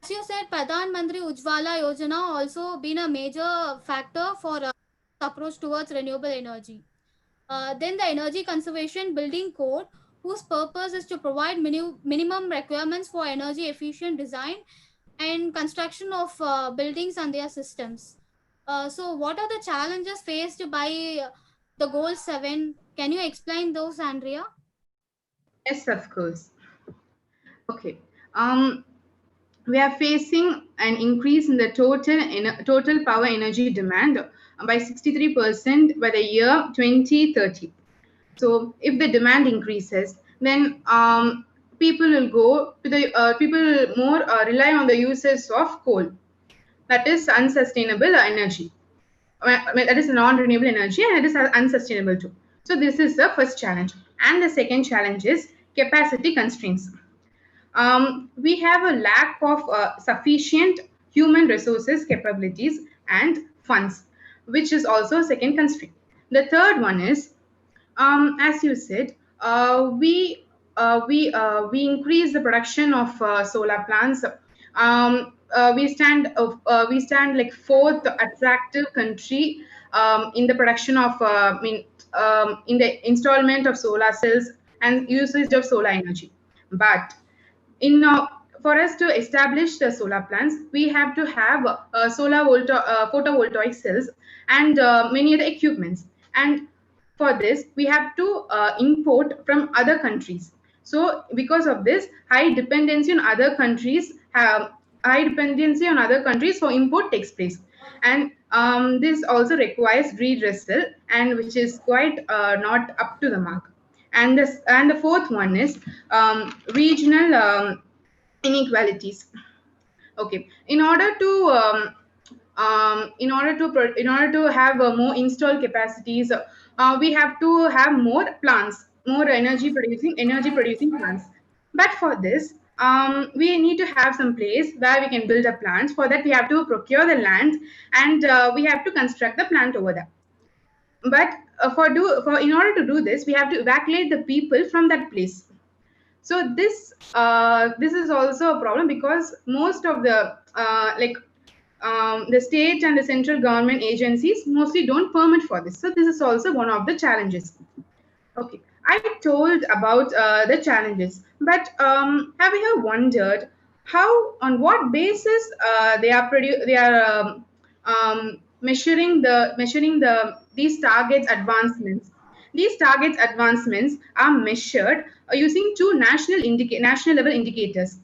As you said, Pradhan Mantri Ujjwala Yojana also been a major factor for approach towards renewable energy. Then the Energy Conservation Building Code, whose purpose is to provide minimum requirements for energy efficient design and construction of buildings and their systems. So what are the challenges faced by the Goal 7? Can you explain those, Andrea? Yes, of course. Okay. We are facing an increase in the total power energy demand by 63% by the year 2030. So if the demand increases, then people will go to the people will more rely on the uses of coal. That is unsustainable energy. That is non-renewable energy, and it is unsustainable too. So this is the first challenge. And the second challenge is capacity constraints. We have a lack of sufficient human resources, capabilities, and funds, which is also a second constraint. The third one is, as you said, we increase the production of solar plants. We stand like fourth attractive country in the production of in the installment of solar cells and usage of solar energy. But in for us to establish the solar plants, we have to have photovoltaic cells and many other equipments. And for this, we have to import from other countries. So because of this, high dependency on other countries for import takes place. And this also requires redressal, and which is quite not up to the mark. And the fourth one is regional inequalities. Okay, in order to have more installed capacities, we have to have more plants, more energy producing plants. But for this, we need to have some place where we can build a plant. For that, we have to procure the land, and we have to construct the plant over there. But in order to do this, we have to evacuate the people from that place. So this is also a problem, because most of the the state and the central government agencies mostly don't permit for this. So this is also one of the challenges. Okay, I told about the challenges, but have you wondered on what basis they are measuring these targets advancements? These targets advancements are measured using two national level indicators.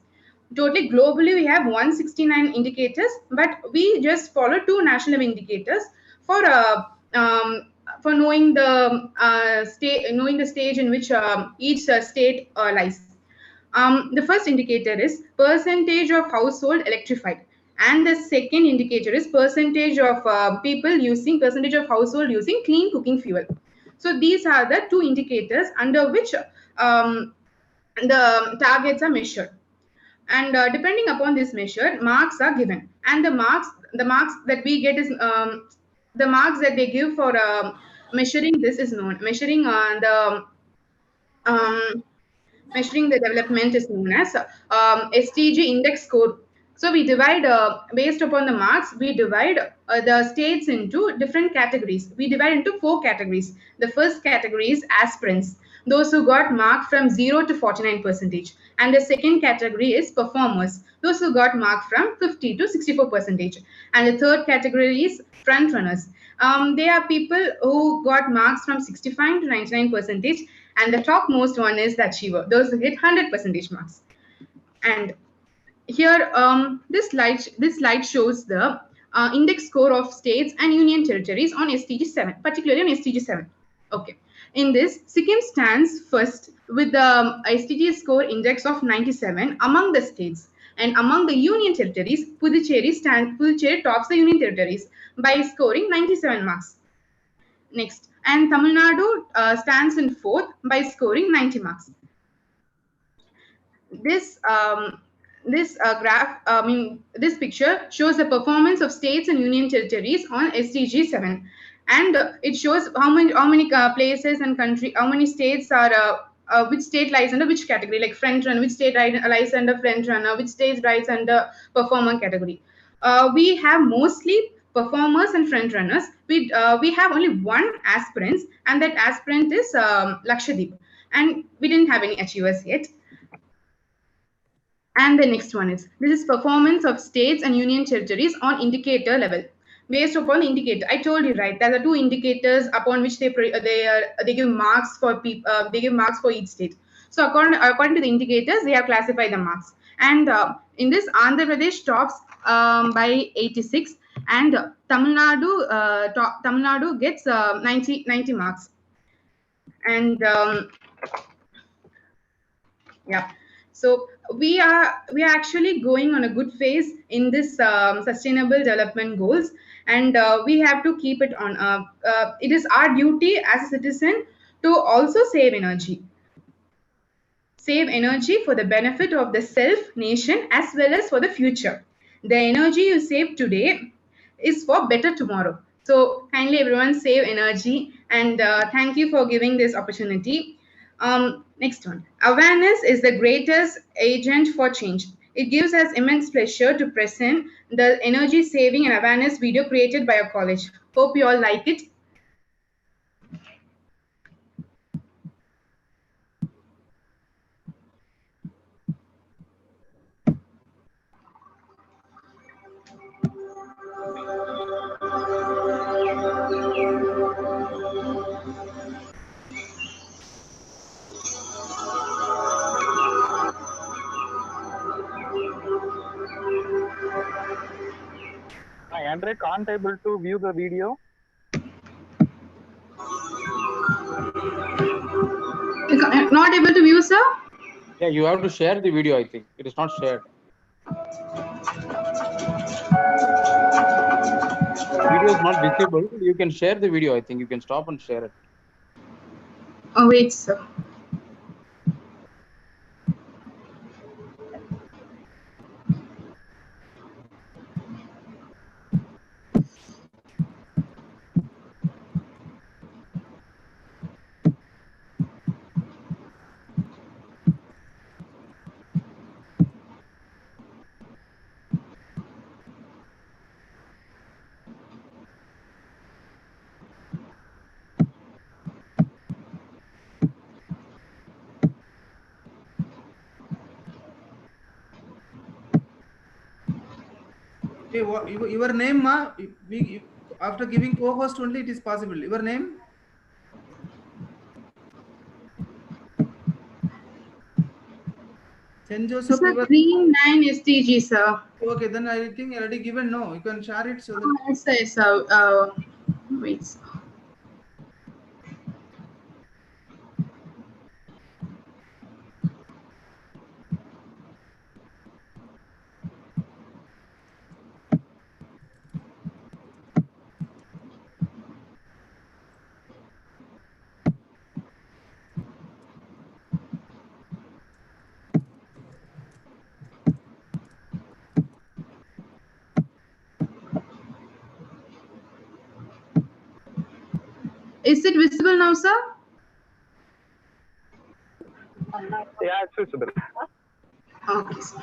Totally globally, we have 169 indicators, but we just follow two national indicators for knowing the stage in which each state lies. The first indicator is percentage of household electrified, and the second indicator is percentage of household using clean cooking fuel. So these are the two indicators under which the targets are measured. And depending upon this measure, marks are given, and the marks that we get is the marks that they give for measuring this is known. Measuring the development is known as SDG index score. So we divide, based upon the marks, we divide the states into different categories. We divide into 4 categories. The first category is aspirants, those who got marked from 0 to 49%. And the second category is performers, those who got marked from 50 to 64%. And the third category is front runners. They are people who got marks from 65 to 99%. And the topmost one is the achiever, those who hit 100% marks. And here, this slide shows the index score of states and union territories on SDG 7, particularly on SDG 7. Okay. In this, Sikkim stands first with the SDG score index of 97 among the states. And among the union territories, Puducherry tops the union territories by scoring 97 marks. Next, and Tamil Nadu stands in 4th by scoring 90 marks. This this picture shows the performance of states and union territories on SDG 7, and it shows how many places and country, how many states are. Which state lies under which category, like front runner, which state lies under front runner, which state lies under performer category. We have mostly performers and front runners. We have only one aspirant, and that aspirant is Lakshadweep, and we didn't have any achievers yet. And the next one is, this is performance of states and union territories on indicator level. Based upon indicator, I told you, right, there are 2 indicators upon which they give marks for they give marks for each state. So according to the indicators, they have classified the marks. And in this, Andhra Pradesh tops by 86, and Tamil Nadu gets 90 marks. And yeah. So we are actually going on a good phase in this sustainable development goals, and we have to keep it on. It is our duty as a citizen to also save energy. Save energy for the benefit of the self, nation, as well as for the future. The energy you save today is for better tomorrow. So kindly everyone save energy, and thank you for giving this opportunity. Next one. Awareness is the greatest agent for change. It gives us immense pleasure to present the energy saving and awareness video created by our college. Hope you all like it. Andre can't able to view the video. Not able to view, sir? Yeah, you have to share the video, I think. It is not shared. The video is not visible. You can share the video, I think. You can stop and share it. Oh, wait, sir. Hey, what your name, ma? After giving co-host only, it is possible. Your name? St. Joseph. Green 9 SDG, sir. Okay, then I think already given. No, you can share it so that. Yes, sir. Yes, sir. Wait. Sir. Is it visible now, sir? Yeah, it's visible. Okay, sir.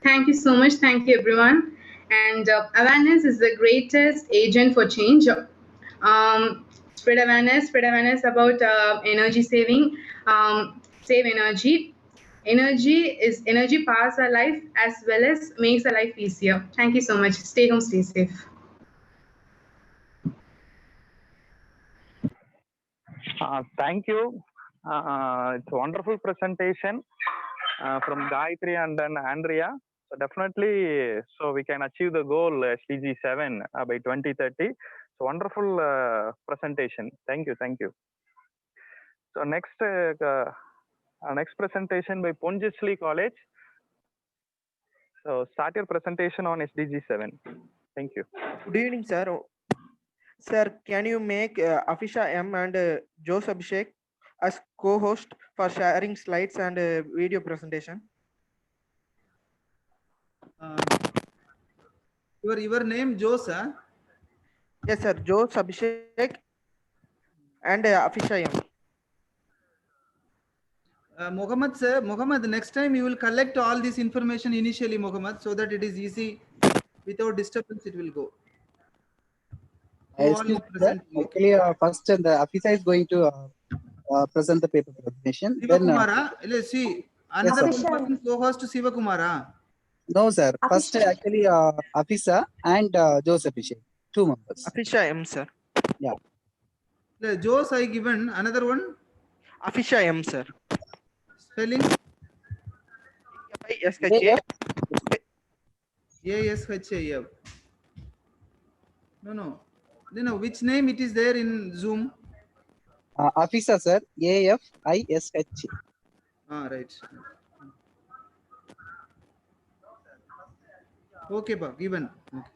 Thank you so much. Thank you, everyone. And awareness is the greatest agent for change. Spread awareness about energy saving, save energy. Energy powers our life as well as makes our life easier. Thank you so much. Stay home, stay safe. Thank you. It's a wonderful presentation from Gayatri and then Andrea. So definitely, so we can achieve the goal SDG 7 by 2030. So wonderful presentation. Thank you, thank you. So next presentation by Punjabi College. So start your presentation on SDG 7. Thank you. Good evening, sir. Sir, can you make Afisha M and Jose Abhishek as co-host for sharing slides and video presentation? Your name Jose? Huh? Yes, sir. Jose Abhishek and Afisha M. Mohammed sir, Mohammed, next time you will collect all this information initially, Mohammed, so that it is easy. Without disturbance, it will go. Excuse me, sir. Actually, first the Afisa is going to present the paper presentation. Sivakumara, let's see. Another Yes, one person co-host Sivakumara. No, sir. First, actually, Afisa and Joseph Abhishek, 2 members. Afisha M, sir. Yeah. The Jose I given. Another one. Afisha M, sir. Spelling. AFISHA. ASHAF. No. Which name it is there in Zoom? Afisa, sir. AFISH. Right. Okay, given. Okay.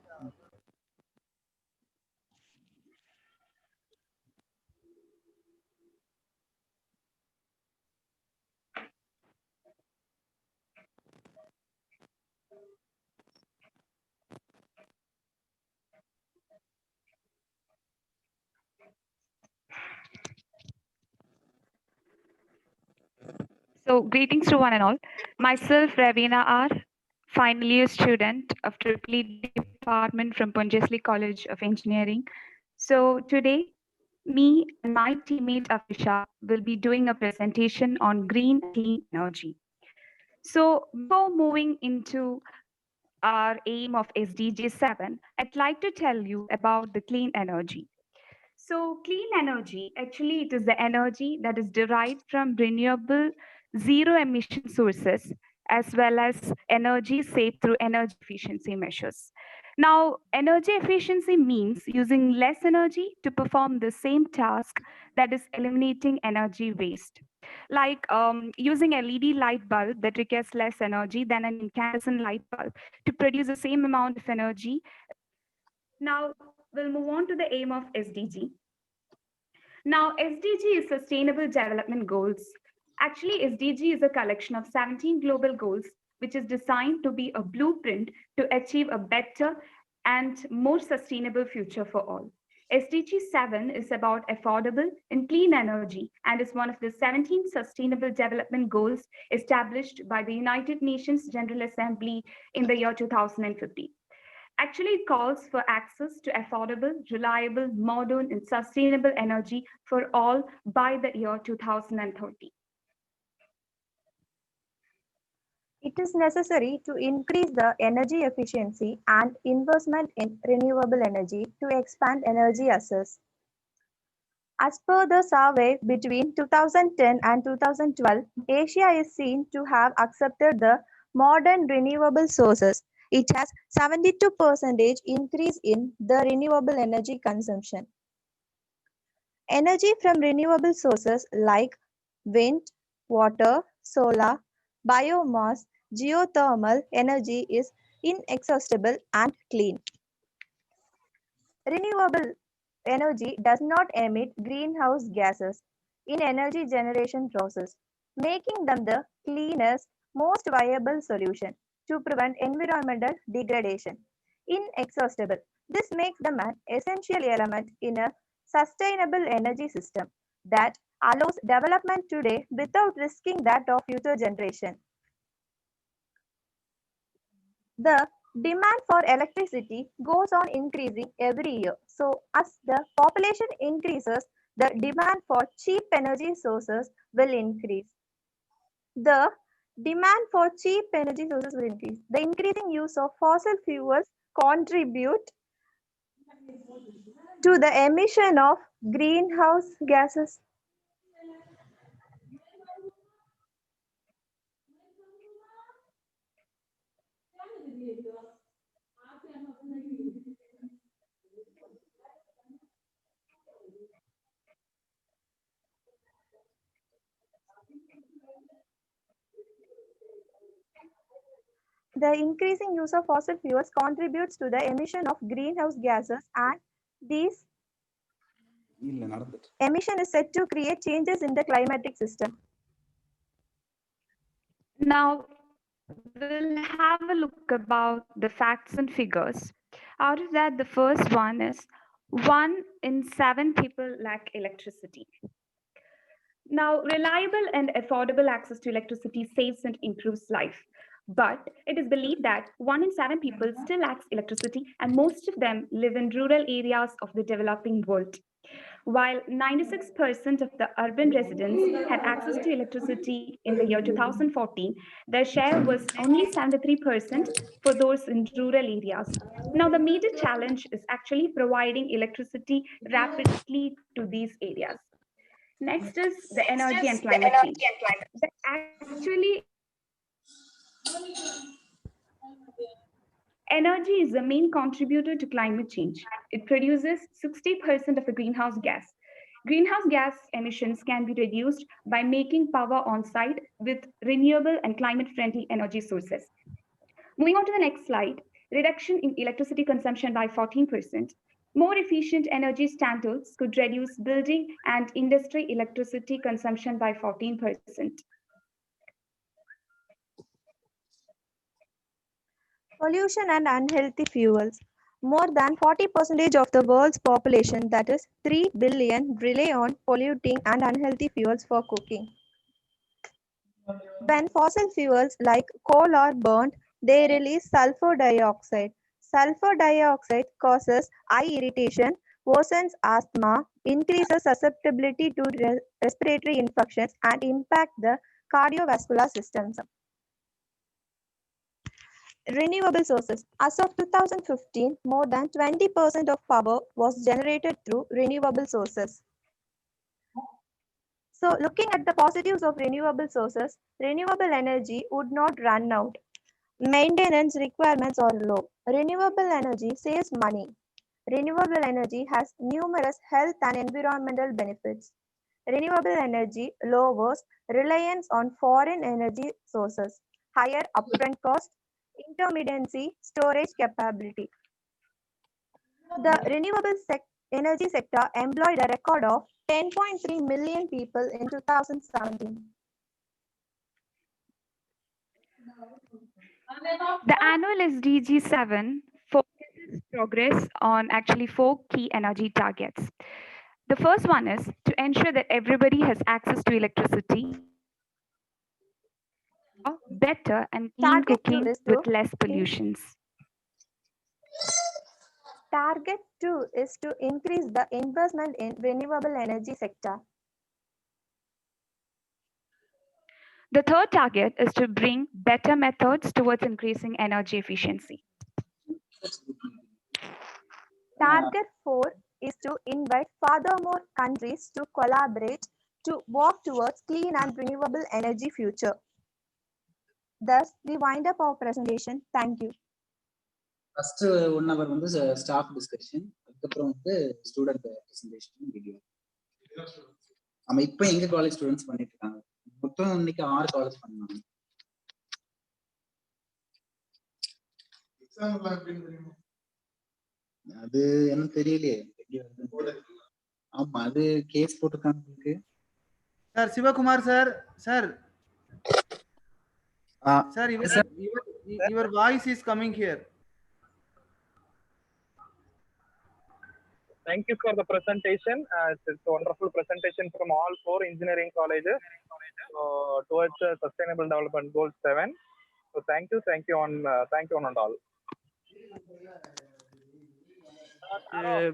So greetings to one and all. Myself, Ravina R., final year student of Triple Department from Punjabi College of Engineering. So today, me and my teammate Afisha will be doing a presentation on green clean energy. So before moving into our aim of SDG 7, I'd like to tell you about the clean energy. So clean energy, actually, it is the energy that is derived from renewable zero emission sources, as well as energy saved through energy efficiency measures. Now, energy efficiency means using less energy to perform the same task, that is eliminating energy waste. Like using LED light bulb that requires less energy than an incandescent light bulb to produce the same amount of energy. Now, we'll move on to the aim of SDG. Now, SDG is Sustainable Development Goals. Actually, SDG is a collection of 17 global goals, which is designed to be a blueprint to achieve a better and more sustainable future for all. SDG 7 is about affordable and clean energy and is one of the 17 Sustainable Development Goals established by the United Nations General Assembly in the year 2050. Actually, it calls for access to affordable, reliable, modern, and sustainable energy for all by the year 2030. It is necessary to increase the energy efficiency and investment in renewable energy to expand energy access. As per the survey between 2010 and 2012, Asia is seen to have accepted the modern renewable sources. It has 72% increase in the renewable energy consumption. Energy from renewable sources like wind, water, solar, biomass, geothermal energy is inexhaustible and clean. Renewable energy does not emit greenhouse gases in energy generation process, making them the cleanest, most viable solution to prevent environmental degradation. Inexhaustible. This makes them an essential element in a sustainable energy system that allows development today without risking that of future generation. The demand for electricity goes on increasing every year. So as the population increases, the demand for cheap energy sources will increase. The demand for cheap energy sources will increase. The increasing use of fossil fuels contribute to the emission of greenhouse gases. The increasing use of fossil fuels contributes to the emission of greenhouse gases, and these emission is set to create changes in the climatic system. Now, we'll have a look about the facts and figures. Out of that, the first one is 1 in 7 people lack electricity. Now, reliable and affordable access to electricity saves and improves life. But it is believed that 1 in 7 people still lacks electricity, and most of them live in rural areas of the developing world. While 96% of the urban residents had access to electricity in the year 2014, their share was only 73% for those in rural areas. Now, the major challenge is actually providing electricity rapidly to these areas. Next is the energy and climate change. Energy is the main contributor to climate change. It produces 60% of the greenhouse gas. Greenhouse gas emissions can be reduced by making power on site with renewable and climate friendly energy sources. Moving on to the next slide, reduction in electricity consumption by 14%. More efficient energy standards could reduce building and industry electricity consumption by 14%. Pollution and unhealthy fuels. More than 40% of the world's population, that is 3 billion, rely on polluting and unhealthy fuels for cooking. When fossil fuels like coal are burned, they release sulfur dioxide. Sulfur dioxide causes eye irritation, worsens asthma, increases susceptibility to respiratory infections, and impact the cardiovascular systems. Renewable sources. As of 2015, more than 20% of power was generated through renewable sources. So looking at the positives of renewable sources, renewable energy would not run out. Maintenance requirements are low. Renewable energy saves money. Renewable energy has numerous health and environmental benefits. Renewable energy lowers reliance on foreign energy sources, higher upfront cost, intermittency, storage capability. The renewable energy sector employed a record of 10.3 million people in 2017. The annual SDG 7 focuses progress on actually 4 key energy targets. The first one is to ensure that everybody has access to electricity, better and clean cooking with less pollutions. Target 2 is to increase the investment in renewable energy sector. The third target is to bring better methods towards increasing energy efficiency. Target 4 is to invite furthermore countries to collaborate to work towards clean and renewable energy future. Thus, we wind up our presentation. Thank you. First 1 hour வந்து staff discussion, அதுக்கப்புறம் வந்து student presentation video. ஆமா, இப்போ எங்க college students பண்ணிட்டு இருக்காங்க. மொத்தம் இன்னைக்கு 6 காலேஜ் பண்ணாங்க. எக்ஸாம்லாம் எப்படி தெரியுமா? அது எனக்கு தெரியலையே. ஆமா, அது கேஸ் போட்டுருக்காங்க உங்களுக்கு. Sir Sivakumar sir, sir sir, your voice is coming here. Thank you for the presentation. It's a wonderful presentation from all 4 engineering colleges towards Sustainable Development Goal 7. So thank you on and all.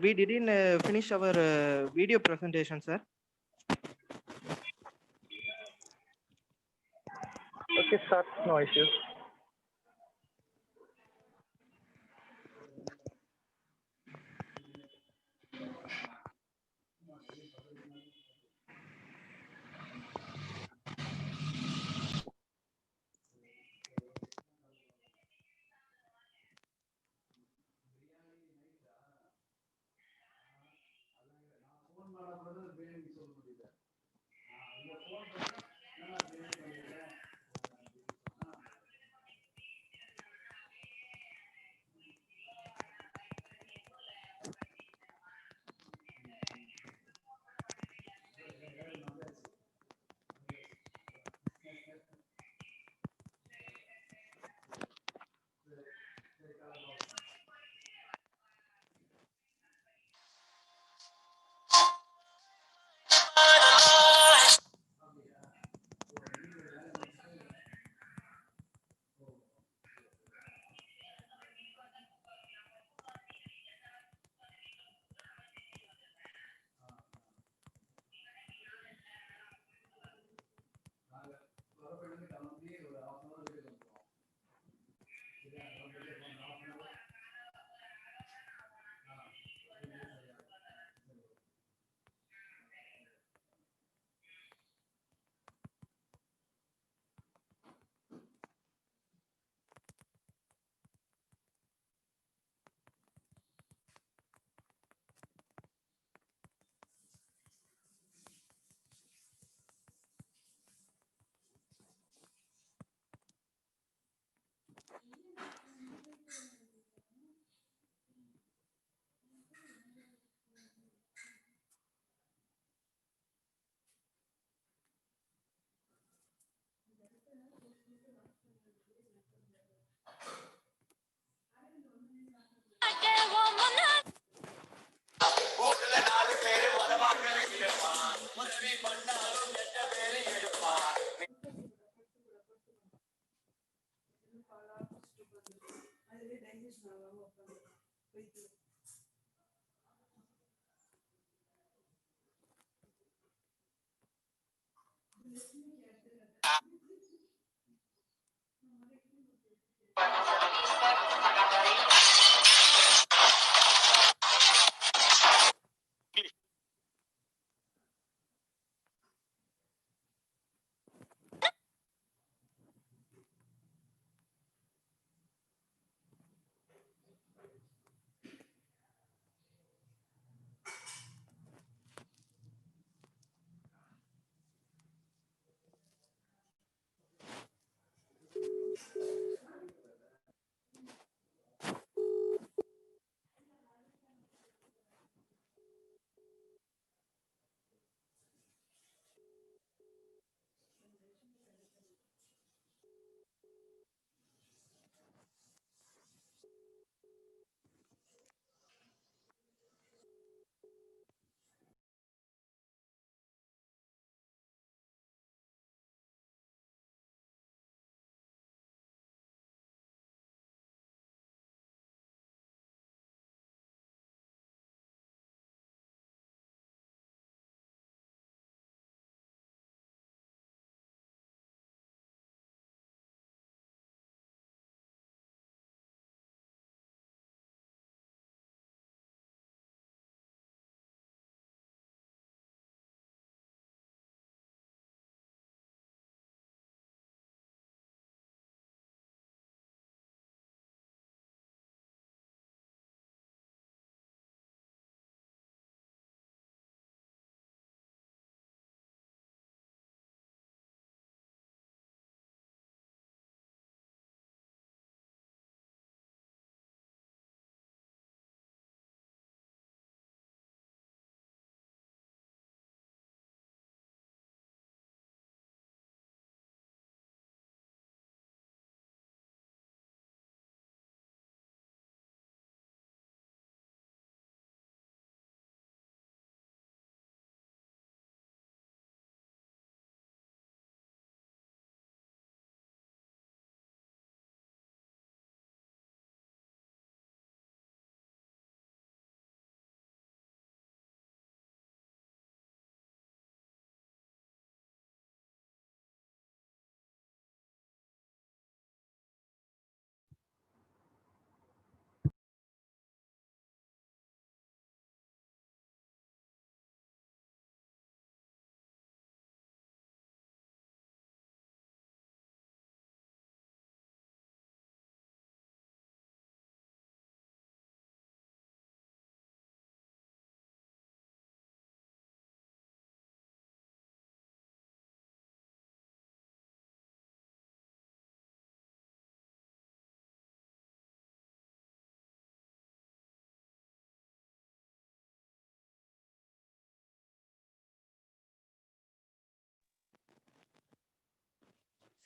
We didn't finish our video presentation, sir. Okay, sir, no issues.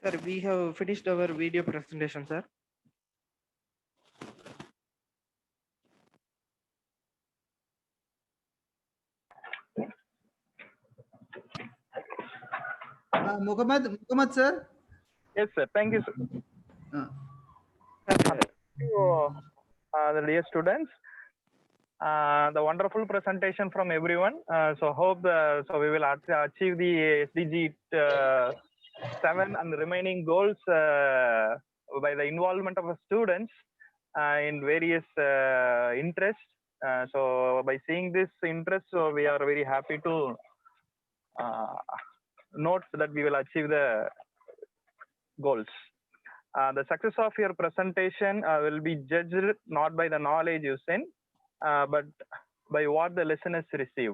Sir, we have finished our video presentation, sir. Muhammad sir. Yes, sir. Thank you, sir. Thank you, the dear students. The wonderful presentation from everyone. So hope so we will achieve the SDG 7 and the remaining goals by the involvement of the students in various interests. So by seeing this interest, so we are very happy to note that we will achieve the goals. The success of your presentation will be judged not by the knowledge you send, but by what the listeners receive.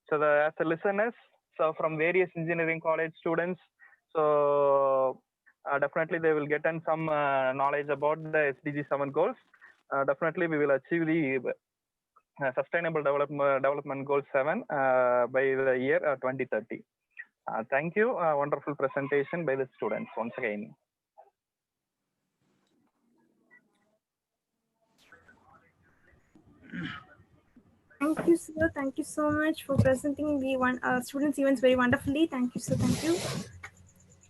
So as the listeners, so from various engineering college students, so definitely they will get in some knowledge about the SDG 7 goals. Definitely we will achieve the Sustainable Development Goal 7 by the year 2030. Thank you. Wonderful presentation by the students once again. Thank you, sir. Thank you so much for presenting the students' events very wonderfully. Thank you, sir. Thank you.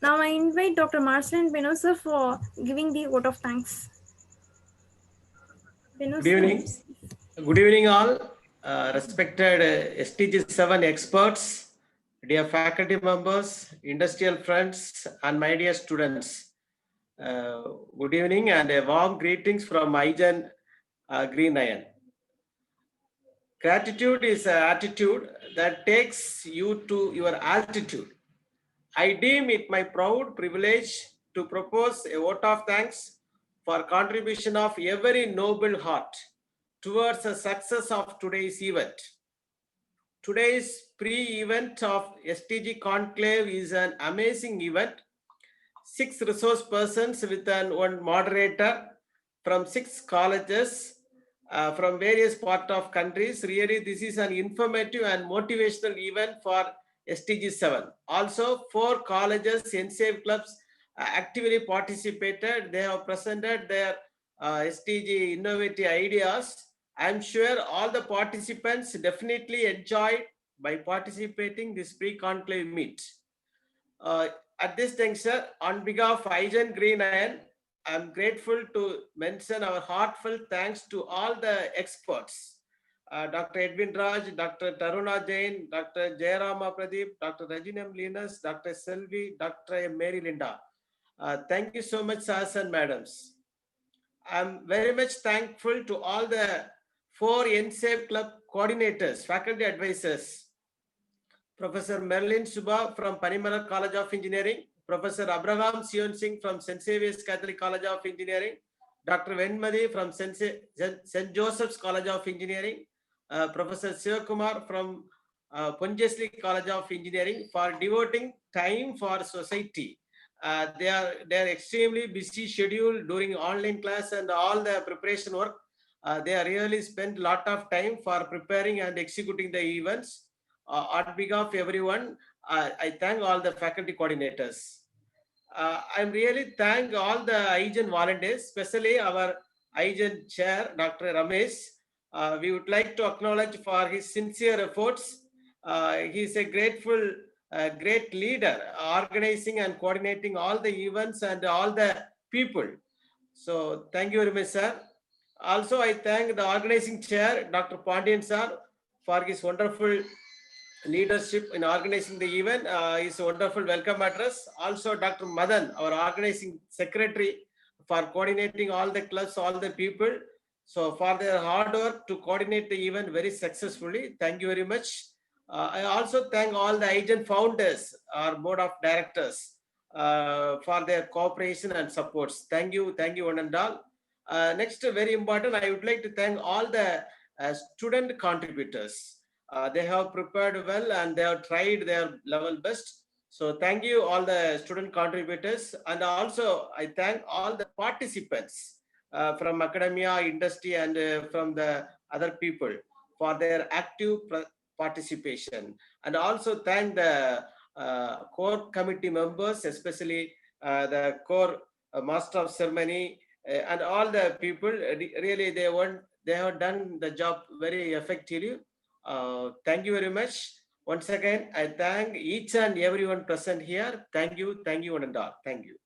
Now I invite Dr. Marcelin Beno, sir, for giving the vote of thanks. Beno, Good evening. Good evening, all. Respected SDG 7 experts, dear faculty members, industrial friends, and my dear students. Good evening and a warm greetings from IGEN Green9. Gratitude is an attitude that takes you to your altitude. I deem it my proud privilege to propose a vote of thanks for contribution of every noble heart towards the success of today's event. Today's pre-event of SDG Conclave is an amazing event. 6 resource persons with one moderator from 6 colleges from various parts of countries. Really, this is an informative and motivational event for SDG 7. Also, 4 colleges, NSAVE clubs actively participated. They have presented their SDG innovative ideas. I'm sure all the participants definitely enjoyed by participating this pre-conclave meet. At this juncture, on behalf of IGEN Green9, I'm grateful to mention our heartfelt thanks to all the experts. Dr. Edwin Raj, Dr. Taruna Jain, Dr. Jayarama Pradeep, Dr. Rajinam Linus, Dr. Selvi, Dr. Mary Linda. Thank you so much, sirs and madams. I'm very much thankful to all the 4 NSAVE club coordinators, faculty advisors, Professor Merlin Suba from Panimala College of Engineering, Professor Abraham Sion Singh from St. Xavier's Catholic College of Engineering, Dr. Venmadi from St. Joseph's College of Engineering, Professor Sivakumar from Punjabi College of Engineering for devoting time for society. They are extremely busy schedule during online class and all the preparation work. They are really spent a lot of time for preparing and executing the events. On behalf of everyone, I thank all the faculty coordinators. I really thank all the IGEN volunteers, especially our IGEN chair, Dr. Ramesh. We would like to acknowledge for his sincere efforts. He is a grateful, great leader, organizing and coordinating all the events and all the people. So thank you very much, sir. Also, I thank the organizing chair, Dr. Pandian sir, for his wonderful leadership in organizing the event. His wonderful welcome address. Also, Dr. Madan, our organizing secretary, for coordinating all the clubs, all the people. So for their hard work to coordinate the event very successfully. Thank you very much. I also thank all the IGEN founders, our board of directors, for their cooperation and supports. Thank you one and all. Next, very important, I would like to thank all the student contributors. They have prepared well and they have tried their level best. So thank you all the student contributors, and also I thank all the participants from academia, industry, and from the other people for their active participation. And also thank the core committee members, especially the core master of ceremony, and all the people. Really, they have done the job very effectively. Thank you very much. Once again, I thank each and everyone present here. Thank you one and all. Thank you.